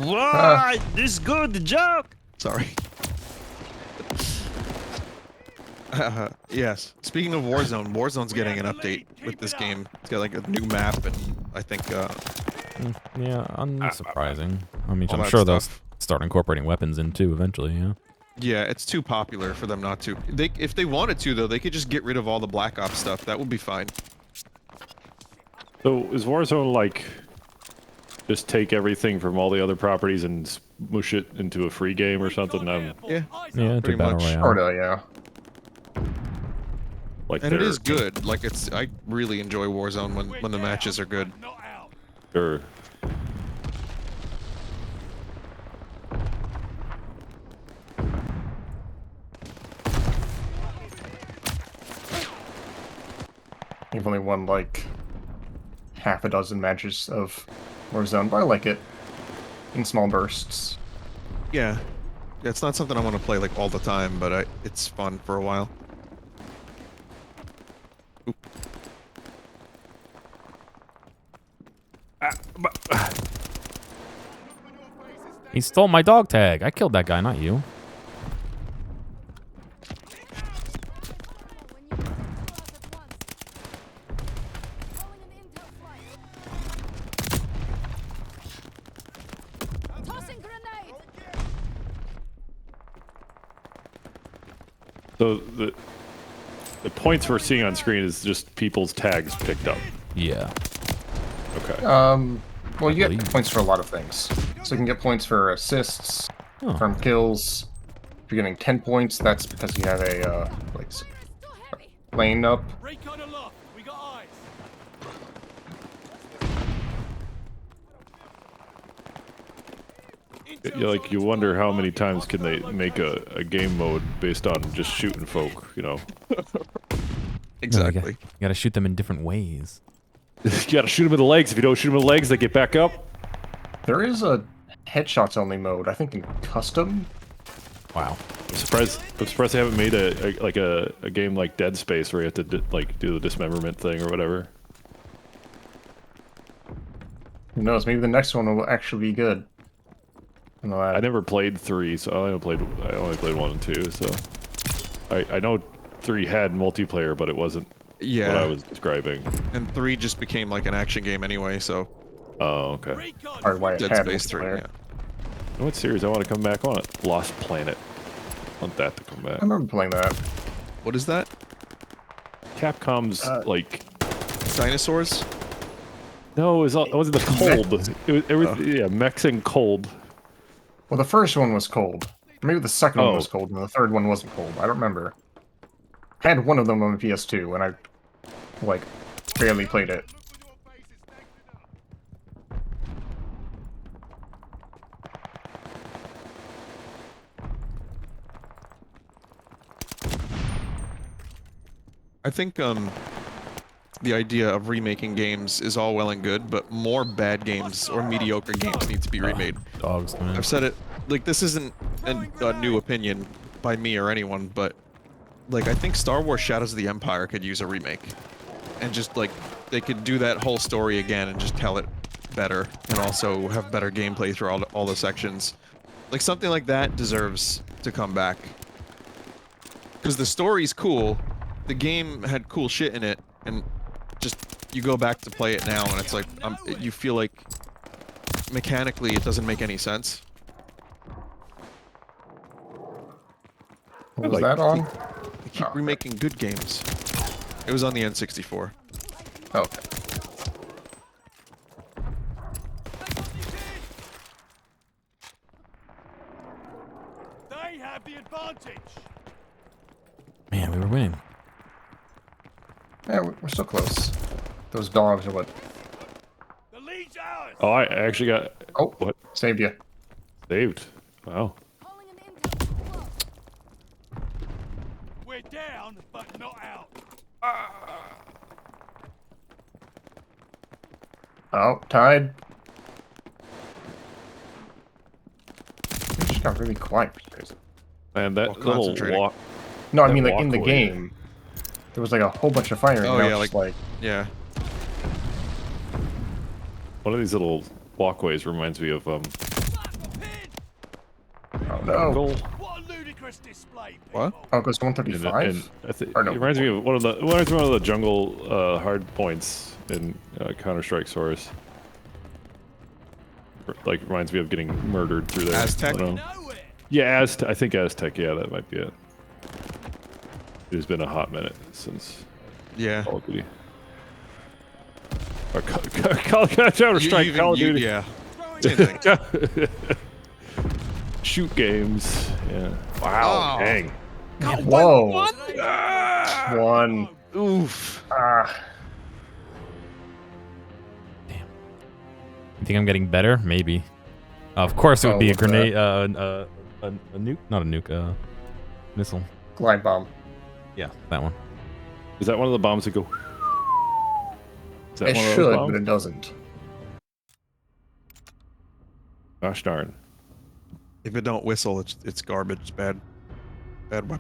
What? This good joke. Sorry. Yes. Speaking of Warzone, Warzone's getting an update with this game. It's got like a new map, and I think. Yeah, unsurprising. I mean, all I'm that sure they'll stuff. start incorporating weapons in too eventually. Yeah. Yeah, it's too popular for them not to. If they wanted to, though, they could just get rid of all the Black Ops stuff. That would be fine. So is Warzone like just take everything from all the other properties and smush it into a free game or something? Yeah. Yeah, it's a Pretty battle much. royale. Sorta, yeah. Like And it is good. Like I really enjoy Warzone when the matches are good. Sure. I've only won like half a dozen matches of Warzone, but I like it in small bursts. Yeah. It's not something I want to play like all the time, but it's fun for a while. Oop. He stole my dog tag. I killed that guy, not you. Tossing grenade. So the points we're seeing on screen is just people's tags picked up. Yeah. Okay. Well, you believe. get points for a lot of things. So you can get points for assists, Oh. from kills. If you're getting 10 points, that's because you have a like Too heavy. lane up. Recon aloft. We got eyes. You wonder how many times can they make a game mode based on just shooting folk, you know? Exactly. You gotta shoot them in different ways. You gotta shoot them in the legs. If you don't shoot them in the legs, they get back up. There is a headshots only mode, I think in custom. Wow. I'm surprised they haven't made a game like Dead Space where you have to do the dismemberment thing or whatever. Who knows? Maybe the next one will actually be good. I never played 3, so I only played 1 and 2. So I know 3 had multiplayer, but it wasn't Yeah. what I was describing. And 3 just became like an action game anyway, so. Oh, okay. Recon. Or why it Dead had Space 3, multiplayer. yeah. You know what series I want to come back on? It? Lost Planet. I want that to come back. I remember playing that. What is that? Capcom's like Dinosaurs? no, it wasn't the cold. It was everything. Yeah, mechs and cold. Well, the first one was cold. Maybe the second one Oh. was cold, and the third one wasn't cold. I don't remember. I had one of them on the PS2, and I, like, barely played it. I think the idea of remaking games is all well and good, but more bad games or mediocre games need to be remade. Dogs, man. I've said it, like, this isn't a new opinion by me or anyone, but like, I think Star Wars Shadows of the Empire could use a remake, and just like, they could do that whole story again and just tell it better, and also have better gameplay through all the sections. Like, something like that deserves to come back, because the story's cool, the game had cool shit in it, and just you go back to play it now, and it's like you feel like mechanically it doesn't make any sense. Was that on? They keep remaking good games. It was on the N64. Oh, okay. They have the advantage. Man, we were winning. Yeah, we're so close. Those dogs are what? The lead's ours. Oh, I actually got Oh, what saved you. saved. Wow. Calling an intel close. We're down, but not out. Oh, tied. It just got really quiet for some reason. Man, that While little concentrating. walk. No, I That mean like in the walkway. game. there was like a whole bunch of firing. Oh, and I yeah, was just like, Yeah. One of these little walkways reminds me of oh no. Jungle. What a ludicrous display, What? people. Oh, it goes to And 135. I think Or no. it reminds me of one of the jungle hard points in Counter-Strike Source. Like reminds me of getting murdered through there. Aztec? I don't know. Yeah, I think Aztec. Yeah, that might be it. It's been a hot minute since Yeah. Call of Duty. Or Counter-Strike, Call of Duty. Yeah. Same thing. Shoot games. Yeah. Wow. Oh. Dang. Whoa. Ah! One. Oof. Ah. You think I'm getting better? Maybe. Of course, it would be a what's that? grenade, a nuke, not a nuke, missile. Glide bomb. Yeah, that one. Is that one of the bombs that go? Is that It one of those should, bombs? but it doesn't. Gosh darn. If it don't whistle, it's garbage. It's bad weapon.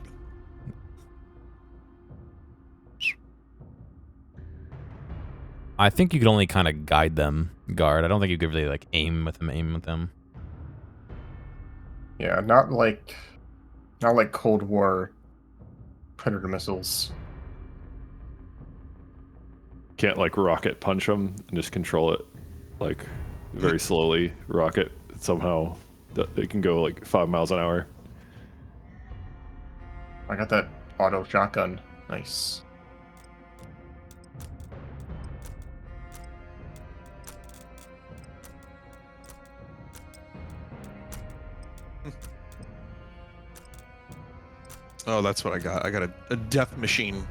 I think you could only kind of guide them, guard. I don't think you could really like aim with them. Yeah, not like Cold War Predator missiles. Can't like rocket punch them and just control it, like very slowly. Rocket somehow. It can go like 5 miles an hour. I got that auto shotgun. Nice. Oh, that's what I got. I got a death machine.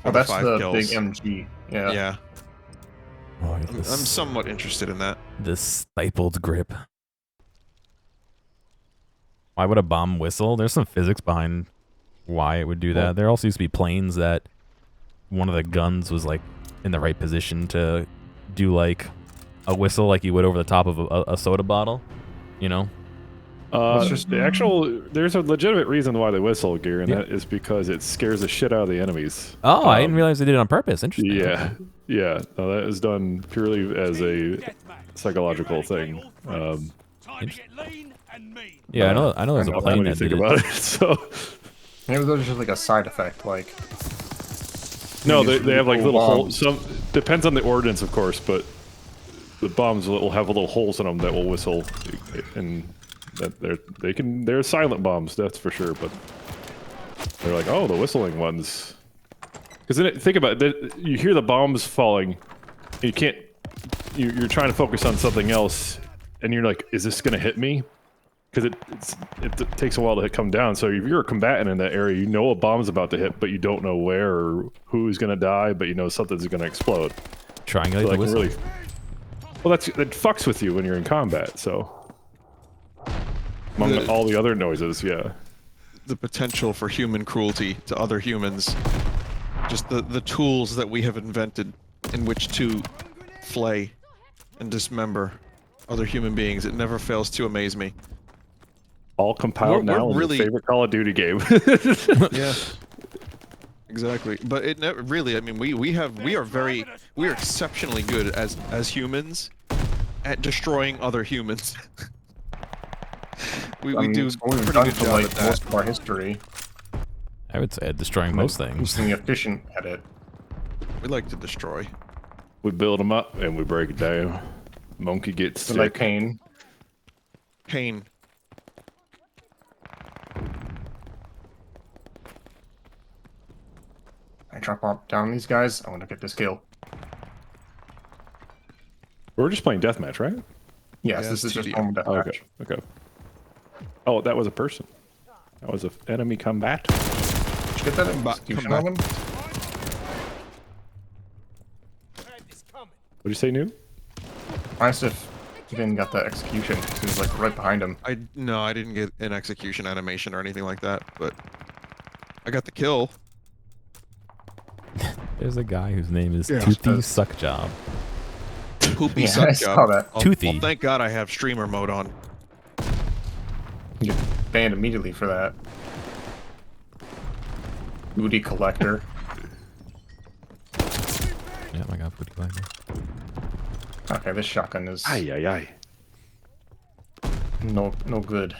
Oh, that's 5 the kills. big MG. Yeah. Yeah. Oh, I'm somewhat interested in that. this stippled grip. Why would a bomb whistle? There's some physics behind why it would do that. There also used to be planes that one of the guns was like in the right position to do like a whistle like you would over the top of a soda bottle, you know? There's a legitimate reason why they whistle, Gear, and that is because it scares the shit out of the enemies. Oh, I didn't realize they did it on purpose. Interesting. Yeah, yeah. No, that is done purely as a psychological thing. Time to get lean and mean. Yeah, I know there's a When plane you that think did about it. it. So Maybe those just like a side effect, like. no, maybe they have like little bombs. holes. Some depends on the ordnance, of course, but the bombs will have little holes in them that will whistle, and that they're silent bombs, that's for sure. But they're like, oh, the whistling ones. Because then think about it, you hear the bombs falling, you can't. You're trying to focus on something else, and you're like, is this gonna hit me? Because it takes a while to come down. So if you're a combatant in that area, you know a bomb's about to hit, but you don't know where or who's gonna die, but you know something's gonna explode. Triangulate So the whistle. really, well, that fucks with you when you're in combat. So among all the other noises, yeah. The potential for human cruelty to other humans. Just the tools that we have invented in which to flay and dismember other human beings. It never fails to amaze me. All compiled We're now in really- your favorite Call of Duty game. Yeah. Exactly. But it never really, I mean, we are exceptionally good as humans at destroying other humans. we do It's what we've pretty done good for job like at that. most of our history. I would say destroying most things. Being efficient at it. We like to destroy. We build them up and we break it down. Monkey gets So like sick. pain. Pain. I drop down these guys. I want to get this kill. We're just playing deathmatch, right? Yes, Yeah, this is it's just TDM. home deathmatch. Okay. Okay. Oh, that was a person. That was an enemy combat. Did you get that Come execution back. on him? What'd you say, Newt? Nice if you didn't get the execution. He was like right behind him. No, I didn't get an execution animation or anything like that, but I got the kill. There's a guy whose name is Yeah, Toothy that's- Suckjob. Poopy Yeah, suck I job. saw that. Well, Toothy. Well, thank God I have streamer mode on. You get banned immediately for that. Booty collector. Yeah, I got booty collector. Okay, this shotgun is Aye, aye, aye. no good.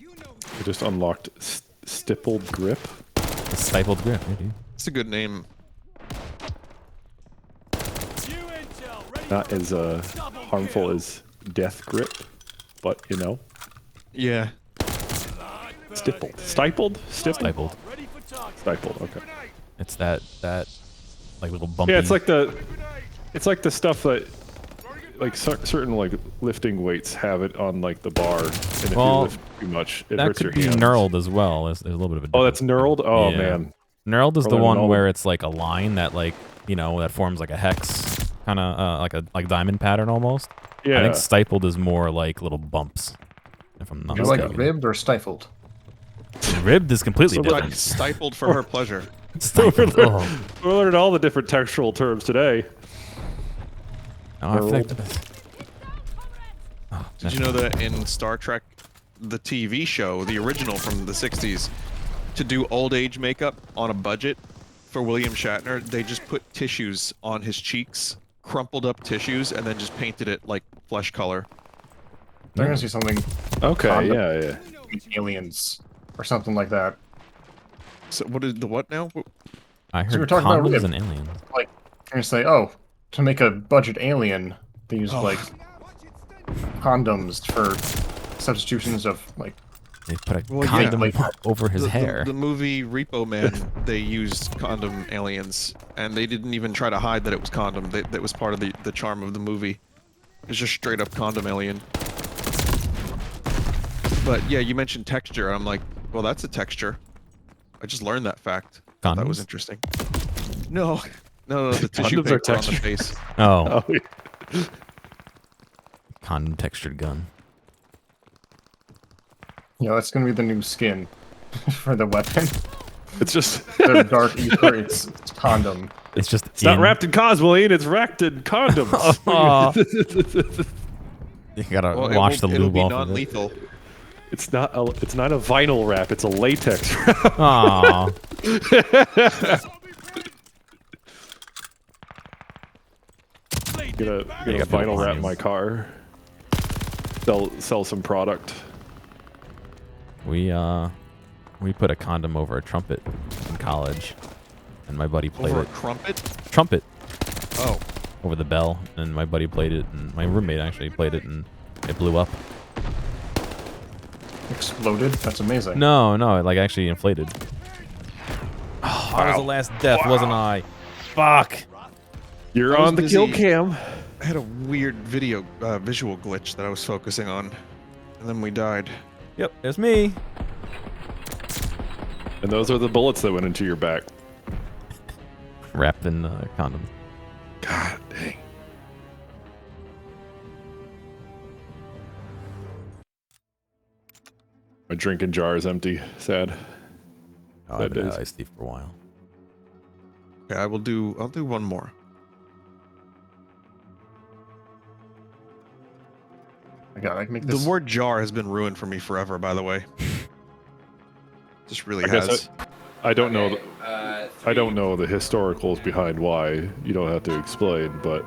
I just unlocked stippled grip. A stifled grip, yeah, dude. It's a good name. Not as harmful as death grip, but you know. Yeah. Stippled. Stifled? Stippled? Stifled. Stifled, okay. It's that like little bumpy. Yeah, it's like the stuff that like certain like lifting weights have it on like the bar, and if you Well, lift too much, it that hurts your could be hands. knurled as well. There's a little bit of a Oh, that's difference. knurled? Oh Yeah. man. Knurled is the Probably one knurled. where it's like a line that like, you know, that forms like a hex, kind of like diamond pattern almost. Yeah. I think stippled is more like little bumps. If I'm not Do you like mistaken. ribbed or stifled? Ribbed is completely So different. Stifled for her pleasure. Stifled. Oh. We learned all the different textual terms today. No, I think Did you know that in Star Trek, the TV show, the original from the 60s, to do old age makeup on a budget for William Shatner, they just put tissues on his cheeks, crumpled up tissues, and then just painted it like flesh color. They're gonna see something Okay, Condom. yeah. aliens or something like that. So what is the what now? I So we're heard talking about condoms rib. and aliens. Like, you're gonna say, oh, to make a budget alien, they use like condoms for substitutions of like. They put a Well, yeah. condom Like, over his hair. The movie Repo Man, they used condom aliens, and they didn't even try to hide that it was condom. That was part of the charm of the movie. It's just straight up condom alien. But yeah, you mentioned texture, and I'm like, well, that's a texture. I just learned that fact. Thought that was Condoms? interesting. No, the tissue Condoms are paper on the texture. face. Oh, Oh, yeah. condom textured gun. You know, that's gonna be the new skin for the weapon. It's just The dark ether, it's condom. It's just it's not wrapped in cosmoline, it's wrapped in condoms. Aw. You gotta Well, wash the it'll lube be off of it. non-lethal. It's not a vinyl wrap, it's a latex wrap. Aw. Gonna got vinyl wrap lines. my car. Sell some product. We put a condom over a trumpet in college, and my buddy played Over a it. crumpet? Trumpet Oh. over the bell, and my buddy played it, and my roommate actually played it, and it blew up. Exploded? That's amazing. No, it like actually inflated. Oh, I was the last death, wasn't I? Fuck. You're I was on the kill busy- cam. I had a weird visual glitch that I was focusing on, and then we died. Yep, it's me. And those are the bullets that went into your back. Wrapped in condom. God dang. My drinking jar is empty. Sad. Oh, I've That been is- iced tea for a while. Okay, I'll do one more. I gotta make this. The word jar has been ruined for me forever, by the way. Just really I guess has. I don't know. I don't know the historicals behind why. You don't have to explain, but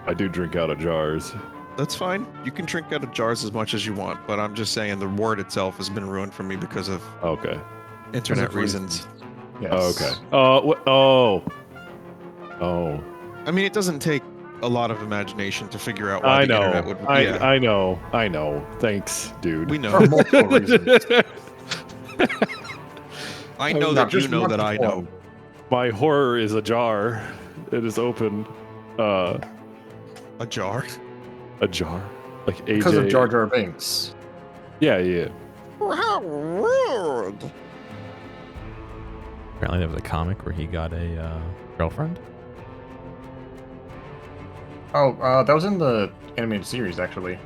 I do drink out of jars. That's fine. You can drink out of jars as much as you want, but I'm just saying the word itself has been ruined for me because of Okay. internet of reasons. Yes. Oh, okay. Oh. Oh. I mean, it doesn't take a lot of imagination to figure out why I the know. internet would. Yeah, I know. Thanks, dude. we For know. multiple reasons. I know Not that you just know one that I one. know. My horror is a jar. It is open. A jar. A jar. Like AJ. Because of Jar Jar Binks. Yeah. How rude! Apparently there was a comic where he got a girlfriend. Oh, that was in the animated series, actually.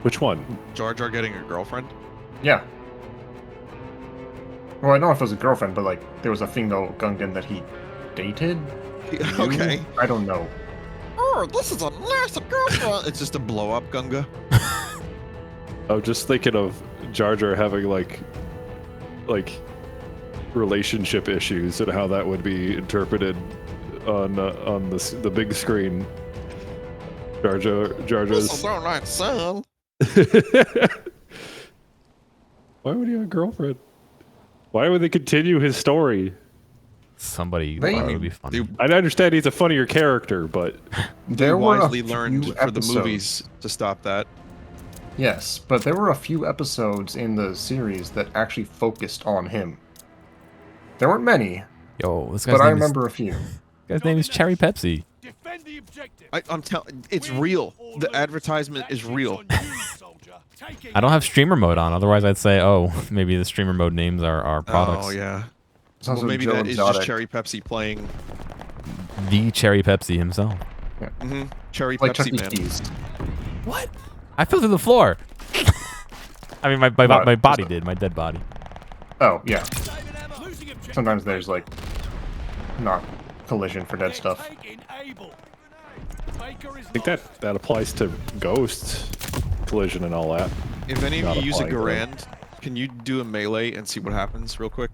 Which one? Jar Jar getting a girlfriend? Yeah. Well, I don't know if it was a girlfriend, but like there was a female Gungan that he dated. Okay. I don't know. Oh, this is a nice girlfriend. It's just a blow up Gunga. Oh, just thinking of Jar Jar having like relationship issues and how that would be interpreted on the big screen. Jar Jar's. son. Why would he have a girlfriend? Why would they continue his story? Somebody They- thought it would be funny. I understand he's a funnier character, but They There were a wisely few learned for the episodes. movies to stop that. Yes, but there were a few episodes in the series that actually focused on him. There weren't many, Yo, this guy's but I name remember a few. His name is Cherry Pepsi. Defend the objective. I'm telling, it's real. The advertisement is real. I don't have streamer mode on, otherwise I'd say, oh, maybe the streamer mode names are products. Oh yeah. Sounds Well, like maybe Joe that is Exotic. just Cherry Pepsi playing. The Cherry Pepsi himself. Cherry Like Chuck Pepsi E. man. Cheese. What? I fell through the floor. I mean, my What? body did, my dead body. Oh, yeah. Losing objective. Sometimes there's, like, not collision for dead stuff. Taking Able. Baker is I think that applies to Ghosts, collision, and all that. If any of Not you use a applying to them. Garand, can you do a melee and see what happens real quick?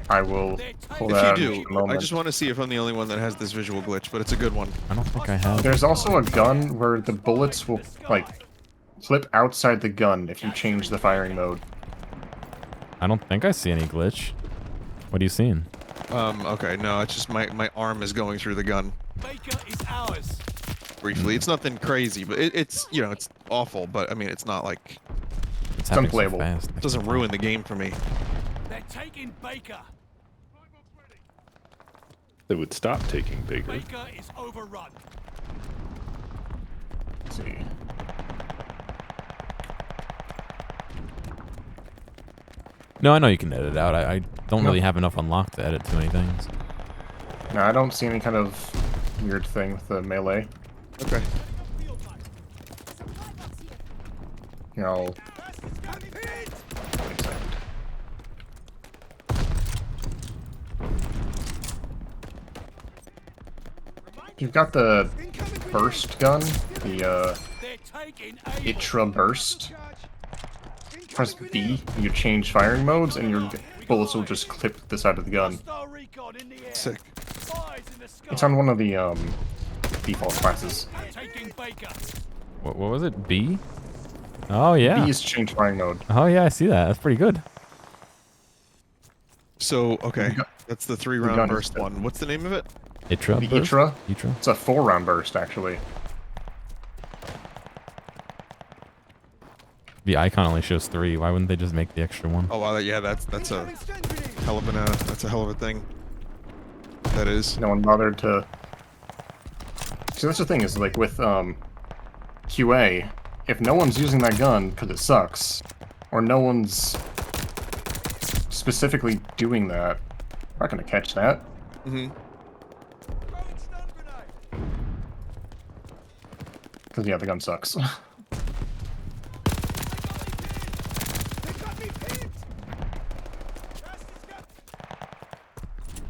I will pull If that you out in do, a moment. I just want to see if I'm the only one that has this visual glitch, but it's a good one. I don't think I have. There's also a gun where the bullets will, like, flip outside the gun if you change the firing mode. I don't think I see any glitch. What are you seeing? Okay, no, it's just my arm is going through the gun Baker is ours. briefly. It's nothing crazy, but it's, you know, it's awful, but I mean, it's not like, It's happening so unplayable. fast. it doesn't ruin the game for me. They're taking Baker. They would stop taking Baker. Baker is overrun. Let's see. No, I know you can edit it out. I don't No. really have enough unlocked to edit too many things. No, I don't see any kind of weird thing with the melee. Okay. Here, I'll... Wait a second. You've got the burst gun, the They're taking Able. Itra burst. Press B, you change firing modes, and your bullets will just clip the side of the gun. Hostile recon in the air. Sick. Spies in the sky. It's on one of the default classes. Taking Baker. What was it? B? Oh, yeah. B is change firing mode. Oh, yeah, I see that. That's pretty good. So, okay, gun- that's the gun 3-round is burst dead. one. What's the name of it? Itra. The burst? Itra, Itra. it's a 4-round burst, actually. The icon only shows 3. Why wouldn't they just make the extra one? Oh, wow, yeah, that's a hell of a thing. That is. No one bothered to... See, that's the thing, is like with QA, if no one's using that gun because it sucks, or no one's specifically doing that, I'm not gonna catch that. Mm-hmm. Because, yeah, the gun sucks.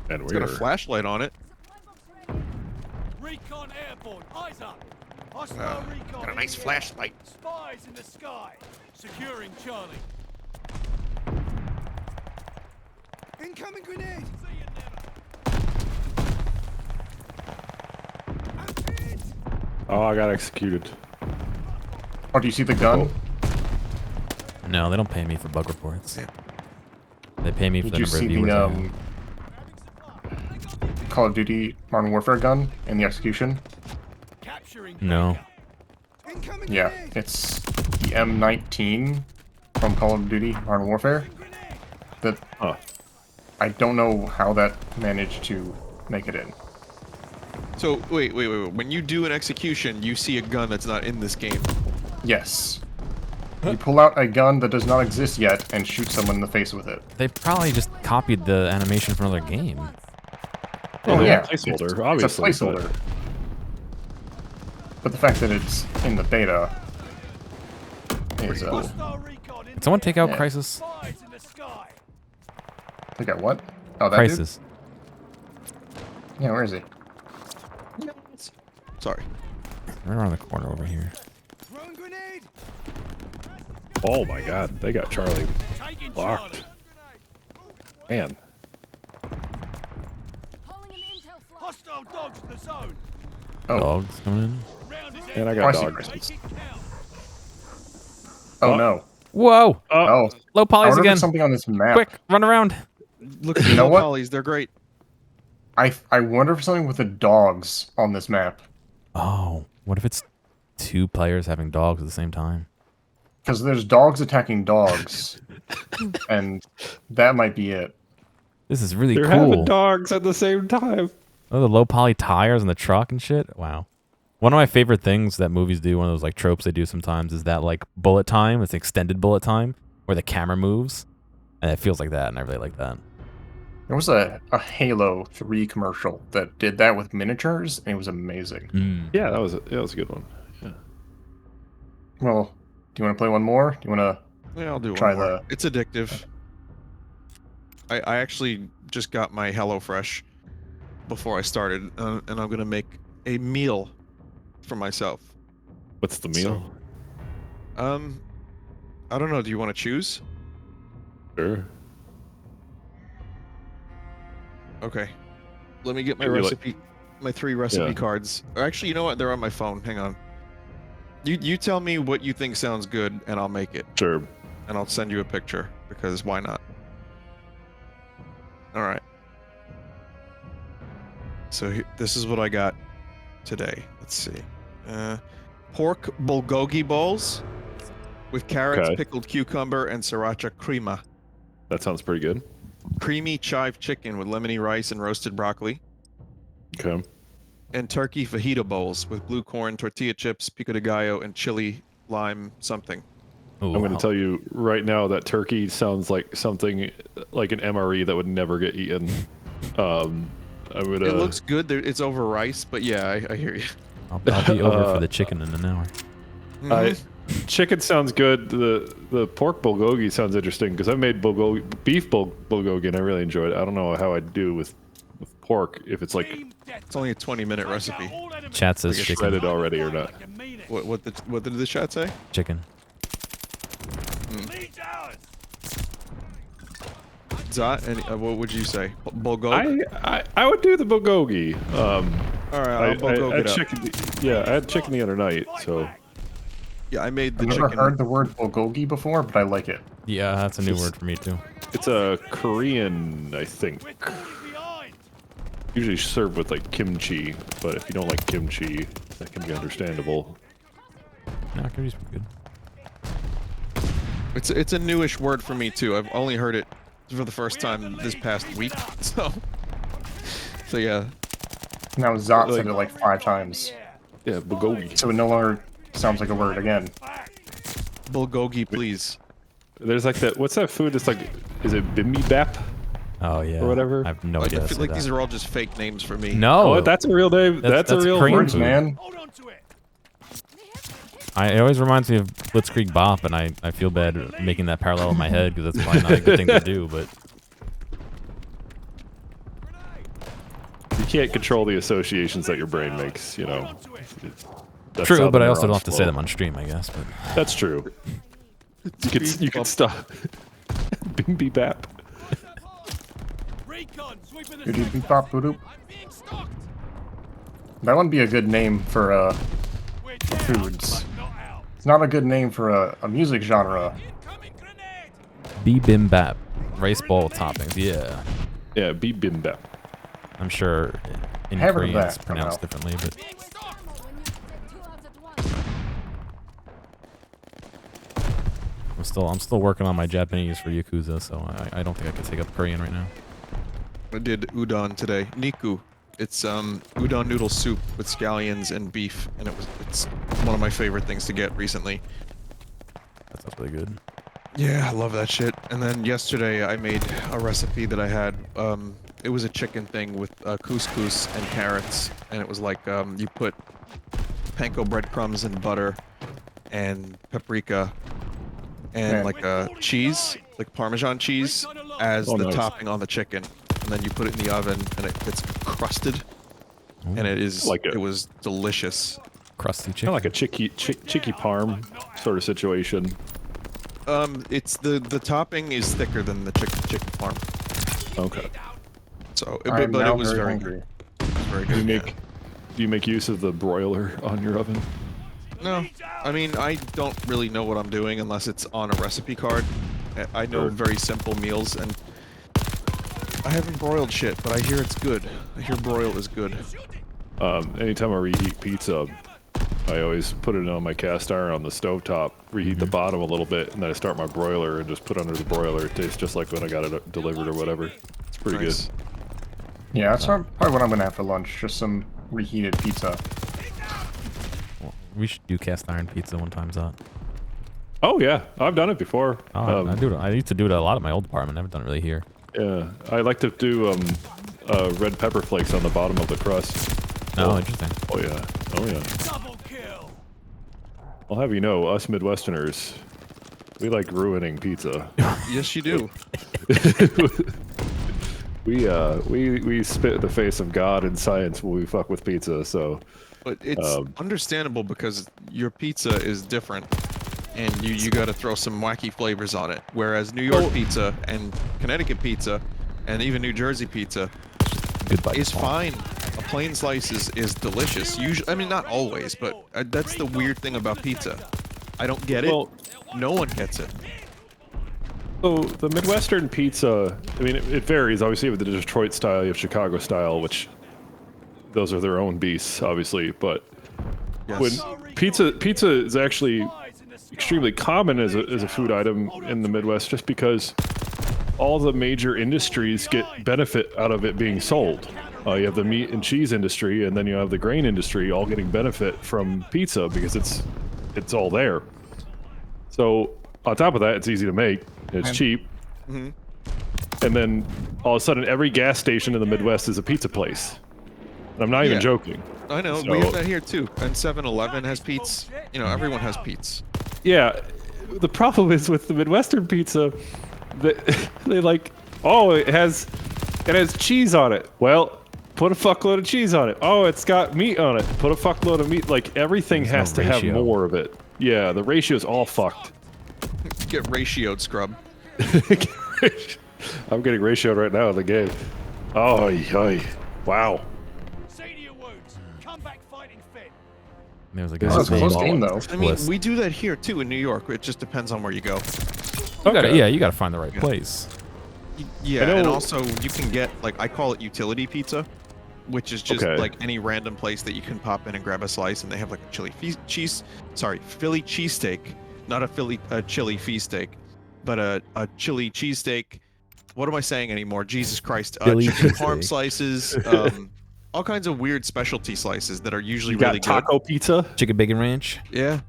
And It's got a flashlight on it. Recon airborne. Eyes up. Hostile recon. Got a in nice the air. flashlight. Spies in the sky. Securing Charlie. Incoming grenade! Oh, I got executed. Oh, do you see the gun? No, they don't pay me for bug reports. Yeah. They pay me for Did the you number of see viewers I the have. Call of Duty Modern Warfare gun in the execution? Capturing No. Baker. Incoming Yeah, grenade! it's the M19 from Call of Duty Modern Warfare. That Huh. I don't know how that managed to make it in. So, wait. When you do an execution, you see a gun that's not in this game. Yes. You pull out a gun that does not exist yet and shoot someone in the face with it. They probably just copied the animation from another game. Oh they yeah, have a placeholder, it's obviously, a placeholder. But the fact that it's in the beta is cool. Hostile recon in Did someone the take out Yeah. Crisis? Spies in the sky. They got what? Oh, that Crisis. dude? Yeah, where is he? Sorry. Right around the corner over here. Throwing grenade! Oh my god, they got Charlie Taking locked. Charlie. Man. Calling an intel flight. Hostile dogs in the zone. Oh, Dogs coming in. Round is And I end. got I see dogs. Christmas. Make it count. Oh no. Whoa! Oh, Low I polys wonder if again. there's something on this map. Quick, run around. Look at You the know low what? polys. They're great. I wonder if something with the dogs on this map. Oh, what if it's 2 players having dogs at the same time? Because there's dogs attacking dogs. And that might be it. This is really They're cool. having dogs at the same time. Oh, the low poly tires on the truck and shit. Wow. One of my favorite things that movies do, one of those like tropes they do sometimes, is that like bullet time. It's extended bullet time where the camera moves, and it feels like that, and I really like that. There was a Halo 3 commercial that did that with miniatures, and it was amazing. Yeah, that was a good one. Yeah. Well, do you want to play one more? Do you want Yeah, I'll do Try one more. the- It's addictive. I actually just got my HelloFresh before I started, and I'm gonna make a meal for myself. What's the meal? I don't know. Do you want to choose? Sure. Okay. Let me get my Maybe like- recipe, my 3 recipe Yeah. cards. Or actually, you know what? They're on my phone. Hang on. You tell me what you think sounds good, and I'll make it, Sure. and I'll send you a picture because why not? All right. So this is what I got today. Let's see. Pork bulgogi bowls with carrots, Okay. pickled cucumber, and sriracha crema. That sounds pretty good. Creamy chive chicken with lemony rice and roasted broccoli. Okay. And turkey fajita bowls with blue corn, tortilla chips, pico de gallo, and chili lime something. Ooh, I'm going to tell you right now that turkey sounds like something like an MRE that would never get eaten. I would. It looks good. It's over rice, but yeah, I hear you. I'll be over for the chicken in an hour. Chicken sounds good. The pork bulgogi sounds interesting because I made beef bulgogi and I really enjoyed it. I don't know how I'd do with pork if it's like Team death. It's only a 20-minute recipe. All enemies. Chat says Like it's chicken. shredded already or not. Like you mean it. What did the chat say? Chicken. Lead's ours. Zott, and what would you say? Bulgogi? I would do the bulgogi. All right, I'll bulgogi I had it up. chicken. Yeah, I had chicken the other night. So Yeah, I made the I've never chicken. heard the word bulgogi before, but I like it. Yeah, that's a new word for me too. it's a Korean, I think. We're falling behind. Usually served with like kimchi, but if you don't like kimchi, that can be understandable. No, kimchi's pretty good. It's a newish word for me too. I've only heard it for the first time this past week. So yeah. Now Zott said it like 5 times, Yeah, bulgogi. so it no longer sounds like a word again. Bulgogi, please. There's like that. What's that food? It's like, is it bibimbap? Oh yeah. Or whatever. I have no Like, idea. I how to feel say like that. these are all just fake names for me. No, Oh, that's a real name. That's a real Korean word. Words, food. man. Hold on to it. It always reminds me of Blitzkrieg Bop, and I feel bad making that parallel in my head because that's probably not a good thing to do. But You can't control the associations that your brain makes. You know. That's true, how but the I also don't neurons have to say flow. them on stream, I guess. But That's true. You could stop. Bibimbap. Recon, sweeping the Doop, sector. doop, bop, doop. I'm being stalked. That would be a good name for We're down, foods. but not out. It's not a good name for a music genre. Incoming grenade. bibimbap, rice bowl toppings. Yeah, Yeah, bibimbap. I'm sure in Haven't Korean heard it's that pronounced somehow. differently, but Being stalked. When you take 2 outs at once. I'm still working on my Japanese for Yakuza, so I don't think I could take up Korean right now. I did udon today. Niku. It's udon noodle soup with scallions and beef, and it's one of my favorite things to get recently. That sounds really good. Yeah, I love that shit. And then yesterday I made a recipe that I had. It was a chicken thing with couscous and carrots, and it was like you put panko breadcrumbs and butter and paprika and Man. like a cheese, like Parmesan cheese, as Oh, the nice. topping on the chicken, and then you put it in the oven, and it gets crusted, and it is Like it was delicious. Crusty Kind chicken. of like a chicky parm sort of situation. It's the topping is thicker than the chicken farm. Okay. So, I'm but now it was very very hungry. good. It was very Do you good. make do you make use of the broiler on your oven? No, I mean I don't really know what I'm doing unless it's on a recipe card. I know very simple meals, and I haven't broiled shit, but I hear it's good. I hear broil is good. Anytime I reheat pizza, I always put it on my cast iron on the stovetop, reheat the bottom a little bit, and then I start my broiler and just put under the broiler. It tastes just like when I got it delivered or whatever. It's pretty Nice. good. Yeah, that's probably what I'm gonna have for lunch. Just some reheated pizza. Well, we should do cast iron pizza one time, Zott. Oh yeah, I've done it before. I do it. I used to do it a lot at my old apartment. I haven't done it really here. Yeah, I like to do red pepper flakes on the bottom of the crust. Oh, interesting. Oh yeah, oh yeah. Double kill. I'll have you know, us Midwesterners, we like ruining pizza. Yes, you do. We spit in the face of God and science when we fuck with pizza. So, But it's understandable because your pizza is different, and you got to throw some wacky flavors on it. Whereas New York pizza and Connecticut pizza, and even New Jersey pizza, is fine. A plain slice is delicious. Usually, I mean, not always, but that's the weird thing about pizza. I don't get it. No one gets it. So the Midwestern pizza, I mean, it varies. Obviously, with the Detroit style, you have Chicago style, which those are their own beasts, obviously. But when pizza is actually extremely common as a food item in the Midwest, just because all the major industries get benefit out of it being sold. You have the meat and cheese industry, and then you have the grain industry, all getting benefit from pizza because it's all there. So on top of that, it's easy to make. It's cheap. And then all of a sudden, every gas station in the Midwest is a pizza place. And I'm not even joking. I know. So, we have that here too. And 7-Eleven has pizza. You know, everyone has pizza. Yeah. The problem is with the Midwestern pizza, they like, oh, it has cheese on it. Well, put a fuckload of cheese on it. Oh, it's got meat on it. Put a fuckload of meat. Like, everything has to have more of it. Yeah, the ratio's all fucked. Get ratioed, scrub. I'm getting ratioed right now in the game. Oh, wow. Senior wounds. Come back fighting fit. There was a That's a close game, though. I mean, we do that here too in New York. It just depends on where you go. You gotta find the right place. Yeah, and also you can get, like, I call it utility pizza, which is just like any random place that you can pop in and grab a slice, and they have like a Philly cheesesteak, not a chili feast steak, but a chili cheesesteak. What am I saying anymore? Jesus Christ! Chicken parm slices, all kinds of weird specialty slices that are usually really good. Taco pizza, chicken bacon ranch. Yeah,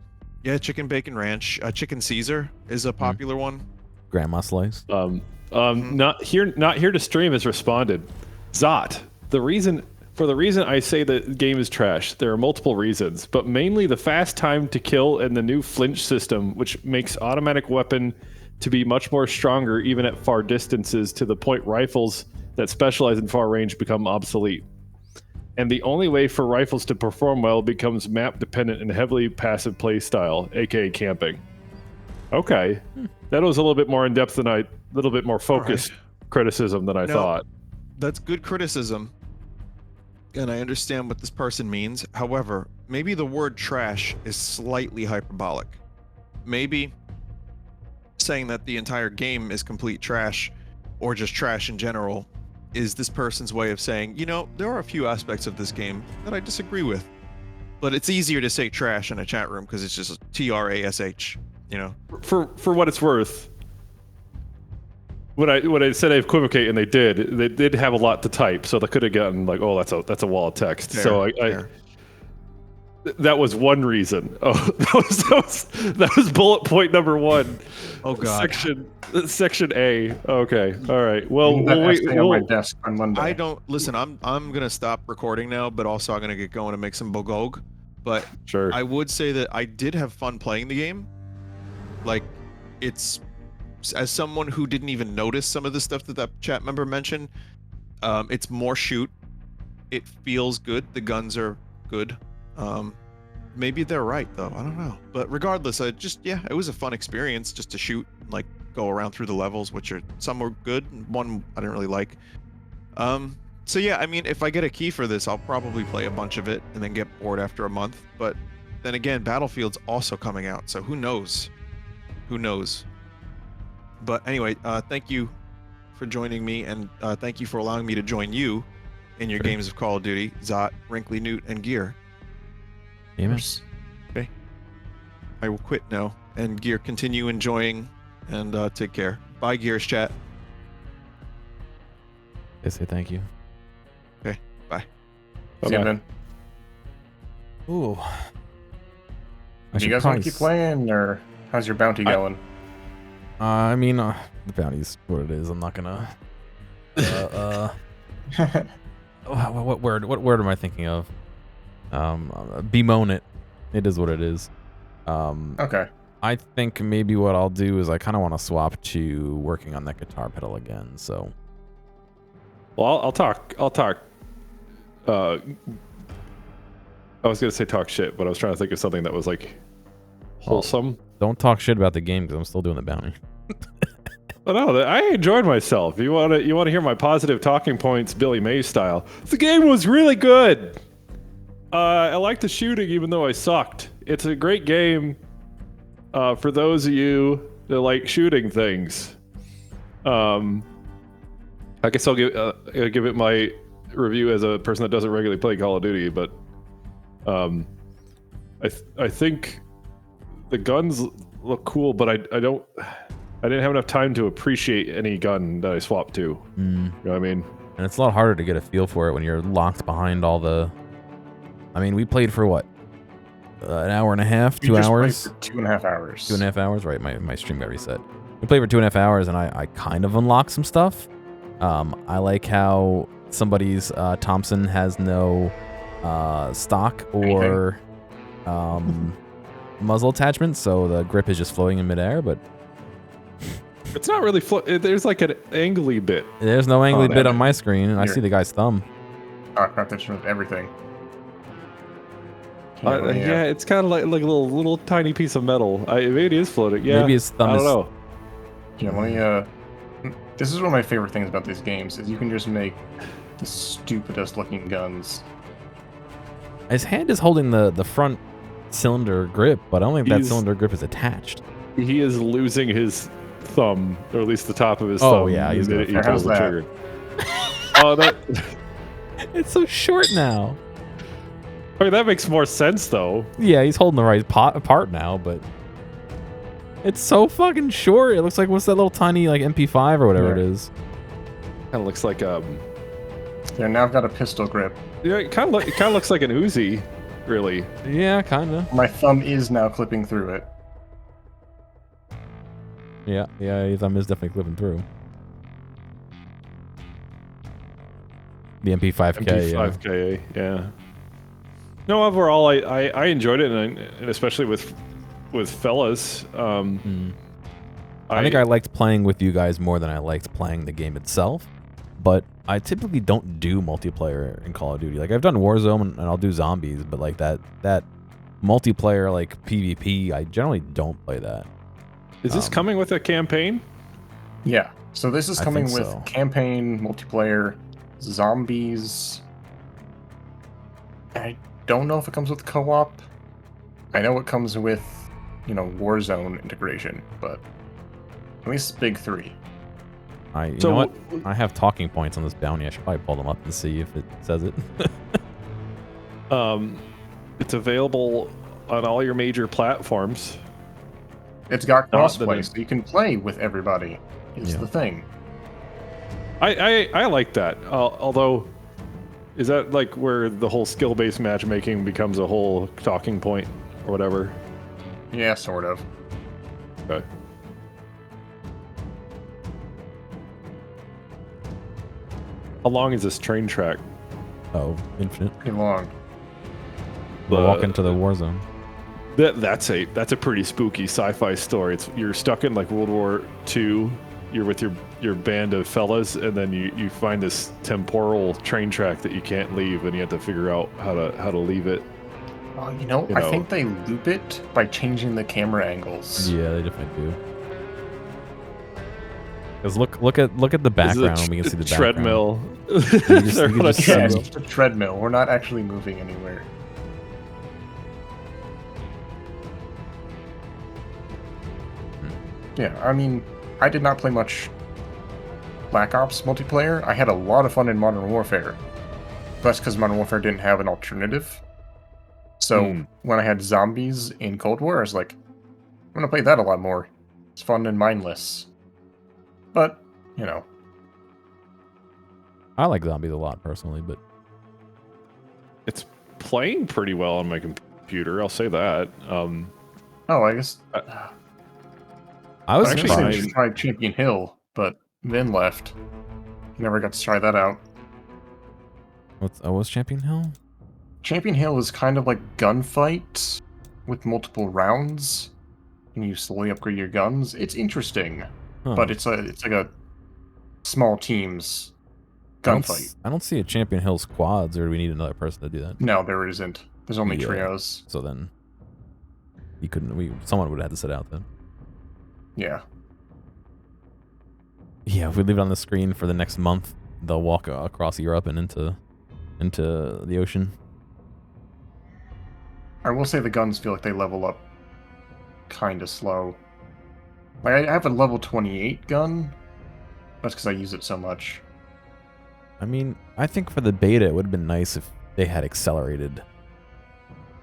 chicken bacon ranch. Chicken Caesar is a popular one. Grandma slice. Not here to stream has responded. Zott, the reason I say the game is trash, there are multiple reasons, but mainly the fast time to kill and the new flinch system, which makes automatic weapon to be much more stronger even at far distances, to the point rifles that specialize in far range become obsolete. And the only way for rifles to perform well becomes map dependent and heavily passive play style, aka camping. Okay. That was a little bit more in depth than a little bit more focused criticism than I thought. That's good criticism, and I understand what this person means. However, maybe the word trash is slightly hyperbolic. Maybe saying that the entire game is complete trash, or just trash in general, is this person's way of saying, you know, there are a few aspects of this game that I disagree with. But it's easier to say trash in a chat room because it's just TRASH, you know? For what it's worth, when I said I equivocate, and they did have a lot to type, so they could have gotten like, oh, that's a wall of text. Fair, so that was one reason. Oh, that was bullet point number one. Oh God. Section A. Okay. All right. Well, wait. On my desk on Monday. I don't listen. I'm gonna stop recording now, but also I'm gonna get going and make some bogog. But sure. I would say that I did have fun playing the game. Like, it's, as someone who didn't even notice some of the stuff that chat member mentioned, it's more shoot. It feels good. The guns are good. maybe they're right though. I don't know. But regardless, it was a fun experience just to shoot, like go around through the levels, which are some were good, one I didn't really like. So yeah, I mean, if I get a key for this, I'll probably play a bunch of it and then get bored after a month. But then again, Battlefield's also coming out, so who knows? Who knows? But anyway, thank you for joining me, and thank you for allowing me to join you in your games of Call of Duty, Zott, Wrinkly, Newt, and Gear. Gamers. Okay. I will quit now, and Gear, continue enjoying, and take care. Bye, Gears chat. I say thank you. Okay, bye. See you, man. Ooh. Do you guys want to keep playing, or how's your bounty going? I mean, the bounty's what it is. I'm not gonna. What word am I thinking of? Bemoan it. It is what it is. Okay. I think maybe what I'll do is I kind of want to swap to working on that guitar pedal again. So. Well, I'll talk. I was gonna say talk shit, but I was trying to think of something that was like wholesome. Don't talk shit about the game because I'm still doing the bounty. But no, I enjoyed myself. You want to hear my positive talking points, Billy Mays style? The game was really good. I liked the shooting, even though I sucked. It's a great game for those of you that like shooting things. I guess I'll give it my review as a person that doesn't regularly play Call of Duty, but I think the guns look cool, but I didn't have enough time to appreciate any gun that I swapped to. You know what I mean? And it's a lot harder to get a feel for it when you're locked behind all the. I mean, we played for what? An hour and a half, 2 hours? Played for 2.5 hours. 2.5 hours, right? My stream got reset. We played for 2.5 hours, and I kind of unlocked some stuff. I like how somebody's Thompson has no stock or muzzle attachment, so the grip is just floating in midair, but it's not really there's like an angly bit. There's no angly bit on my screen. I see the guy's thumb. Oh crap, that shows everything. Yeah, it's kind of like a little tiny piece of metal. Maybe it is floating. Yeah, maybe his thumb I don't know. Yeah, let me, this is one of my favorite things about these games, is you can just make the stupidest looking guns. His hand is holding the front cylinder grip, but I don't think that cylinder grip is attached. He is losing his thumb, or at least the top of his thumb. Oh yeah, he's gonna how's the that? trigger. Oh, that. It's so short now. I mean, that makes more sense though. Yeah, he's holding the right part now, but it's so fucking short. It looks like what's that little tiny like MP5 or whatever it is. Kind of looks like Yeah, now I've got a pistol grip. Yeah, it kind of looks like an Uzi, really. Yeah, kind of. My thumb is now clipping through it. Yeah, his thumb is definitely clipping through. The MP5K. MP5K, yeah. No, overall, I enjoyed it, and especially with fellas. I think I liked playing with you guys more than I liked playing the game itself. But I typically don't do multiplayer in Call of Duty. Like I've done Warzone and I'll do zombies, but like that multiplayer like PvP, I generally don't play that. Is this coming with a campaign? Yeah. So this is coming with so. campaign, multiplayer, zombies. I don't know if it comes with co-op. I know it comes with, Warzone integration, but at least big three. You know what? I have talking points on this bounty. I should probably pull them up and see if it says it. It's available on all your major platforms. It's got crossplay, so you can play with everybody. Is the thing. I like that. Although, is that like where the whole skill-based matchmaking becomes a whole talking point or whatever? Yeah, sort of. Okay. How long is this train track? Oh, infinite. Pretty long. We'll walk into the war zone. That's a pretty spooky sci-fi story. You're stuck in like World War II. You're with your band of fellas, and then you find this temporal train track that you can't leave, and you have to figure out how to leave it. I think they loop it by changing the camera angles. Yeah, they definitely do. Because look at the background. We can see the treadmill. They're on a Yeah, it's just a treadmill. We're not actually moving anywhere. Yeah, I mean, I did not play much Black Ops multiplayer. I had a lot of fun in Modern Warfare. That's because Modern Warfare didn't have an alternative. So when I had zombies in Cold War, I was like, I'm going to play that a lot more. It's fun and mindless. But, I like zombies a lot personally, but it's playing pretty well on my computer. I'll say that. I guess... I was actually saying we should try Champion Hill, but Vin left. Never got to try that out. What's Champion Hill? Champion Hill is kind of like gunfight with multiple rounds, and you slowly upgrade your guns. It's interesting, but it's like a small teams gunfight. I don't see a Champion Hill squads, or do we need another person to do that? No, there isn't. There's only trios. So then, someone would have to sit out then. Yeah. Yeah, if we leave it on the screen for the next month, they'll walk across Europe and into the ocean. I will say the guns feel like they level up kind of slow. Like, I have a level 28 gun. That's because I use it so much. I mean, I think for the beta, it would have been nice if they had accelerated.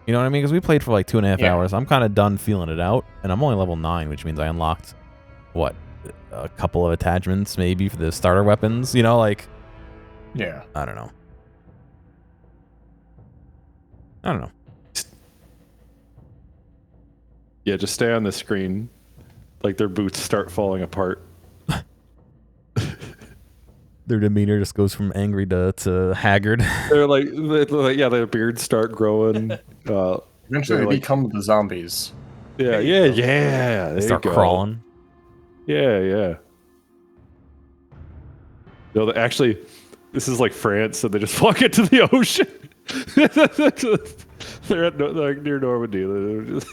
You know what I mean? Because we played for like 2.5 hours. I'm kind of done feeling it out, and I'm only level 9, which means I unlocked, what, a couple of attachments maybe for the starter weapons? You know, like... Yeah. I don't know. Yeah, just stay on the screen. Like their boots start falling apart. Their demeanor just goes from angry to haggard. They're like their beards start growing. Eventually they become the zombies. Yeah. They start crawling. Yeah. No, actually, this is like France, so they just walk into the ocean. They're near Normandy. They're just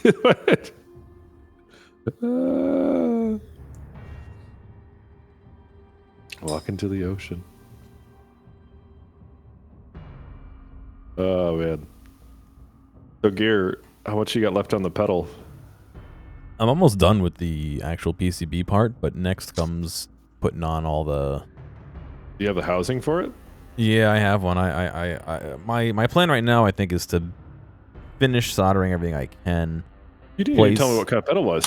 walk into the ocean. Oh man. So Gear, how much you got left on the pedal? I'm almost done with the actual PCB part, but next comes putting on all the... Do you have the housing for it? Yeah, I have one. My plan right now, I think, is to finish soldering everything I can. You didn't even tell me what kind of pedal was.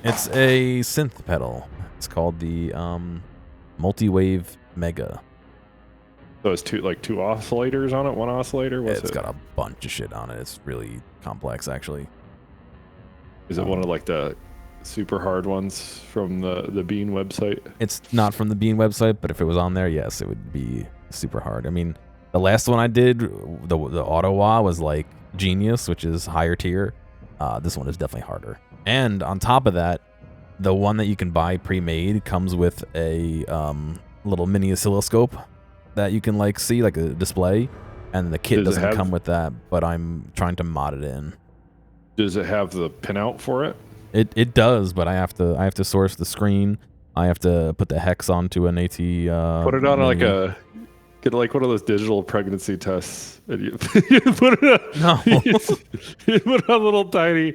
It's a synth pedal. It's called the Multi-Wave Mega. So it's two oscillators on it, one oscillator? It's got a bunch of shit on it. It's really complex, actually. Is it one of like the super hard ones from the Bean website? It's not from the Bean website, but if it was on there, yes, it would be super hard. I mean, the last one I did, the auto wah was like Genius, which is higher tier. This one is definitely harder. And on top of that, the one that you can buy pre-made comes with a little mini oscilloscope that you can like see, like a display, and the kit doesn't come with that, but I'm trying to mod it in. Does it have the pinout for it? It does, but I have to source the screen. I have to put the hex onto an AT. Put it on get like one of those digital pregnancy tests, and you put it on. No, you put on little tiny.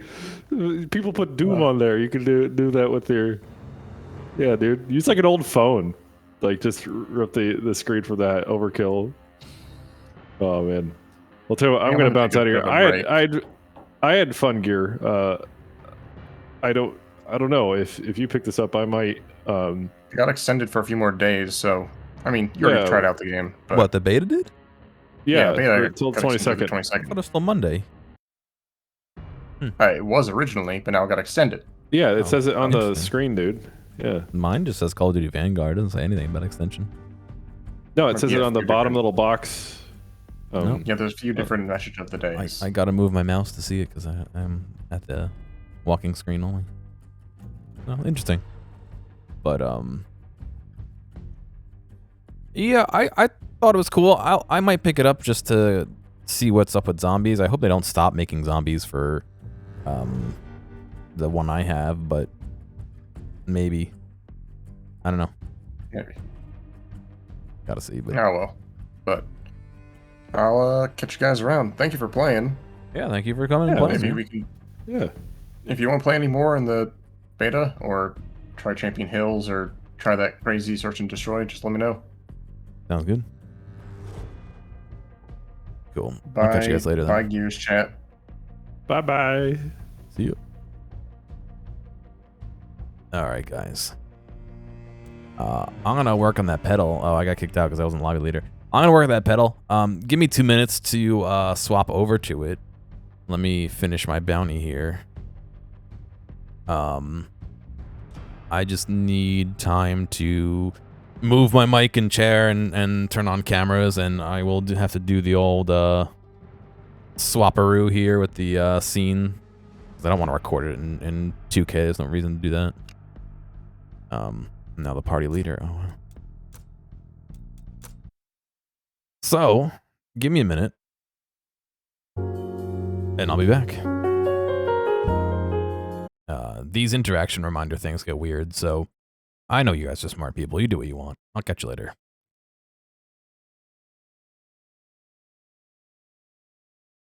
People put Doom on there. You can do that with your. Yeah, dude. Use like an old phone. Like just rip the screen for that. Overkill. Oh man. Well, tell you what, I'm gonna bounce out of here. I had fun, Gear. I don't know if you pick this up. I might. It got extended for a few more days, so I mean, you already tried out the game. But... What, the beta did? Yeah, beta until 22nd. I thought it's still Monday. It was originally, but now it got extended. Yeah, it says it on the screen, dude. Yeah. Mine just says Call of Duty Vanguard. It doesn't say anything about extension. No, it says it on the bottom little box. No. Yeah, there's a few different messages of the days. I gotta move my mouse to see it because I'm at the walking screen only. Oh, interesting. But yeah, I thought it was cool. I might pick it up just to see what's up with zombies. I hope they don't stop making zombies for the one I have, but maybe. I don't know. Maybe. Gotta see. But Yeah, well. But I'll catch you guys around. Thank you for playing. yeah, thank you for coming and Yeah, playing. Maybe we can. Yeah. If you want to play any more in the beta, or try Champion Hills, or try that crazy search and destroy, just let me know. Sounds good. Cool. Bye. I'll catch you guys later then. Bye, Gears chat. Bye bye. See you. All right, guys. I'm gonna work on that pedal. Oh, I got kicked out because I wasn't lobby leader. I'm gonna work on that pedal. Give me 2 minutes to swap over to it. Let me finish my bounty here. I just need time to move my mic and chair and turn on cameras, and I will have to do the old swaparoo here with the scene. 'Cause I don't want to record it in 2K. There's no reason to do that. Now the party leader. Oh, wow. So, give me a minute, and I'll be back. These interaction reminder things get weird, so I know you guys are smart people. You do what you want. I'll catch you later.